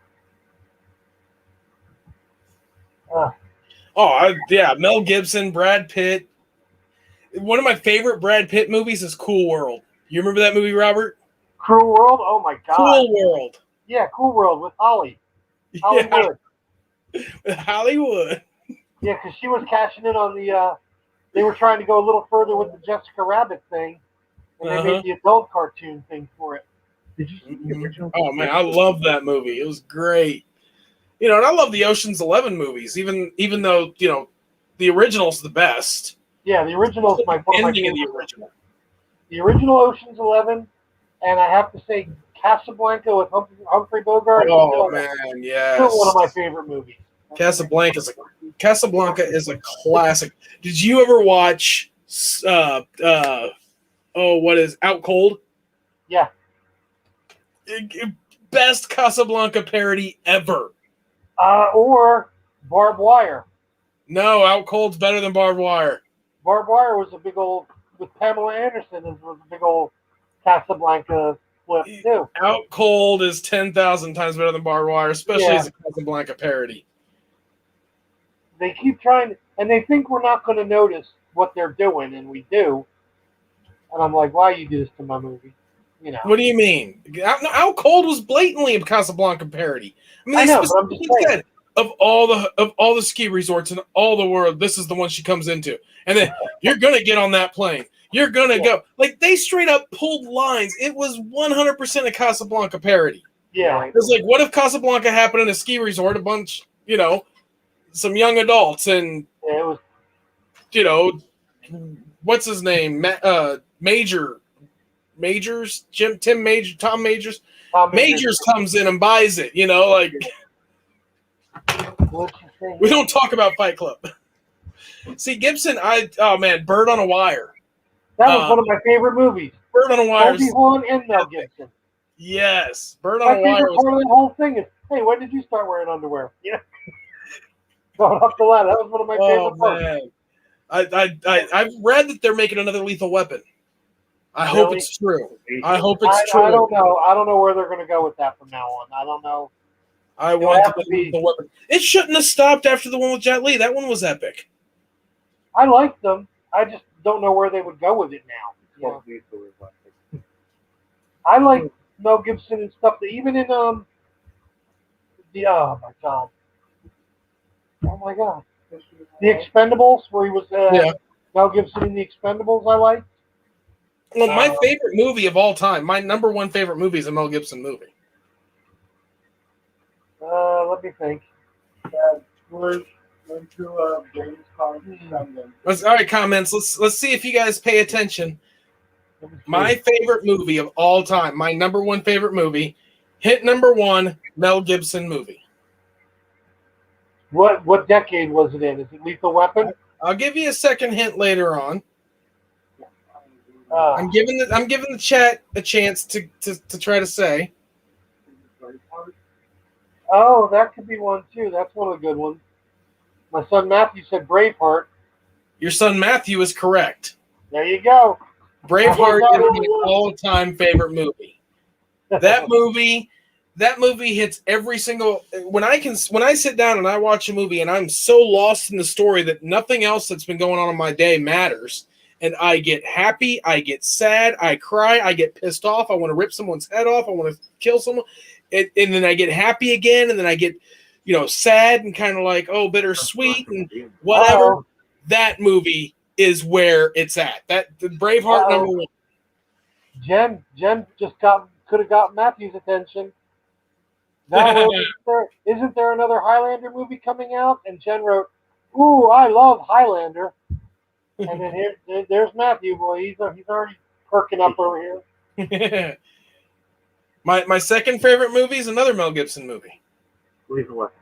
Speaker 1: Mel Gibson, Brad Pitt. One of my favorite Brad Pitt movies is Cool World. You remember that movie, Robert?
Speaker 2: Cool World? Oh, my God.
Speaker 1: Cool World.
Speaker 2: Yeah, Cool World with Hollywood.
Speaker 1: Yeah. With Hollywood.
Speaker 2: Yeah, because she was cashing in on the, they were trying to go a little further with the Jessica Rabbit thing, and they made the adult cartoon thing for it.
Speaker 3: Did you see the original?
Speaker 1: Oh, man, I love that movie. It was great. You know, and I love the Ocean's 11 movies, even though, you know, the original's the best.
Speaker 2: Yeah, the original's my
Speaker 1: ending of the original.
Speaker 2: The original Ocean's 11, and I have to say Casablanca with Humphrey Bogart.
Speaker 1: Oh, man, yes.
Speaker 2: Still one of my favorite movies.
Speaker 1: Casablanca is a classic. Did you ever watch what is Out Cold?
Speaker 2: Yeah.
Speaker 1: best Casablanca parody ever.
Speaker 2: Or Barbed Wire.
Speaker 1: No, Out Cold's better than Barbed Wire.
Speaker 2: Barbed Wire was a big old, with Pamela Anderson, it was a big old Casablanca flip too.
Speaker 1: Out Cold is 10,000 times better than Barbed Wire, especially
Speaker 2: Yeah.
Speaker 1: as a Casablanca parody.
Speaker 2: They keep trying, and they think we're not going to notice what they're doing, and we do. And I'm like, why you do this to my movie? You know.
Speaker 1: What do you mean? Out Cold was blatantly a Casablanca parody. I mean,
Speaker 2: I
Speaker 1: they
Speaker 2: know, but I'm just
Speaker 1: specifically
Speaker 2: saying.
Speaker 1: said of all the ski resorts in all the world, this is the one she comes into. And then you're gonna get on that plane. You're gonna go. Like they straight up pulled lines. It was 100% a Casablanca parody.
Speaker 2: Yeah.
Speaker 1: It was like, what if Casablanca happened in a ski resort? A bunch, some young adults and
Speaker 2: It was.
Speaker 1: What's his name? Majors, Tom Majors. Majors comes in and buys it, like
Speaker 2: What'd you say?
Speaker 1: we don't talk about Fight Club. See, Gibson, Bird on a Wire.
Speaker 2: That was one of my favorite movies.
Speaker 1: Bird on a Wire.
Speaker 2: Goldie Hawn and Mel Gibson.
Speaker 1: Yes, Bird
Speaker 2: My
Speaker 1: on a Wire.
Speaker 2: favorite part of the whole thing is, hey, when did you start wearing underwear? Yeah. Going up the ladder. That was one of my favorite parts.
Speaker 1: Man. I've read that they're making another Lethal Weapon. I hope it's true. I hope it's true.
Speaker 2: I don't know. I don't know where they're going to go with that from now on. I don't know.
Speaker 1: I want the Lethal Weapon. It shouldn't have stopped after the one with Jet Li. That one was epic.
Speaker 2: I liked them. I just don't know where they would go with it now. You know? I like Mel Gibson and stuff. That even in oh my god, The Expendables, where he was Mel Gibson in The Expendables. I like.
Speaker 1: Well, my favorite movie of all time, my number one favorite movie is a Mel Gibson movie.
Speaker 2: Let me think.
Speaker 1: All right, comments. Let's see if you guys pay attention. My favorite movie of all time, my number one favorite movie, hit number one, Mel Gibson movie.
Speaker 2: What decade was it in? Is it Lethal Weapon?
Speaker 1: I'll give you a second hint later on. I'm giving the chat a chance to try to say.
Speaker 2: Oh, that could be one too. That's one of the good ones. My son Matthew said Braveheart.
Speaker 1: Your son Matthew is correct.
Speaker 2: There you go.
Speaker 1: Braveheart is my all-time favorite movie. That movie hits every single. When I sit down and I watch a movie and I'm so lost in the story that nothing else that's been going on in my day matters, and I get happy, I get sad, I cry, I get pissed off, I want to rip someone's head off, I want to kill someone, and then I get happy again, and then I get, sad and kind of like, bittersweet and whatever.
Speaker 2: Uh-oh.
Speaker 1: That movie is where it's at. That the Braveheart number one.
Speaker 2: Jen just could have got Matthew's attention. Isn't there another Highlander movie coming out? And Jen wrote, "Ooh, I love Highlander." And then there's Matthew, boy. He's already perking up over here.
Speaker 1: My second favorite movie is another Mel Gibson movie.
Speaker 3: Lethal Weapon.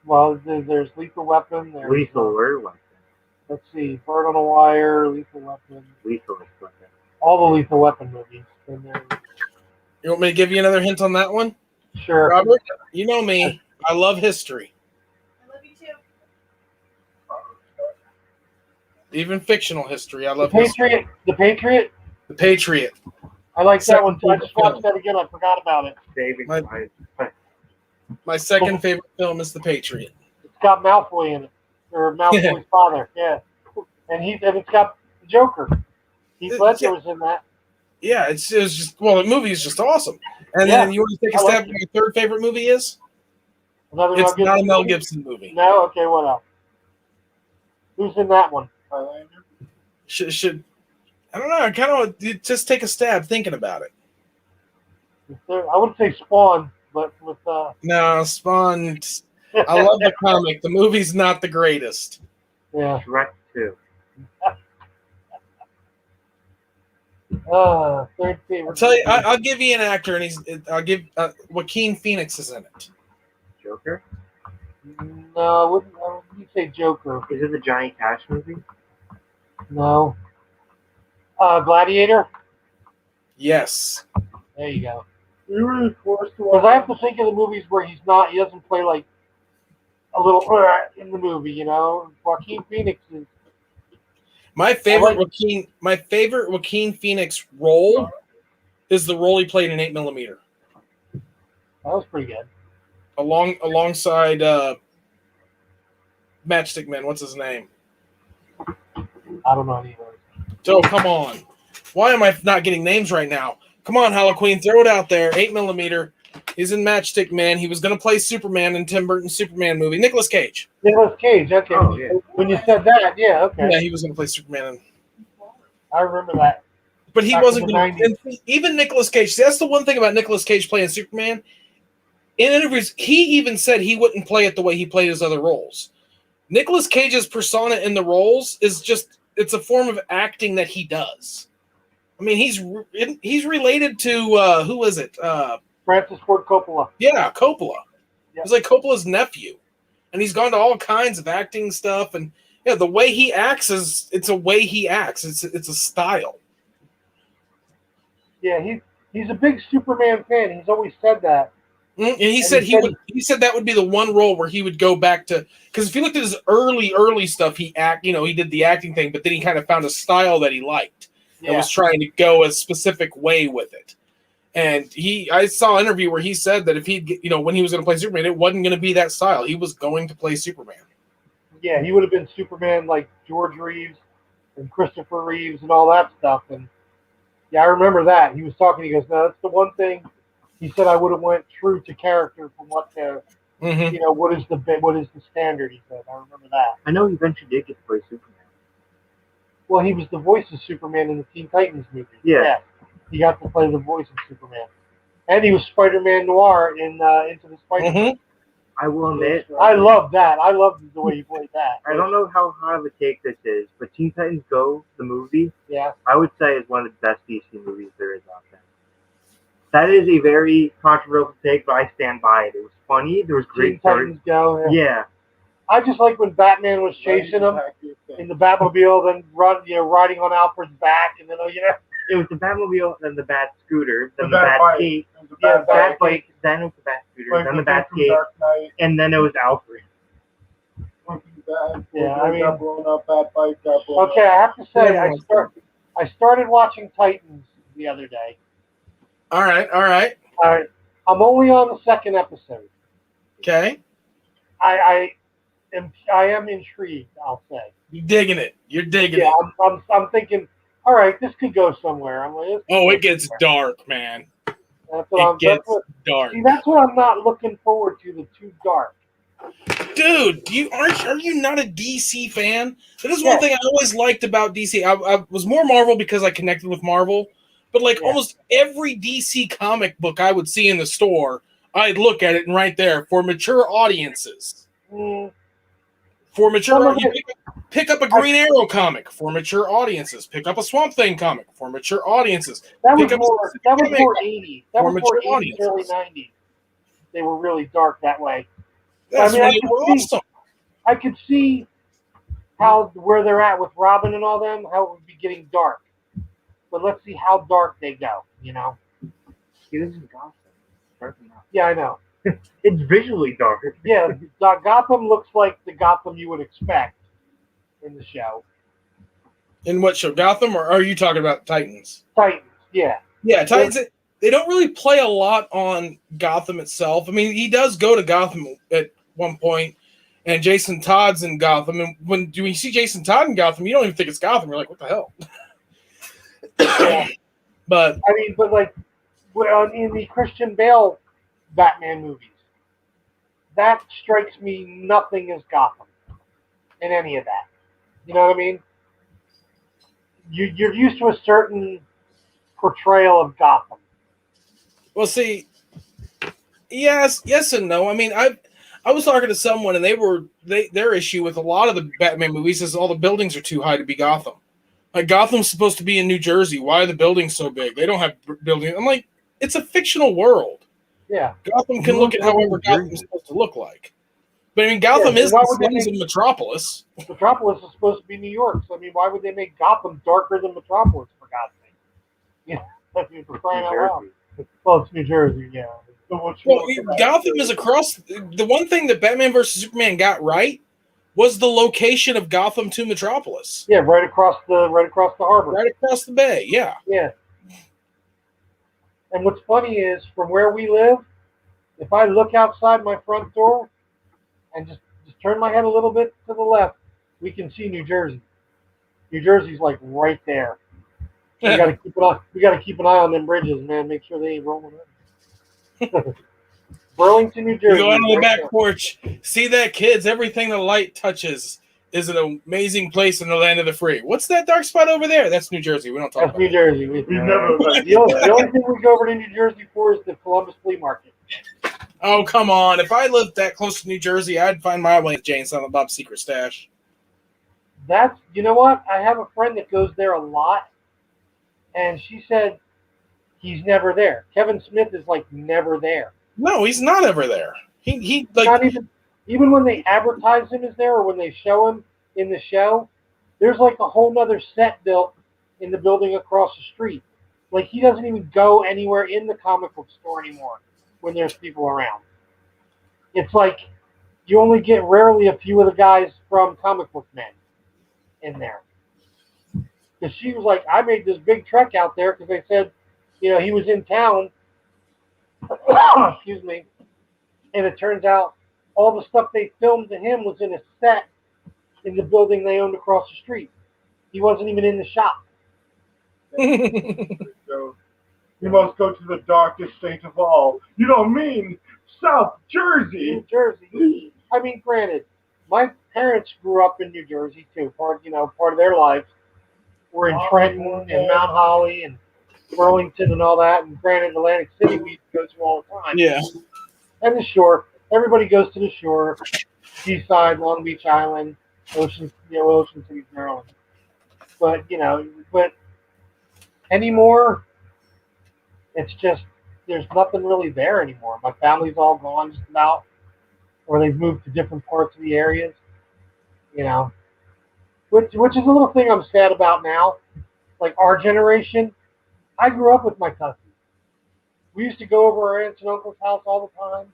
Speaker 2: Well, there's Lethal Weapon. There's,
Speaker 3: Lethal Weapon.
Speaker 2: Let's see, Bird on a Wire, Lethal Weapon.
Speaker 3: Lethal Weapon.
Speaker 2: All the Lethal Weapon movies. In there.
Speaker 1: You want me to give you another hint on that one?
Speaker 2: Sure.
Speaker 1: Robert, you know me. I love history.
Speaker 4: I love you too.
Speaker 1: Even fictional history. I love
Speaker 2: Patriot.
Speaker 1: history.
Speaker 2: The Patriot.
Speaker 1: The Patriot.
Speaker 2: I like that one too. I just watched that again. I forgot about it.
Speaker 1: My second favorite film is The Patriot.
Speaker 2: It's got Malfoy in it, or Malfoy's father. Yeah, and it's got the Joker. Heath Ledger was in that.
Speaker 1: Yeah, it's just the movie is just awesome. And then you want to take a stab at what your third favorite movie is?
Speaker 2: It's
Speaker 1: not a Mel Gibson movie.
Speaker 2: No, okay, what else? Who's in that one? Highlander.
Speaker 1: Should I don't know. I kind of just take a stab thinking about it.
Speaker 2: I would say Spawn, but with
Speaker 1: no Spawn. I love the comic. The movie's not the greatest.
Speaker 2: Yeah.
Speaker 3: Shrek 2.
Speaker 2: Third favorite.
Speaker 1: I'll tell you. I'll give you an actor, and I'll give Joaquin Phoenix is in it.
Speaker 3: Joker?
Speaker 2: No, I wouldn't say Joker.
Speaker 3: Is it the Johnny Cash movie?
Speaker 2: No. Gladiator?
Speaker 1: Yes.
Speaker 2: There you go. You're really forced to watch. Because I have to think of the movies where he doesn't play like a little in the movie. You know, Joaquin Phoenix is.
Speaker 1: My favorite Joaquin Phoenix role is the role he played in 8mm.
Speaker 2: That was pretty good.
Speaker 1: Alongside Matchstick Man, what's his name?
Speaker 2: I don't know any of those.
Speaker 1: Joe, come on. Why am I not getting names right now? Come on, Halloween, throw it out there. 8mm. He's in Matchstick Man. He was going to play Superman in Tim Burton's Superman movie. Nicolas Cage.
Speaker 2: Nicolas Cage, okay.
Speaker 3: Oh, yeah.
Speaker 2: When you said that, yeah, okay.
Speaker 1: Yeah, he was going to play Superman.
Speaker 2: I remember that.
Speaker 1: But he
Speaker 2: Back
Speaker 1: wasn't
Speaker 2: in the
Speaker 1: going to. Even Nicolas Cage. See, that's the one thing about Nicolas Cage playing Superman. In interviews, he even said he wouldn't play it the way he played his other roles. Nicolas Cage's persona in the roles is just, it's a form of acting that he does. I mean, he's related to, who is it?
Speaker 2: Francis Ford Coppola.
Speaker 1: Yeah, Coppola.
Speaker 2: Yep.
Speaker 1: He's like Coppola's nephew. And he's gone to all kinds of acting stuff. And yeah, the way he acts it's a way he acts. It's a style.
Speaker 2: Yeah, he's a big Superman fan. He's always said that.
Speaker 1: And he said that would be the one role where he would go back to, because if you looked at his early stuff, he did the acting thing, but then he kind of found a style that he liked and was trying to go a specific way with it. And I saw an interview where he said that if when he was going to play Superman, it wasn't going to be that style. He was going to play Superman. Yeah,
Speaker 2: he would have been Superman like George Reeves and Christopher Reeves and all that stuff. And yeah, I remember that. He was talking, he goes, no, that's the one thing. He said I would have went true to character from what the, what is the standard, he said. I remember that.
Speaker 3: I know he eventually did get to play Superman.
Speaker 2: Well, he was the voice of Superman in the Teen Titans movie.
Speaker 3: Yeah.
Speaker 2: He got to play the voice of Superman. And he was Spider-Man Noir in Into the Spider-Man.
Speaker 3: I will admit.
Speaker 2: I love that. I love the way he played that.
Speaker 3: I don't know how hard of a take this is, but Teen Titans Go, the movie,
Speaker 2: yeah,
Speaker 3: I would say is one of the best DC movies there is out there. That is a very controversial take, but I stand by it. It was funny. There was great stories. Yeah.
Speaker 2: I just like when Batman was chasing him in the Batmobile, then riding on Alfred's back, and then
Speaker 3: it was the Batmobile, then the Bat Scooter, then the Batcave, Bat Bike, then it was the Bat Scooter, then the Batcave, and then it was Alfred.
Speaker 2: Yeah, I mean, okay, I have to say, I started watching Titans the other day.
Speaker 1: All right.
Speaker 2: I'm only on the second episode.
Speaker 1: Okay.
Speaker 2: I am intrigued, I'll say.
Speaker 1: You're digging it.
Speaker 2: Yeah, I'm thinking, all right, this could go somewhere. I'm like,
Speaker 1: it gets dark, man. It gets dark.
Speaker 2: See, that's what I'm not looking forward to, the too dark.
Speaker 1: Dude, are you not a DC fan? That is one thing I always liked about DC. I was more Marvel because I connected with Marvel. But almost every DC comic book I would see in the store, I'd look at it and right there for mature audiences. For mature, pick up a Green Arrow comic for mature audiences. Pick up a Swamp Thing comic for mature audiences.
Speaker 2: That was more 80s. That was more 80s, early 90s. They were really dark that way.
Speaker 1: That's really awesome.
Speaker 2: I could see where they're at with Robin and all them, how it would be getting dark. But let's see how dark they go,
Speaker 3: See, this is Gotham. Dark enough.
Speaker 2: Yeah, I know.
Speaker 3: It's visually dark.
Speaker 2: Yeah, Gotham looks like the Gotham you would expect in the show.
Speaker 1: In what show? Gotham, or are you talking about Titans?
Speaker 2: Titans, yeah.
Speaker 1: Yeah, Titans, they don't really play a lot on Gotham itself. I mean, he does go to Gotham at one point, and Jason Todd's in Gotham. And when you see Jason Todd in Gotham, you don't even think it's Gotham. You're like, what the hell? But
Speaker 2: I mean, in the Christian Bale Batman movies, that strikes me nothing as Gotham in any of that. You know what I mean? You're used to a certain portrayal of Gotham.
Speaker 1: Well, see, yes and no. I mean, I was talking to someone, and their issue with a lot of the Batman movies is all the buildings are too high to be Gotham. Like, Gotham's supposed to be in New Jersey. Why are the buildings so big? They don't have buildings. I'm like, it's a fictional world.
Speaker 2: Yeah.
Speaker 1: Gotham can look at however Gotham's supposed to look like. But, I mean, Gotham is the size of Metropolis.
Speaker 2: Metropolis is supposed to be New York. So, I mean, why would they make Gotham darker than Metropolis, for God's sake? I mean, for crying out loud. Well, it's New Jersey, yeah. So what you
Speaker 1: Well,
Speaker 2: looking at?
Speaker 1: Gotham is across. The one thing that Batman versus Superman got right was the location of Gotham to Metropolis,
Speaker 2: Yeah, right across the harbor.
Speaker 1: right across the bay. Yeah.
Speaker 2: Yeah. And what's funny is, from where we live, if I look outside my front door and just turn my head a little bit to the left, we can see New Jersey. New Jersey's like right there. We got to keep an eye. We got to keep an eye on them bridges, man. Make sure they ain't rolling in. Burlington, New
Speaker 1: You
Speaker 2: Jersey.
Speaker 1: go out on the
Speaker 2: Right
Speaker 1: back
Speaker 2: there.
Speaker 1: porch, see that, kids? Everything the light touches is an amazing place in the land of the free. What's that dark spot over there? That's New Jersey. We don't talk
Speaker 2: That's
Speaker 1: about
Speaker 2: New
Speaker 1: that.
Speaker 2: Jersey.
Speaker 3: We've never like
Speaker 2: The only thing we go over to New Jersey for is the Columbus Flea Market.
Speaker 1: Oh, come on. If I lived that close to New Jersey, I'd find my way to Jane Silent Bob's secret stash.
Speaker 2: That's, you know what? I have a friend that goes there a lot, and she said he's never there. Kevin Smith is like never there.
Speaker 1: No, he's not ever there. He like
Speaker 2: Not even when they advertise him as there or when they show him in the show, there's like a whole nother set built in the building across the street. Like he doesn't even go anywhere in the comic book store anymore when there's people around. It's like you only get rarely a few of the guys from Comic Book Men in there. Because she was like, I made this big trek out there because they said, he was in town. Excuse me. And it turns out all the stuff they filmed to him was in a set in the building they owned across the street. He wasn't even in the shop.
Speaker 3: So, you must go to the darkest state of all. You don't mean South Jersey?
Speaker 2: New Jersey. I mean, granted, my parents grew up in New Jersey too. Part of their lives were in Trenton and Mount Holly and Burlington and all that. And granted, Atlantic City we used to go to all the time.
Speaker 1: yeah.
Speaker 2: And the shore. Everybody goes to the shore. Seaside, Long Beach Island, Ocean City, Maryland. But anymore, it's just there's nothing really there anymore. My family's all gone just about, or they've moved to different parts of the areas. Which is a little thing I'm sad about now. Like our generation, I grew up with my cousins. We used to go over our aunts and uncles' house all the time.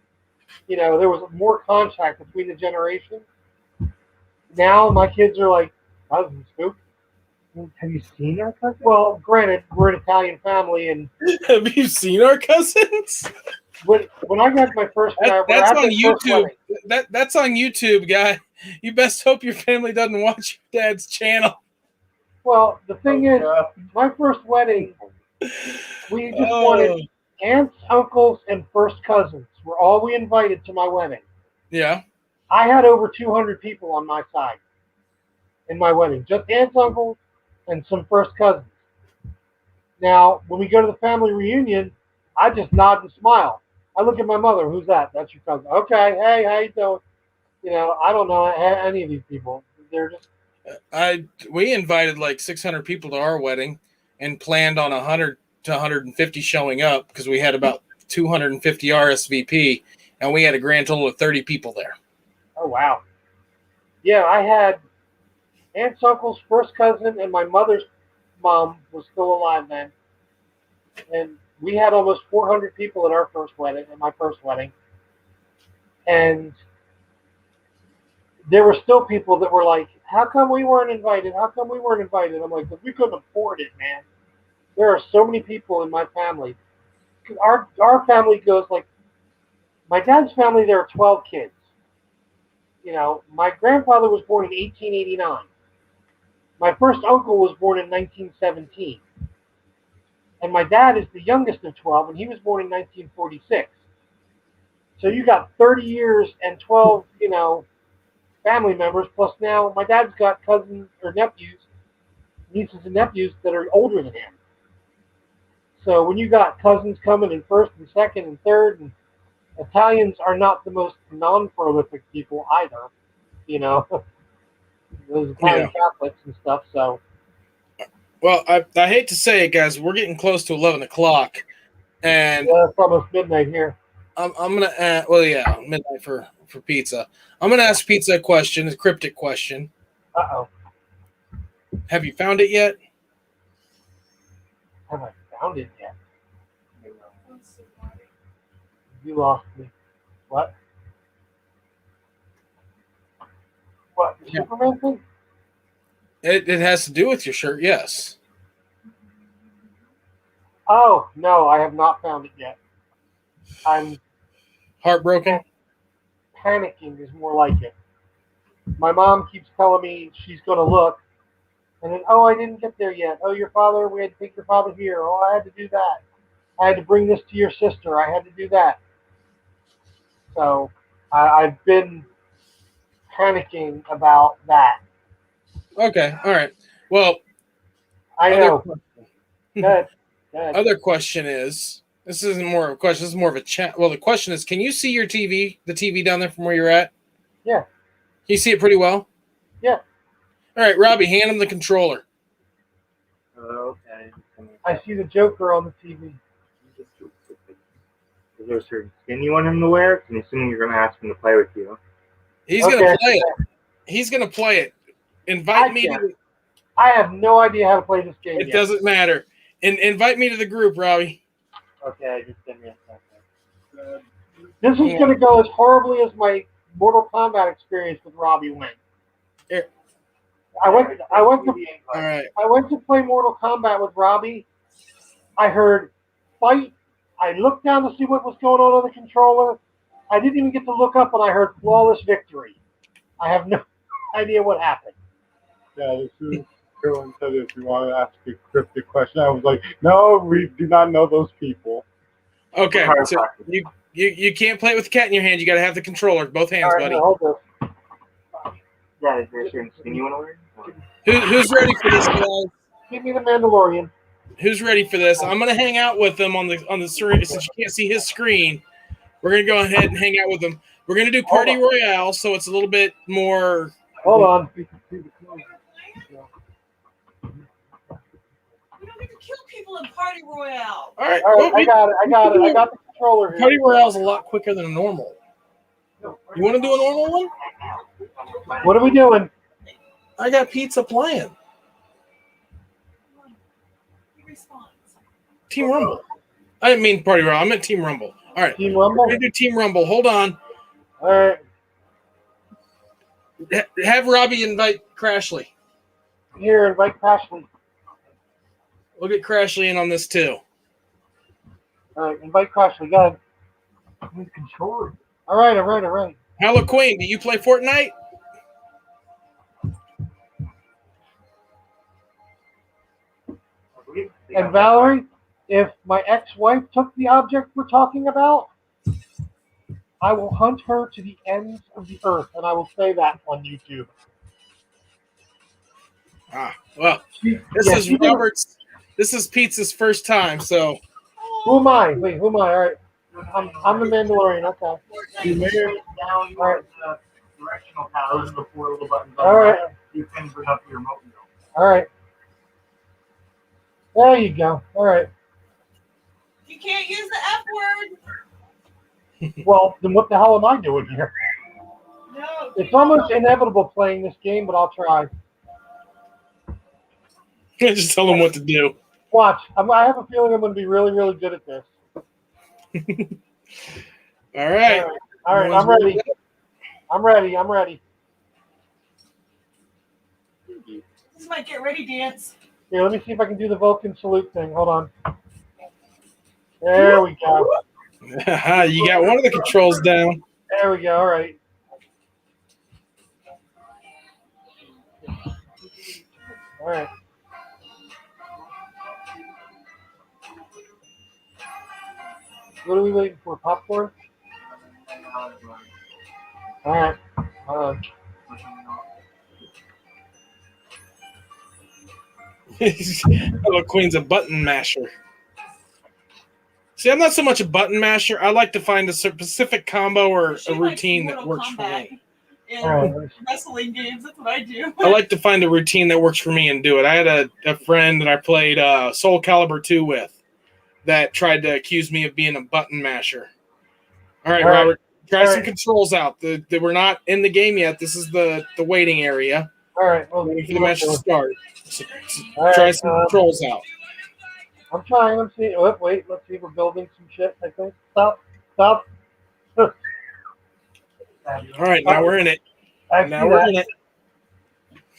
Speaker 2: There was more contact between the generations. Now my kids are like, cousins, who?
Speaker 3: Have you seen our cousin?
Speaker 2: Well, granted, we're an Italian family, and
Speaker 1: Have you seen our cousins?
Speaker 2: when I got my first,
Speaker 1: That's on YouTube. That's on YouTube, guy. You best hope your family doesn't watch your dad's channel.
Speaker 2: Well, the thing is, my first wedding, we just wanted aunts, uncles, and first cousins were all we invited to my wedding.
Speaker 1: Yeah.
Speaker 2: I had over 200 people on my side in my wedding, just aunts, uncles, and some first cousins. Now, when we go to the family reunion, I just nod and smile. I look at my mother. Who's that? That's your cousin. Okay. Hey, how you doing? I don't know any of these people. They're just.
Speaker 1: We invited like 600 people to our wedding and planned on 100 to 150 showing up because we had about 250 RSVP and we had a grand total of 30 people there.
Speaker 2: Oh, wow. Yeah, I had aunts, uncles, first cousin, and my mother's mom was still alive then. And we had almost 400 people at my first wedding. And there were still people that were like, how come we weren't invited? How come we weren't invited? I'm like, because we couldn't afford it, man. There are so many people in my family. Our family goes like, my dad's family, there are 12 kids. My grandfather was born in 1889. My first uncle was born in 1917. And my dad is the youngest of 12, and he was born in 1946. So you got 30 years and 12, family members, plus now my dad's got cousins or nephews, nieces and nephews that are older than him. So when you got cousins coming in first and second and third, and Italians are not the most non-prolific people either, those Italian Catholics and stuff, so.
Speaker 1: Well, I hate to say it, guys, we're getting close to 11 o'clock, and
Speaker 2: Yeah, it's almost midnight here.
Speaker 1: I'm gonna midnight for pizza. I'm gonna ask Pizza a question, a cryptic question.
Speaker 2: Uh-oh.
Speaker 1: Have you found it yet?
Speaker 2: Have I found it yet? You lost me. What? What? The
Speaker 1: Yeah.
Speaker 2: Superman thing?
Speaker 1: It has to do with your shirt, yes.
Speaker 2: Oh no, I have not found it yet. I'm
Speaker 1: Heartbroken?
Speaker 2: panicking is more like it. My mom keeps telling me she's going to look, and then, oh, I didn't get there yet. Oh, your father, we had to take your father here. Oh, I had to do that. I had to bring this to your sister. I had to do that. So I've been panicking about that.
Speaker 1: Okay, all right. Well,
Speaker 2: I
Speaker 1: other
Speaker 2: know. Good. Good.
Speaker 1: other question is, this isn't more of a question, this is more of a chat. Well, the question is, can you see your TV, the TV down there from where you're at?
Speaker 2: Yeah.
Speaker 1: Can you see it pretty well?
Speaker 2: Yeah.
Speaker 1: All right, Robbie, hand him the controller.
Speaker 3: Okay.
Speaker 2: I see the Joker on the TV.
Speaker 3: Is there a certain skin you want him to wear? 'Cause I'm assuming you're going to ask him to play with you.
Speaker 1: He's going to play it. He's going to play it. Invite me to
Speaker 2: I have no idea how to play this game
Speaker 1: it
Speaker 2: yet.
Speaker 1: doesn't matter. Invite me to the group, Robbie.
Speaker 3: Okay, just give me a second.
Speaker 2: This is going to go as horribly as my Mortal Kombat experience with Robbie went.
Speaker 1: Here.
Speaker 2: I went to
Speaker 1: All right.
Speaker 2: I went to play Mortal Kombat with Robbie. I heard fight. I looked down to see what was going on the controller. I didn't even get to look up, and I heard flawless victory. I have no idea what happened.
Speaker 5: Yeah, this is Carolyn said if you want to ask a cryptic question. I was like, no, we do not know those people.
Speaker 1: Okay, so you can't play it with the cat in your hand. You got to have the controller, both hands,
Speaker 2: All right,
Speaker 1: buddy.
Speaker 2: now hold this.
Speaker 3: Yeah, is there a certain skin you want to wear?
Speaker 1: Who's ready for this, guys?
Speaker 2: Give me the Mandalorian.
Speaker 1: Who's ready for this? I'm gonna hang out with him on the screen since you can't see his screen. We're gonna go ahead and hang out with him. We're gonna do Party Royale, so it's a little bit more.
Speaker 2: Hold on.
Speaker 4: You don't get to kill people in Party Royale.
Speaker 1: All right,
Speaker 2: All right, I got it. I got the controller here.
Speaker 1: Party Royale's a lot quicker than a normal. You want to do a normal one?
Speaker 2: What are we doing?
Speaker 1: I got pizza playing.
Speaker 4: He responds.
Speaker 1: Team Rumble. I didn't mean Party Royale. I meant Team Rumble. All right.
Speaker 2: Team Rumble?
Speaker 1: We're going to do Team Rumble. Hold on.
Speaker 2: All right.
Speaker 1: Have Robbie invite Crashly.
Speaker 2: Here, invite Crashly.
Speaker 1: We'll get Crashly in on this too.
Speaker 2: All right, invite Crashly. Go ahead. With controller. All right.
Speaker 1: Hello, Queen. Do you play Fortnite?
Speaker 2: And Valerie, if my ex-wife took the object we're talking about, I will hunt her to the ends of the earth, and I will say that on YouTube.
Speaker 1: Well, this is Robert's. This is Pete's first time, so.
Speaker 2: Who am I? Wait, who am I? All right. I'm the Mandalorian. Okay.
Speaker 3: You may have down the directional pad. Those are the 4 little buttons.
Speaker 2: All right.
Speaker 3: You can bring up your remote.
Speaker 2: All right. There you go. All right.
Speaker 4: You can't use the F word.
Speaker 2: Well, then what the hell am I doing here?
Speaker 4: No.
Speaker 2: It's almost inevitable playing this game, but I'll try.
Speaker 1: Just tell them what to do.
Speaker 2: Watch. I have a feeling I'm going to be really, really good at this.
Speaker 1: All right.
Speaker 2: All right. I'm ready. I'm ready.
Speaker 4: This is my get ready dance.
Speaker 2: Here, let me see if I can do the Vulcan salute thing. Hold on. There we go.
Speaker 1: You got one of the controls down.
Speaker 2: There we go. All right. All right. What are we waiting for? Popcorn? All right.
Speaker 1: Hello, Queen's a button masher. See, I'm not so much a button masher. I like to find a specific combo or a routine that works for me.
Speaker 4: In wrestling games, that's what I do.
Speaker 1: I like to find a routine that works for me and do it. I had a friend that I played Soul Calibur 2 with that tried to accuse me of being a button masher. All right, Robert, try some controls out. We're not in the game yet. This is the waiting area.
Speaker 2: All right. Well,
Speaker 1: waiting for the match to start. So,
Speaker 2: right,
Speaker 1: try some controls out.
Speaker 2: I'm trying. Let's see. Oh, wait. Let's see. We're building some shit, I think. Stop.
Speaker 1: All right, now we're in it.
Speaker 2: I
Speaker 1: Now
Speaker 2: see
Speaker 1: we're
Speaker 2: that.
Speaker 1: in it.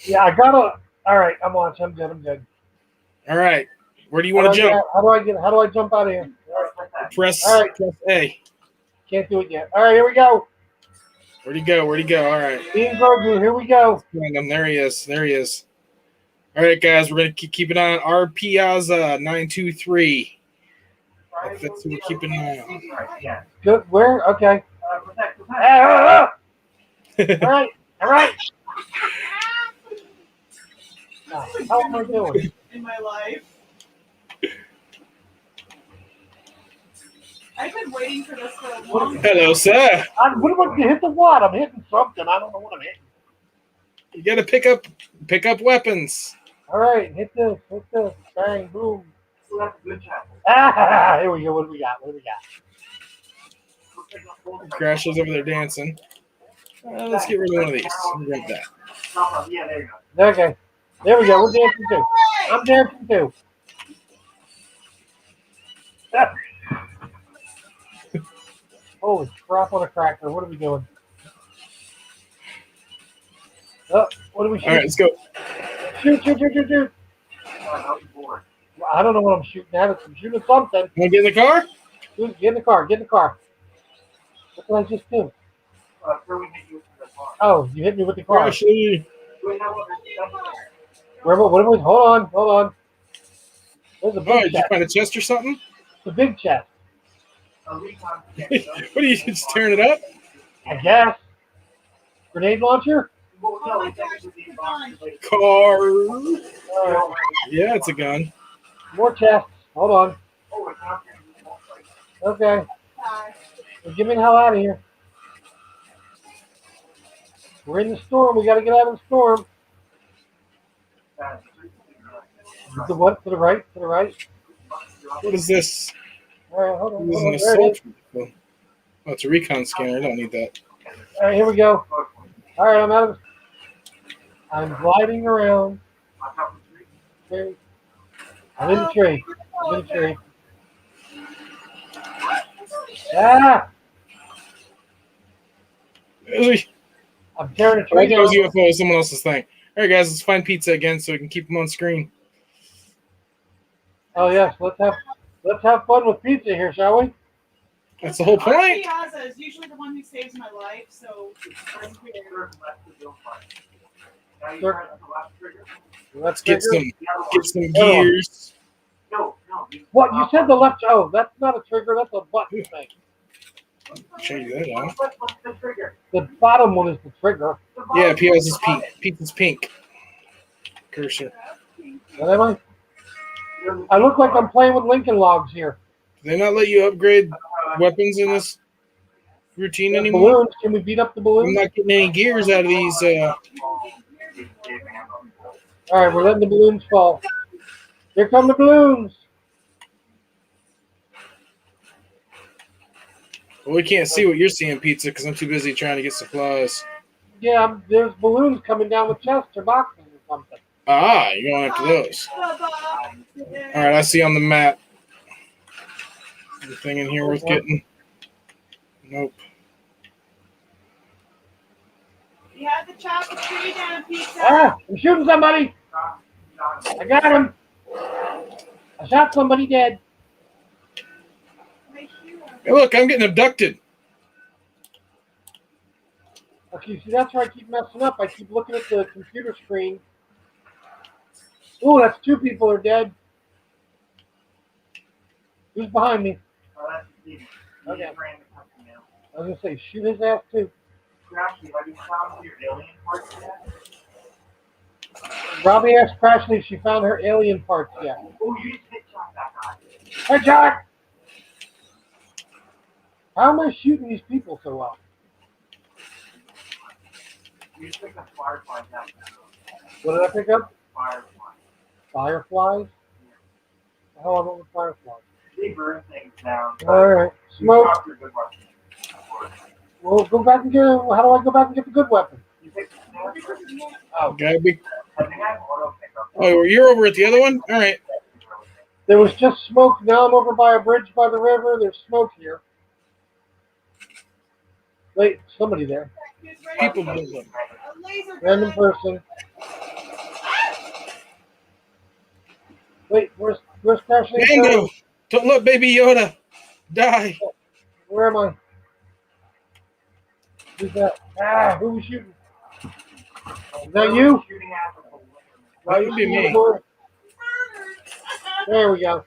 Speaker 2: Yeah, I gotta. All right, I'm on. I'm good. I'm good.
Speaker 1: All right. Where do you want to jump?
Speaker 2: How do I get? How do I jump out of here?
Speaker 1: Press
Speaker 2: All right.
Speaker 1: A.
Speaker 2: Can't do it yet. All right, here we go.
Speaker 1: Where'd he go? Where'd he go? All right.
Speaker 2: Dean Grogu, here we go.
Speaker 1: Find him. There he is. There he is. All right, guys, we're gonna keep it on R Piazza 923. That's who we're keeping an eye on.
Speaker 2: Good. Where? Okay. All right. All right. How am I doing?
Speaker 4: In my life. I've been waiting for this for a long time.
Speaker 1: Hello, sir.
Speaker 2: What am I? Hit the what? I'm hitting something. I don't know what I'm hitting.
Speaker 1: You gotta pick up weapons.
Speaker 2: All right. Hit this. Hit this. Bang. Boom. Ah, here we go. What do we got? What do we got?
Speaker 1: Crashes over there dancing. Let's get rid of one of these. Grab that.
Speaker 3: Yeah, there you go.
Speaker 2: Okay. There we go. We're dancing too. I'm dancing too. Holy crap on a cracker. What are we doing? Oh, what are we shooting?
Speaker 1: All right, let's go.
Speaker 2: Shoot. I don't know what I'm shooting at. I'm shooting something.
Speaker 1: Want to get in the car?
Speaker 2: Dude, get in the car. Get in the car. What did I just do? Oh, you hit me with the car.
Speaker 1: Crashy.
Speaker 2: Where? What am I? Hold on. There's a
Speaker 1: Oh,
Speaker 2: big
Speaker 1: did you
Speaker 2: chest.
Speaker 1: find a chest or something?
Speaker 2: The big chest.
Speaker 1: What are you just tearing it up?
Speaker 2: I guess. Grenade launcher?
Speaker 4: Oh my gosh, it's a gun.
Speaker 1: Car. Yeah, it's a gun.
Speaker 2: More chests. Hold on. Okay.
Speaker 4: Hi.
Speaker 2: Well, get me the hell out of here. We're in the storm. We got to get out of the storm. The what? To the right? To the right?
Speaker 1: What is this?
Speaker 2: All right, hold on.
Speaker 1: This is
Speaker 2: Hold
Speaker 1: an
Speaker 2: on. There it is.
Speaker 1: assault rifle. Oh, it's a recon scanner. I don't need that.
Speaker 2: All right, here we go. All right, I'm out of. I'm gliding around. Okay. I'm in the tree. I'm in the tree. Ah! I'm tearing a
Speaker 1: I
Speaker 2: tree
Speaker 1: thought it was
Speaker 2: down.
Speaker 1: UFO. Someone else's thing. All right, guys, let's find pizza again so we can keep them on screen.
Speaker 2: Oh yes, let's have fun with pizza here, shall we?
Speaker 1: That's the whole
Speaker 4: Our
Speaker 1: point.
Speaker 4: Piazza is usually the one who saves my life, so I'm here.
Speaker 2: Let's
Speaker 1: Get some gears.
Speaker 2: What you said? The left? Oh, that's not a trigger. That's a button thing.
Speaker 1: Show you that on.
Speaker 2: The bottom one is the trigger.
Speaker 1: Yeah, Piazza's pink. Pizza's pink. Cursor.
Speaker 2: What am I? I look like I'm playing with Lincoln Logs here.
Speaker 1: Do they not let you upgrade weapons in this routine
Speaker 2: The
Speaker 1: anymore?
Speaker 2: balloons. Can we beat up the
Speaker 1: I'm
Speaker 2: balloons?
Speaker 1: not getting any gears out of these.
Speaker 2: All right, we're letting the balloons fall. Here come the balloons.
Speaker 1: Well, we can't see what you're seeing, Pizza, because I'm too busy trying to get supplies.
Speaker 2: Yeah, there's balloons coming down with chests or boxes or something.
Speaker 1: Ah, you're going after those. All right, I see on the map. Anything in here worth getting? Nope.
Speaker 4: You have to chop the tree down, pizza.
Speaker 2: Ah, I'm shooting somebody. I got him. I shot somebody dead.
Speaker 1: Hey, look, I'm getting abducted.
Speaker 2: Okay, see, that's where I keep messing up. I keep looking at the computer screen. Ooh, that's two people are dead. Who's behind me? Okay. I was going to say, shoot his ass, too. Robbie asked Crashly if she found her alien parts yet. Headshot! How am I shooting these people so well? What did I pick up? Fireflies? The hell am I with fireflies?
Speaker 3: They burn things down.
Speaker 2: Alright. Smoke. Well, go back and get. How do I go back and get the good weapon? Oh,
Speaker 1: Gotta be. Oh, you're over at the other one? All right.
Speaker 2: there was just smoke. Now I'm over by a bridge by the river. There's smoke here. Wait, somebody there.
Speaker 4: Who's ready?
Speaker 1: People moving.
Speaker 4: A laser
Speaker 2: Random
Speaker 4: gun.
Speaker 2: person. Wait, where's Crashly?
Speaker 1: Mango, don't let Baby Yoda die.
Speaker 2: Where am I? Who's that? Ah, who was shooting? Is that you?
Speaker 3: Shooting at the
Speaker 1: That would be me.
Speaker 4: Murdered.
Speaker 2: There we go.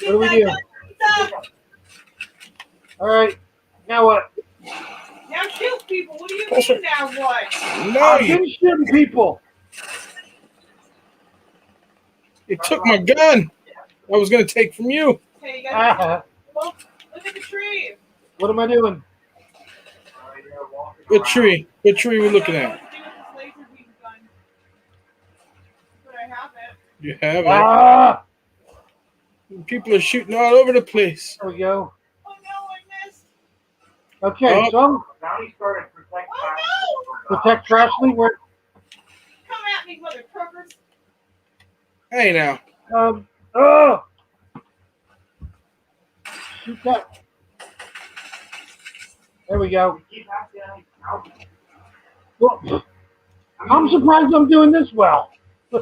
Speaker 4: Get
Speaker 2: What do we
Speaker 4: that
Speaker 2: do?
Speaker 4: gun, Lisa.
Speaker 2: All right. Now what?
Speaker 4: Now shoot people. What do you mean now what?
Speaker 1: No,
Speaker 2: I've
Speaker 1: you,
Speaker 2: been shooting people.
Speaker 1: you took my gun. I was going to take from you.
Speaker 4: Hey, you guys.
Speaker 2: Ah,
Speaker 4: Well, look at the tree.
Speaker 2: what am I doing?
Speaker 1: What tree? What tree are we looking
Speaker 4: I don't know
Speaker 1: at?
Speaker 4: what to do with this laser beam gun. But I have it.
Speaker 1: You have it.
Speaker 2: Ah,
Speaker 1: People are shooting all over the place.
Speaker 2: there we go.
Speaker 4: Oh no, I missed.
Speaker 2: Okay,
Speaker 1: Oh.
Speaker 2: so
Speaker 3: Bounty started to protect
Speaker 4: Oh no!
Speaker 2: protect Crashly. Where?
Speaker 4: Come at me, mother truckers.
Speaker 1: Hey now.
Speaker 2: Oh, shoot that. There we go.
Speaker 3: Keep accidentally out.
Speaker 2: Well, I'm surprised I'm doing this well.
Speaker 1: Yeah.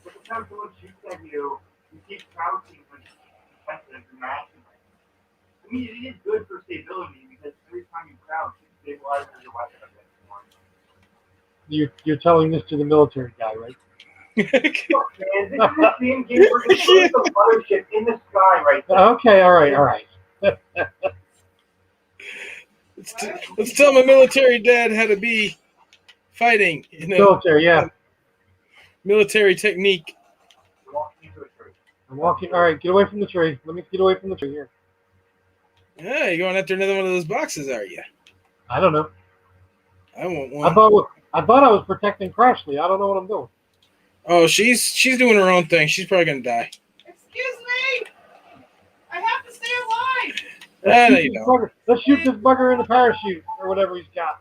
Speaker 3: But the time someone shoots at you, you keep crouching when defensive and maximum. I mean, it is good for stability because every time you crouch, it stabilizes your weapon a bit more.
Speaker 2: You're telling this to the military guy, right?
Speaker 3: Look, man, this is the same game where it's the mothership in the sky right there.
Speaker 2: Okay, all right.
Speaker 1: Let's tell my military dad how to be fighting in a
Speaker 2: Military, yeah.
Speaker 1: military technique.
Speaker 3: You're walking into a church.
Speaker 2: I'm walking. All right, get away from the tree. Let me get away from the tree here.
Speaker 1: Yeah, you're going after another one of those boxes, are you?
Speaker 2: I don't know.
Speaker 1: I want
Speaker 2: I
Speaker 1: one.
Speaker 2: thought I was protecting Crashly. I don't know what I'm doing.
Speaker 1: Oh, she's doing her own thing. She's probably gonna die.
Speaker 4: Excuse me. I have to stay alive.
Speaker 1: Ah, no, you don't.
Speaker 2: Let's shoot this bugger in the parachute or whatever he's got.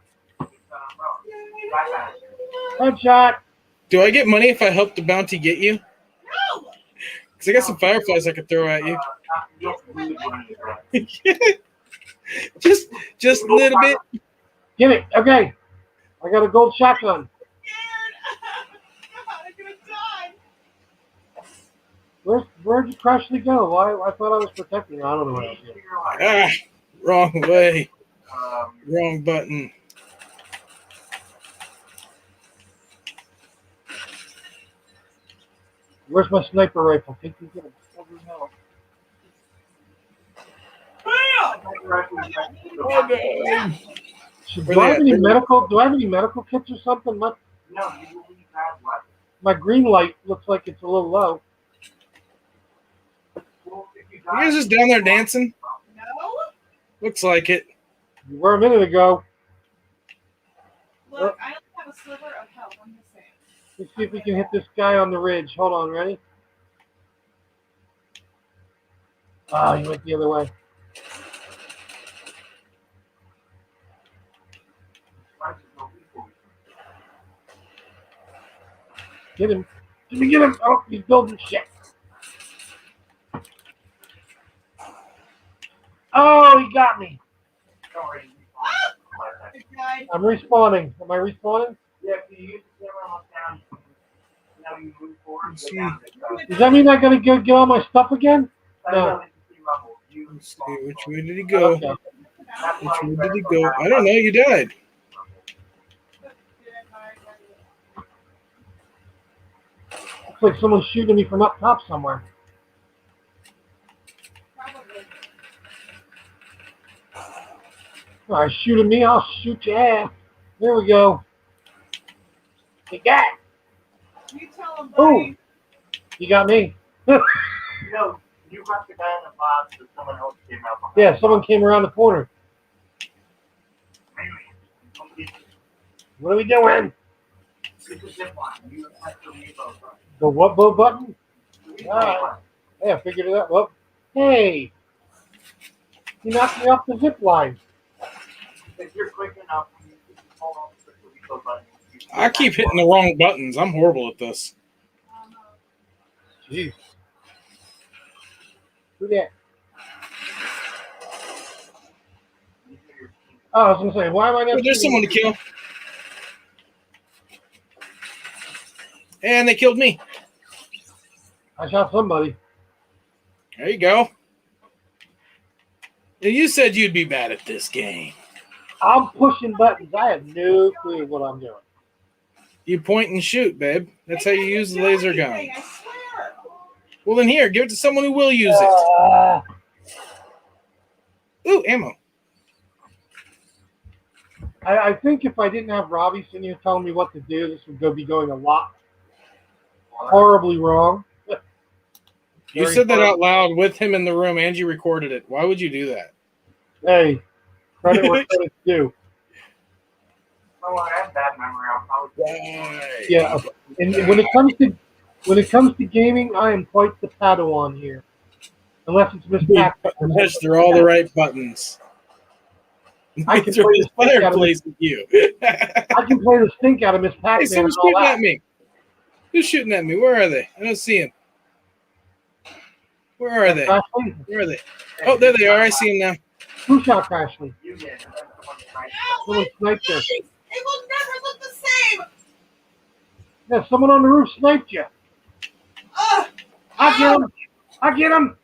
Speaker 2: Headshot.
Speaker 1: Do I get money if I help the bounty get you?
Speaker 4: No.
Speaker 1: Because I got some fireflies I could throw at you. just a little bit.
Speaker 2: Get it. Okay. I got a gold shotgun.
Speaker 4: Scared. God, I'm gonna die.
Speaker 2: Where'd Crashly go? I thought I was protecting her. I don't know what I was doing.
Speaker 1: Ah, wrong way. Wrong button.
Speaker 2: Where's my sniper rifle? Think you get a
Speaker 4: Bam!
Speaker 1: Oh, no.
Speaker 2: Do I have any medical? Do I have any medical kits or something?
Speaker 3: No, you believe that what?
Speaker 2: My green light looks like it's a little low.
Speaker 3: Well, if you
Speaker 1: You
Speaker 3: die,
Speaker 1: guys just down there dancing?
Speaker 4: No.
Speaker 1: Looks like it.
Speaker 2: You were a minute ago.
Speaker 4: Look, I only have a sliver of health. I'm just saying.
Speaker 2: Let's see if we can hit this guy on the ridge. Hold on, ready? Ah, he went the other way. Get him. Let me get him. Oh, he's building shit. Oh, he got me.
Speaker 4: It died.
Speaker 2: I'm respawning. Am I respawning?
Speaker 3: Yeah, if you use the camera on down, now you move forward.
Speaker 1: Let's
Speaker 3: go
Speaker 1: see.
Speaker 3: down,
Speaker 2: Does that mean I gotta go get all my stuff again? No.
Speaker 1: Let's see. Which way did he go?
Speaker 2: Okay.
Speaker 1: Which way did he go? I don't know. You died.
Speaker 2: Looks like someone's shooting me from up top somewhere.
Speaker 4: Probably.
Speaker 2: All right, shooting me, I'll shoot your ass. There we go. You got it.
Speaker 4: You tell him,
Speaker 2: Ooh.
Speaker 4: buddy.
Speaker 2: You got me.
Speaker 3: No, you got the guy in the box that someone else came out behind.
Speaker 2: Yeah, someone came around the corner. What are we doing?
Speaker 3: It's a zip line. You have to leave those.
Speaker 2: The what bow button? Alright. Yeah, I figured it out. Well, hey. You knocked me off the zip line.
Speaker 3: If you're quick enough, you can hold on to the reload button.
Speaker 1: I keep hitting the wrong buttons. I'm horrible at this.
Speaker 2: Jeez. Who that? Oh, I was gonna say, why am I not?
Speaker 1: Oh, there's someone to kill. And they killed me.
Speaker 2: I shot somebody.
Speaker 1: There you go. And you said you'd be bad at this game.
Speaker 2: I'm pushing buttons. I have no clue what I'm doing.
Speaker 1: You point and shoot, babe. That's how you use the laser gun.
Speaker 4: I swear.
Speaker 1: Well, then here, give it to someone who will use it. Ooh, ammo.
Speaker 2: I think if I didn't have Robbie sitting here telling me what to do, this would be going a lot horribly wrong.
Speaker 1: You said that out loud with him in the room, and you recorded it. Why would you do that?
Speaker 2: Hey, credit where credit's due.
Speaker 3: Oh, I have bad memory. I'll probably.
Speaker 2: Yeah, and when it comes to gaming, I am quite the Padawan here. Unless it's Miss Pac.
Speaker 1: Yes, they're all the right buttons.
Speaker 2: I can play the stink out of
Speaker 1: plays with you.
Speaker 2: I can play the stink out of Miss
Speaker 1: Hey,
Speaker 2: Pac-Man and
Speaker 1: someone's
Speaker 2: all
Speaker 1: shooting
Speaker 2: that.
Speaker 1: at me. Who's shooting at me? Where are they? I don't see him. Where are they?
Speaker 2: Crashly?
Speaker 1: Where are they? Oh, there they are. I see them now.
Speaker 2: Who shot Crashly?
Speaker 3: You did.
Speaker 2: Someone sniped her.
Speaker 4: It will never look the same.
Speaker 2: Yeah, someone on the roof sniped you.
Speaker 4: Ugh.
Speaker 2: I get him. I get him.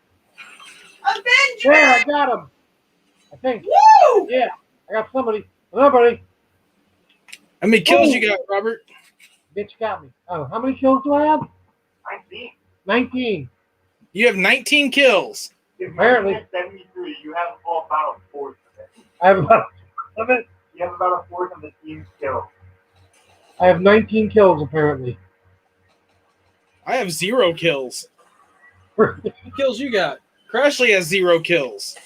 Speaker 4: Avenge
Speaker 2: There, I
Speaker 4: me.
Speaker 2: got him. I think.
Speaker 4: Woo!
Speaker 2: Yeah, I got somebody. Nobody.
Speaker 1: How many kills you got, Robert?
Speaker 2: Bitch got me. Oh, how many kills do I have?
Speaker 3: 19.
Speaker 2: 19.
Speaker 1: You have 19 kills.
Speaker 2: Apparently.
Speaker 3: If you have 73, you have about a fourth of it.
Speaker 2: I have about
Speaker 3: You have about a fourth of the team's kills.
Speaker 2: I have 19 kills apparently.
Speaker 1: I have 0 kills. How many kills you got? Crashly has 0 kills.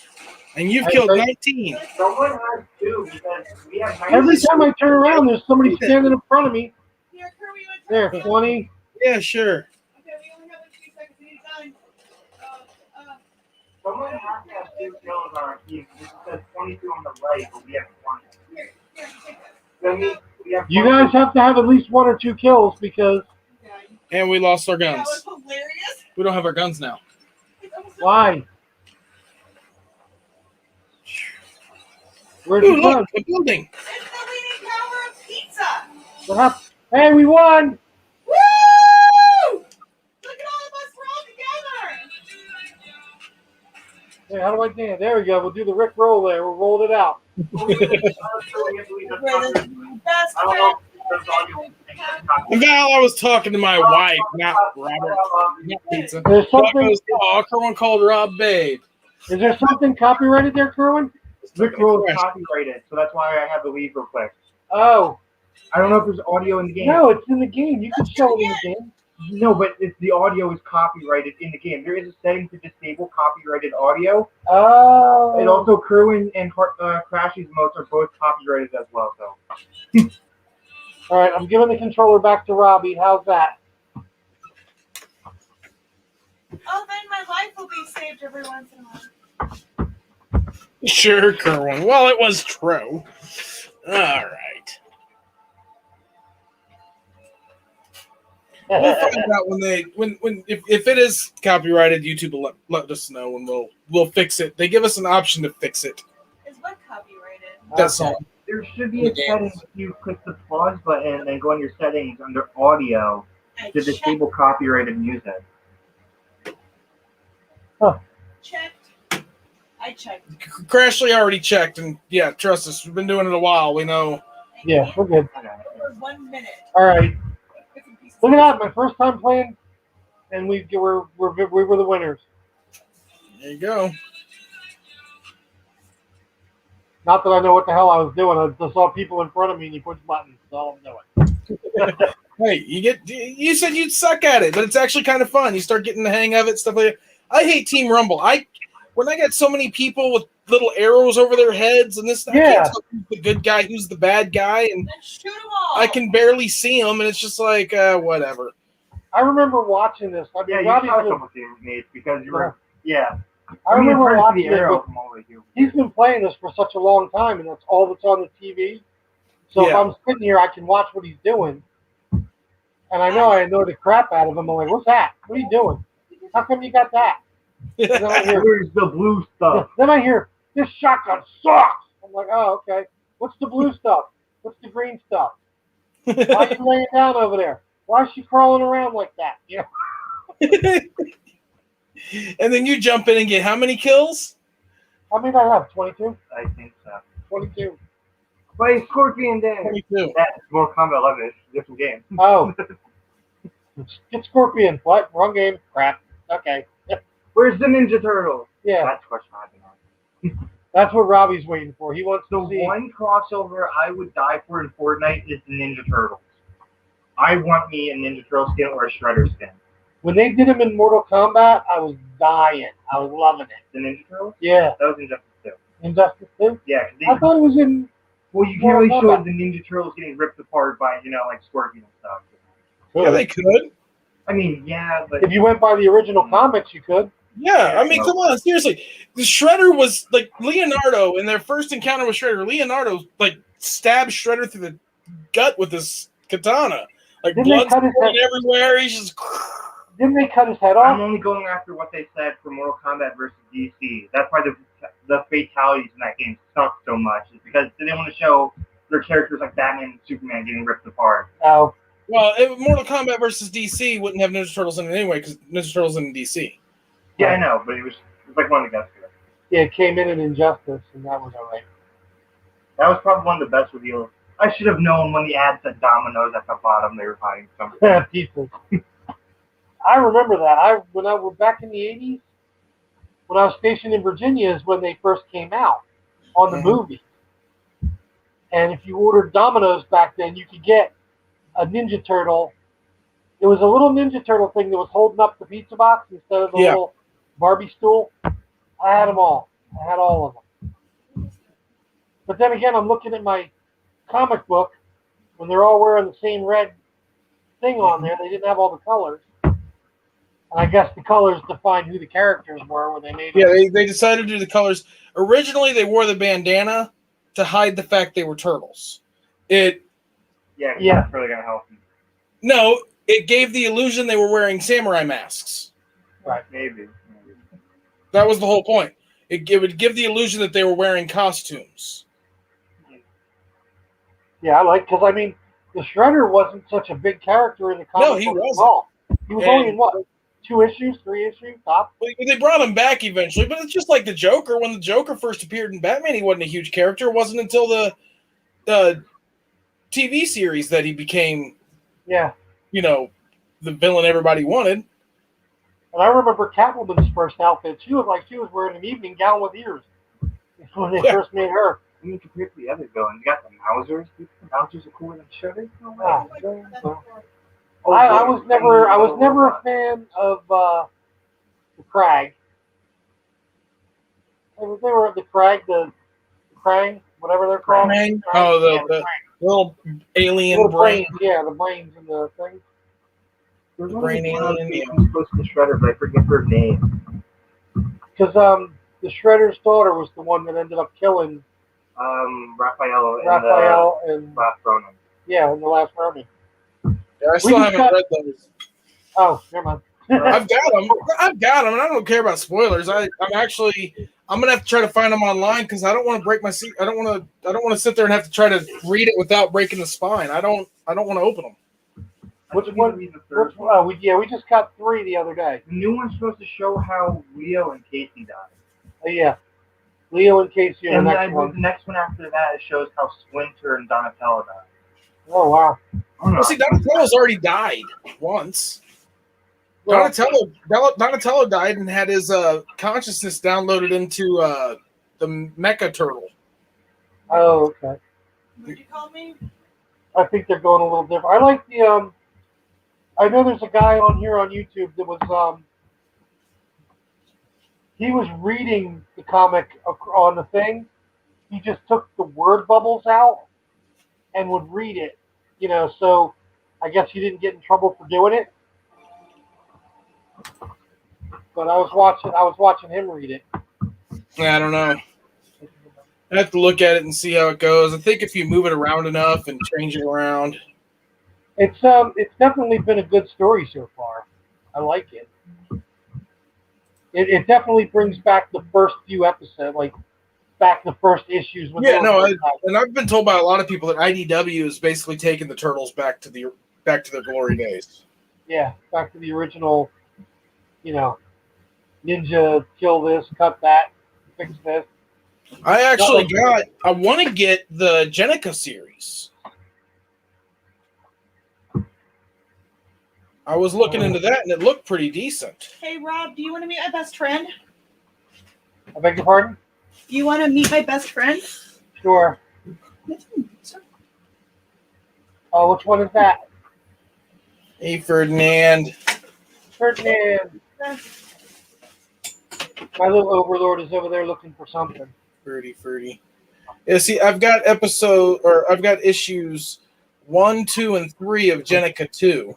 Speaker 1: And you've killed 19.
Speaker 3: Someone has 2 because we have 19.
Speaker 2: Every time I turn around, there's somebody standing in front of me.
Speaker 4: Here, Kirby, what
Speaker 2: There,
Speaker 4: time?
Speaker 2: 20.
Speaker 1: Yeah, sure.
Speaker 4: Okay, we only have like 2 seconds. We need time.
Speaker 3: Someone has to have 2 kills on our team. This says 22 on the right, but we have 20.
Speaker 4: Here, take this.
Speaker 3: Then we have
Speaker 2: You guys have to have at least 1 or 2 kills because
Speaker 4: Yeah,
Speaker 1: And we lost our
Speaker 4: that
Speaker 1: guns.
Speaker 4: was hilarious.
Speaker 1: We don't have our guns now.
Speaker 4: It's almost
Speaker 2: why? Where'd
Speaker 1: Ooh,
Speaker 2: you go?
Speaker 1: look, a building.
Speaker 4: It's the leading power of pizza.
Speaker 2: What happened? Hey, we won!
Speaker 4: Woo! Look at all of us. We're all together.
Speaker 2: Hey, how do I dance? There we go. We'll do the Rick roll there. We'll roll it out.
Speaker 4: Best
Speaker 3: I don't know if there's audio.
Speaker 1: And Val, I was talking to my wife, not Robert. Not pizza.
Speaker 2: There's something.
Speaker 1: Everyone called Rob Babe.
Speaker 2: Is there something copyrighted there, Kerwin?
Speaker 3: Rick Roll is copyrighted, so that's why I have to leave real quick.
Speaker 2: Oh.
Speaker 3: I don't know if there's audio in the game.
Speaker 2: No, it's in the game. You can show it in the game.
Speaker 3: No, but the audio is copyrighted in the game. There is a setting to disable copyrighted audio.
Speaker 2: Oh.
Speaker 3: And also, Kerwin and Crashy's emotes are both copyrighted as well. So.
Speaker 2: All right, I'm giving the controller back to Robbie. How's that?
Speaker 4: Oh, then my life will be saved every once in a while.
Speaker 1: Sure, Kerwin. Well, it was true. All right. We'll find out if it is copyrighted. YouTube will let us know, and we'll fix it. They give us an option to fix it.
Speaker 4: Is what copyrighted?
Speaker 1: That's
Speaker 2: Okay.
Speaker 1: all.
Speaker 3: There should be a setting if you click the pause button and go on your settings under audio
Speaker 4: I
Speaker 3: to disable copyrighted music.
Speaker 4: checked. I checked.
Speaker 1: Crashly already checked, and yeah, trust us, we've been doing it a while. We know.
Speaker 2: Yeah, we're good.
Speaker 4: For 1 minute.
Speaker 2: All right.
Speaker 4: Bits and pieces.
Speaker 2: Look at that. My first time playing, and we were the winners.
Speaker 1: There you go.
Speaker 2: Not that I know what the hell I was doing. I just saw people in front of me, and you push buttons. That's all I'm doing.
Speaker 1: Hey, you said you'd suck at it, but it's actually kind of fun. You start getting the hang of it, stuff like that. I hate Team Rumble. When I got so many people with little arrows over their heads and this, I can't tell who's the good guy, who's the bad guy, and
Speaker 4: Then shoot them all.
Speaker 1: I can barely see them, and it's just like whatever.
Speaker 2: I remember watching this. I mean,
Speaker 3: Yeah, you
Speaker 2: Robbie's
Speaker 3: shot a
Speaker 2: been-
Speaker 3: couple teammates because you were. Yeah.
Speaker 2: I remember
Speaker 3: it's hard to
Speaker 2: watching
Speaker 3: see
Speaker 2: it.
Speaker 3: the arrow
Speaker 2: But
Speaker 3: from all the way here.
Speaker 2: he's been playing this for such a long time, and that's all that's on the TV. So if
Speaker 1: Yeah.
Speaker 2: I'm sitting here, I can watch what he's doing. And I know the crap out of him. I'm like, what's that? What are you doing? How come you got that? And then I hear,
Speaker 3: Here's the blue stuff.
Speaker 2: this shotgun sucks. I'm like, oh, okay. What's the blue stuff? What's the green stuff? Why are you laying down over there? Why is she crawling around like that? You know?
Speaker 1: And then you jump in and get how many kills?
Speaker 2: How many did I have? 22?
Speaker 3: I think so.
Speaker 2: 22.
Speaker 3: Play Scorpion Day.
Speaker 1: 22.
Speaker 3: That's Mortal Kombat 11. It's a different game.
Speaker 2: Oh. Get Scorpion. What? Wrong game. Crap. Okay.
Speaker 3: Where's the Ninja Turtle?
Speaker 2: Yeah.
Speaker 3: That's the question I've been on.
Speaker 2: That's what Robbie's waiting for. He wants
Speaker 3: The
Speaker 2: to see.
Speaker 3: one crossover I would die for in Fortnite is the Ninja Turtles. I want me a Ninja Turtle skin or a Shredder skin.
Speaker 2: When they did him in Mortal Kombat, I was dying. I was loving it.
Speaker 3: The Ninja Turtles?
Speaker 2: Yeah.
Speaker 3: That was Injustice 2.
Speaker 2: Injustice 2?
Speaker 3: Yeah,
Speaker 2: I thought it was in.
Speaker 3: well, you can't
Speaker 2: Mortal
Speaker 3: really show
Speaker 2: Kombat.
Speaker 3: the Ninja Turtles getting ripped apart by, like Scorpion and stuff.
Speaker 1: Yeah, they could.
Speaker 3: I mean, yeah, but
Speaker 2: If you went by the original comics, you could.
Speaker 1: Yeah, I mean, come on, seriously. The Shredder was like Leonardo in their first encounter with Shredder. Leonardo like stabbed Shredder through the gut with his katana, like
Speaker 2: Didn't they
Speaker 1: blood
Speaker 2: cut his
Speaker 1: spraying
Speaker 2: head-
Speaker 1: everywhere. He's just
Speaker 2: Didn't they cut his head
Speaker 3: I'm
Speaker 2: off?
Speaker 3: only going after what they said for Mortal Kombat versus DC. That's why the fatalities in that game suck so much. Is because they didn't want to show their characters like Batman and Superman getting ripped apart.
Speaker 2: Oh.
Speaker 1: well. Mortal Kombat versus DC wouldn't have Ninja Turtles in it anyway because Ninja Turtles in DC.
Speaker 3: Yeah, I know, but it was like one of the best.
Speaker 2: Yeah, it came in Injustice, and that was alright.
Speaker 3: That was probably one of the best reveals. I should have known when the ad said Domino's at the bottom they were hiding something.
Speaker 2: People. I remember that. When I was back in the 80s, when I was stationed in Virginia, is when they first came out on the movie. And if you ordered Domino's back then, you could get a Ninja Turtle. It was a little Ninja Turtle thing that was holding up the pizza box instead of the little Barbie stool. I had them all. I had all of them. But then again, I'm looking at my comic book when they're all wearing the same red thing on there. They didn't have all the colors. And I guess the colors defined who the characters were when they made them.
Speaker 1: Yeah, they decided to do the colors. Originally, they wore the bandana to hide the fact they were turtles.
Speaker 3: Yeah,
Speaker 2: Yeah.
Speaker 3: that's really gonna help you.
Speaker 1: No, it gave the illusion they were wearing samurai masks.
Speaker 2: Right.
Speaker 3: Maybe.
Speaker 1: That was the whole point. It would give the illusion that they were wearing costumes.
Speaker 2: Yeah, because I mean, the Shredder wasn't such a big character in the comic
Speaker 1: No, he
Speaker 2: book at
Speaker 1: wasn't.
Speaker 2: all. He was
Speaker 1: And-
Speaker 2: only in what? 2 issues, 3 issues, top?
Speaker 1: Well, they brought him back eventually, but it's just like the Joker. When the Joker first appeared in Batman, he wasn't a huge character. It wasn't until the TV series that he became,
Speaker 2: Yeah.
Speaker 1: the villain everybody wanted.
Speaker 2: And I remember Catwoman's first outfit. She looked like she was wearing an evening gown with ears when they first made her.
Speaker 3: I mean, compared to the other villains, you got the Mousers. The Mousers are cooler than Shredder.
Speaker 2: Ah.
Speaker 3: Oh,
Speaker 2: I was never a fan of the Krag. They were the Krag, the Krang, whatever they're called.
Speaker 1: Krang?
Speaker 2: Krang?
Speaker 1: Oh,
Speaker 2: Yeah,
Speaker 1: the little alien
Speaker 2: little
Speaker 1: brain.
Speaker 2: brains, yeah, the brains and the things.
Speaker 3: There's
Speaker 1: Brain
Speaker 3: only one
Speaker 1: alien, yeah.
Speaker 3: who's close to Shredder, but I forget her name.
Speaker 2: Because the Shredder's daughter was the one that ended up killing
Speaker 3: Raphael
Speaker 2: and
Speaker 3: Last Ronin.
Speaker 2: yeah, in the last Ronin.
Speaker 1: Yeah, I still haven't read those.
Speaker 2: Oh, never mind.
Speaker 1: I've got them, and I don't care about spoilers. I'm gonna have to try to find them online because I don't want to break my seat. I don't want to sit there and have to try to read it without breaking the spine. I don't want to open them.
Speaker 2: Which one?
Speaker 3: The third one.
Speaker 2: Oh, we just got 3 the other day.
Speaker 3: The new one's supposed to show how Leo and Casey died.
Speaker 2: Oh, yeah, Leo and Casey are
Speaker 3: And
Speaker 2: the
Speaker 3: then I
Speaker 2: next
Speaker 3: believe
Speaker 2: one.
Speaker 3: the next one after that it shows how Splinter and Donatello died.
Speaker 2: Oh wow.
Speaker 1: Well, see, Donatello's already died once.
Speaker 2: Well,
Speaker 1: Donatello died and had his consciousness downloaded into the Mecha Turtle.
Speaker 2: oh, okay.
Speaker 4: What'd you call me?
Speaker 2: I think they're going a little different. I like the I know there's a guy on here on YouTube that was he was reading the comic on the thing. He just took the word bubbles out and would read it, so I guess he didn't get in trouble for doing it. But I was watching him read it.
Speaker 1: Yeah, I don't know. I have to look at it and see how it goes. I think if you move it around enough and change it around.
Speaker 2: It's definitely been a good story so far. I like it. It definitely brings back the first few episodes, like back to the first issues. When
Speaker 1: Yeah,
Speaker 2: they were
Speaker 1: no,
Speaker 2: first out.
Speaker 1: and I've been told by a lot of people that IDW is basically taking the Turtles back to their glory days.
Speaker 2: Yeah, back to the original. You know, ninja, kill this, cut that, fix this.
Speaker 1: I want to get the Jenica series. I was looking into that, and it looked pretty decent.
Speaker 4: Hey, Rob, do you want to meet my best friend?
Speaker 2: I beg your pardon?
Speaker 4: Do you want to meet my best friend?
Speaker 2: Sure. Oh, which one is that?
Speaker 1: Hey, Ferdinand.
Speaker 2: Ferdinand. My little overlord is over there looking for something.
Speaker 1: Ferdy. Yeah, see, I've got issues 1, 2, and 3 of Jenica 2.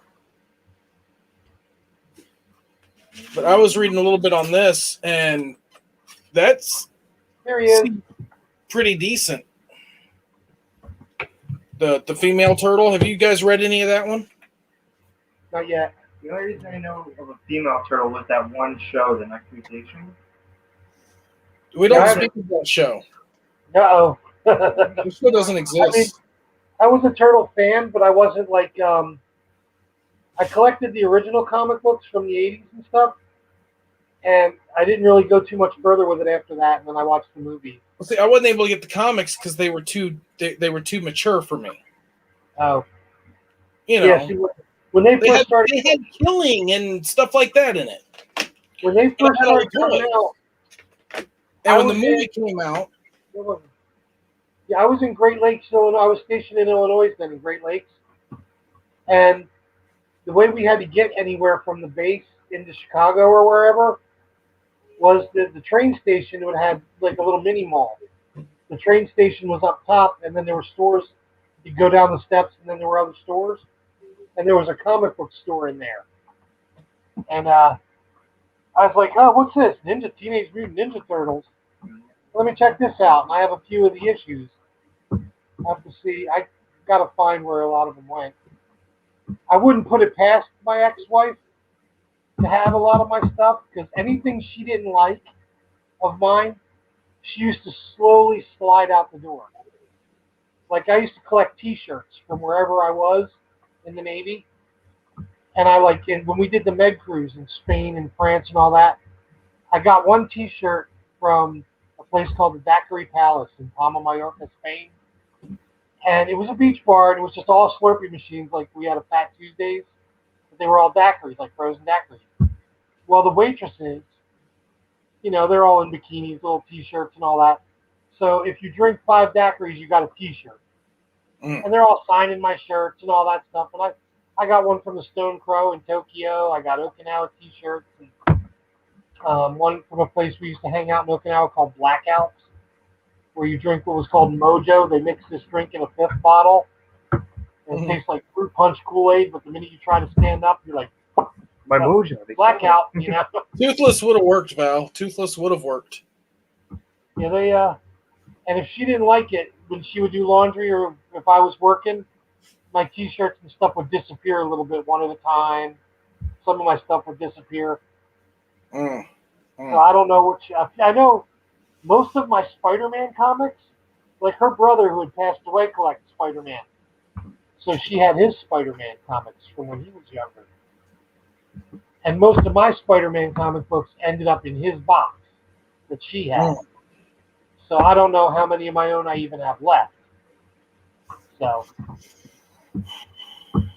Speaker 1: But I was reading a little bit on this, and that's
Speaker 2: Here he is.
Speaker 1: pretty decent. The female turtle. Have you guys read any of that one?
Speaker 2: Not yet.
Speaker 3: The only reason I know of a female turtle was that one show, The Next Mutation.
Speaker 1: We don't
Speaker 2: Yeah,
Speaker 1: speak of that show.
Speaker 2: Uh-oh.
Speaker 1: The show doesn't exist.
Speaker 2: I was a turtle fan, but I wasn't like I collected the original comic books from the 80s and stuff, and I didn't really go too much further with it after that. And then I watched the movie.
Speaker 1: Well, see, I wasn't able to get the comics because they were too mature for me.
Speaker 2: Oh,
Speaker 1: You know,
Speaker 2: yeah. See, when they first started,
Speaker 1: they had killing and stuff like that in it.
Speaker 2: when they first
Speaker 1: had all the
Speaker 2: started coming out,
Speaker 1: And
Speaker 2: I
Speaker 1: when the
Speaker 2: was
Speaker 1: movie came out,
Speaker 2: yeah, I was in Great Lakes, Illinois. I was stationed in Illinois then in Great Lakes, and the way we had to get anywhere from the base into Chicago or wherever was the train station would have like a little mini mall. The train station was up top, and then there were stores. You go down the steps, and then there were other stores, and there was a comic book store in there. And I was like, "Oh, what's this? Teenage Mutant Ninja Turtles? Let me check this out." And I have a few of the issues. I have to see. I got to find where a lot of them went. I wouldn't put it past my ex-wife to have a lot of my stuff because anything she didn't like of mine, she used to slowly slide out the door. Like I used to collect T-shirts from wherever I was in the Navy, and when we did the Med cruise in Spain and France and all that, I got one T-shirt from a place called the Daiquiri Palace in Palma, Mallorca, Spain. And it was a beach bar, and it was just all Slurpee machines, like we had a Fat Tuesdays, but they were all daiquiris, like frozen daiquiris. Well, the waitresses, they're all in bikinis, little T-shirts and all that. So if you drink 5 daiquiris, you got a T-shirt. And they're all signing my shirts and all that stuff. And I got one from the Stone Crow in Tokyo. I got Okinawa T-shirts. And, one from a place we used to hang out in Okinawa called Blackouts, where you drink what was called Mojo. They mix this drink in a 5th bottle. And it tastes like fruit punch Kool-Aid, but the minute you try to stand up, you're like,
Speaker 3: My Mojo.
Speaker 2: blackout,
Speaker 1: Toothless would have worked, Val. Toothless would have worked.
Speaker 2: Yeah, and if she didn't like it, when she would do laundry or if I was working, my T-shirts and stuff would disappear a little bit one at a time. Some of my stuff would disappear. So I don't know I know most of my Spider-Man comics, like her brother who had passed away collected Spider-Man. So she had his Spider-Man comics from when he was younger. And most of my Spider-Man comic books ended up in his box that she had. So I don't know how many of my own I even have left. So,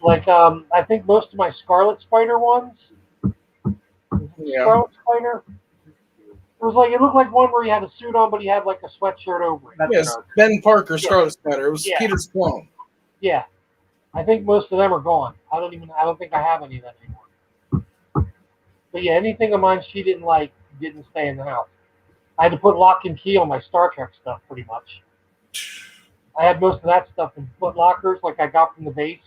Speaker 2: I think most of my Scarlet Spider ones, Scarlet Spider, it looked like one where he had a suit on, but he had like a sweatshirt over it.
Speaker 1: Yes, Ben Parker, Scarlet Spider. It was Peter's clone.
Speaker 2: Yeah, I think most of them are gone. I don't think I have any of them anymore. But yeah, anything of mine she didn't like didn't stay in the house. I had to put lock and key on my Star Trek stuff pretty much. I had most of that stuff in foot lockers, like I got from the base.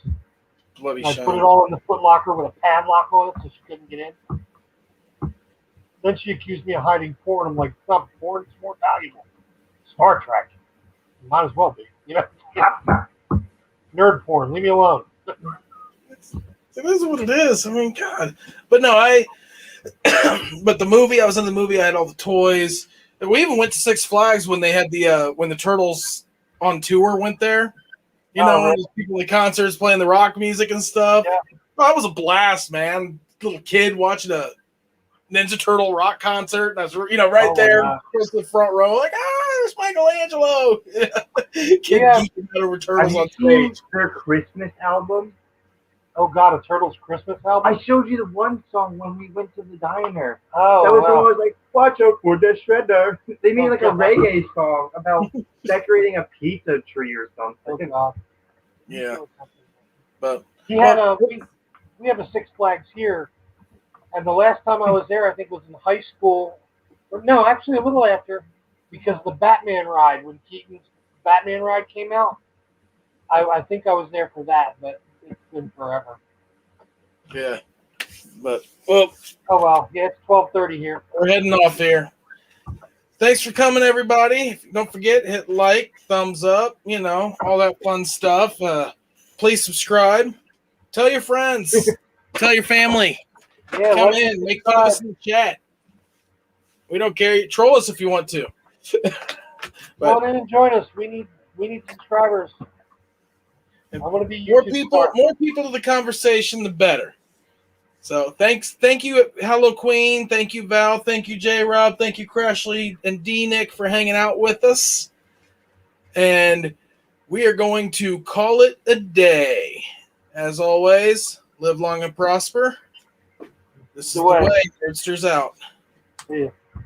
Speaker 1: Bloody
Speaker 2: I
Speaker 1: shame.
Speaker 2: put it all in the foot locker with a padlock on it so she couldn't get in. Then she accused me of hiding porn. I'm like, it's not porn, it's more valuable. Star Trek. Might as well be. Nerd porn, leave me alone.
Speaker 1: It is what it is. I mean, God. But no, but the movie, I was in the movie, I had all the toys. We even went to Six Flags when they had the when the Turtles on tour went there. You know,
Speaker 2: right.
Speaker 1: there's people at concerts playing the rock music and stuff.
Speaker 2: Yeah.
Speaker 1: Oh, that was a blast, man. Little kid watching a Ninja Turtle rock concert. And I was, right
Speaker 2: Oh, my
Speaker 1: there,
Speaker 2: God.
Speaker 1: close to the front row, like, there's Michelangelo. Kid
Speaker 2: Yeah.
Speaker 1: geeking out over
Speaker 3: Have
Speaker 1: Turtles
Speaker 3: you
Speaker 1: on
Speaker 3: seen
Speaker 1: stage.
Speaker 3: their Christmas album?
Speaker 2: Oh, God, a Turtles Christmas album?
Speaker 3: I showed you the one song when we went to the diner.
Speaker 2: Oh,
Speaker 3: That was the one
Speaker 2: wow.
Speaker 3: I was like, watch out for the shredder. They made
Speaker 2: Oh,
Speaker 3: like a
Speaker 2: God.
Speaker 3: reggae song about decorating a pizza tree or
Speaker 2: Oh,
Speaker 3: something.
Speaker 2: God.
Speaker 1: Yeah. But
Speaker 2: We had we have a Six Flags here, and the last time I was there, I think was in high school. Or no, actually a little after, because the Batman ride, when Keaton's Batman ride came out, I think I was there for that, but it's been forever.
Speaker 1: yeah. But well,
Speaker 2: Oh well, yeah, it's 12:30 here.
Speaker 1: we're heading off here. Thanks for coming, everybody. Don't forget, hit like, thumbs up, all that fun stuff. Please subscribe. Tell your friends. Tell your family.
Speaker 2: Yeah,
Speaker 1: Come
Speaker 2: like and
Speaker 1: in. Make fun of us
Speaker 2: subscribe.
Speaker 1: in the chat. We don't care. Troll us if you want to.
Speaker 2: Come on in and join us. We need subscribers. I want to be
Speaker 1: More
Speaker 2: YouTube
Speaker 1: people
Speaker 2: star.
Speaker 1: to the conversation, the better. So thank you, Hello Queen, thank you Val, thank you J Rob, thank you Crashly and D Nick for hanging out with us, and we are going to call it a day. As always, live long and prosper. This is the way. Nerdsters out.
Speaker 2: Yeah.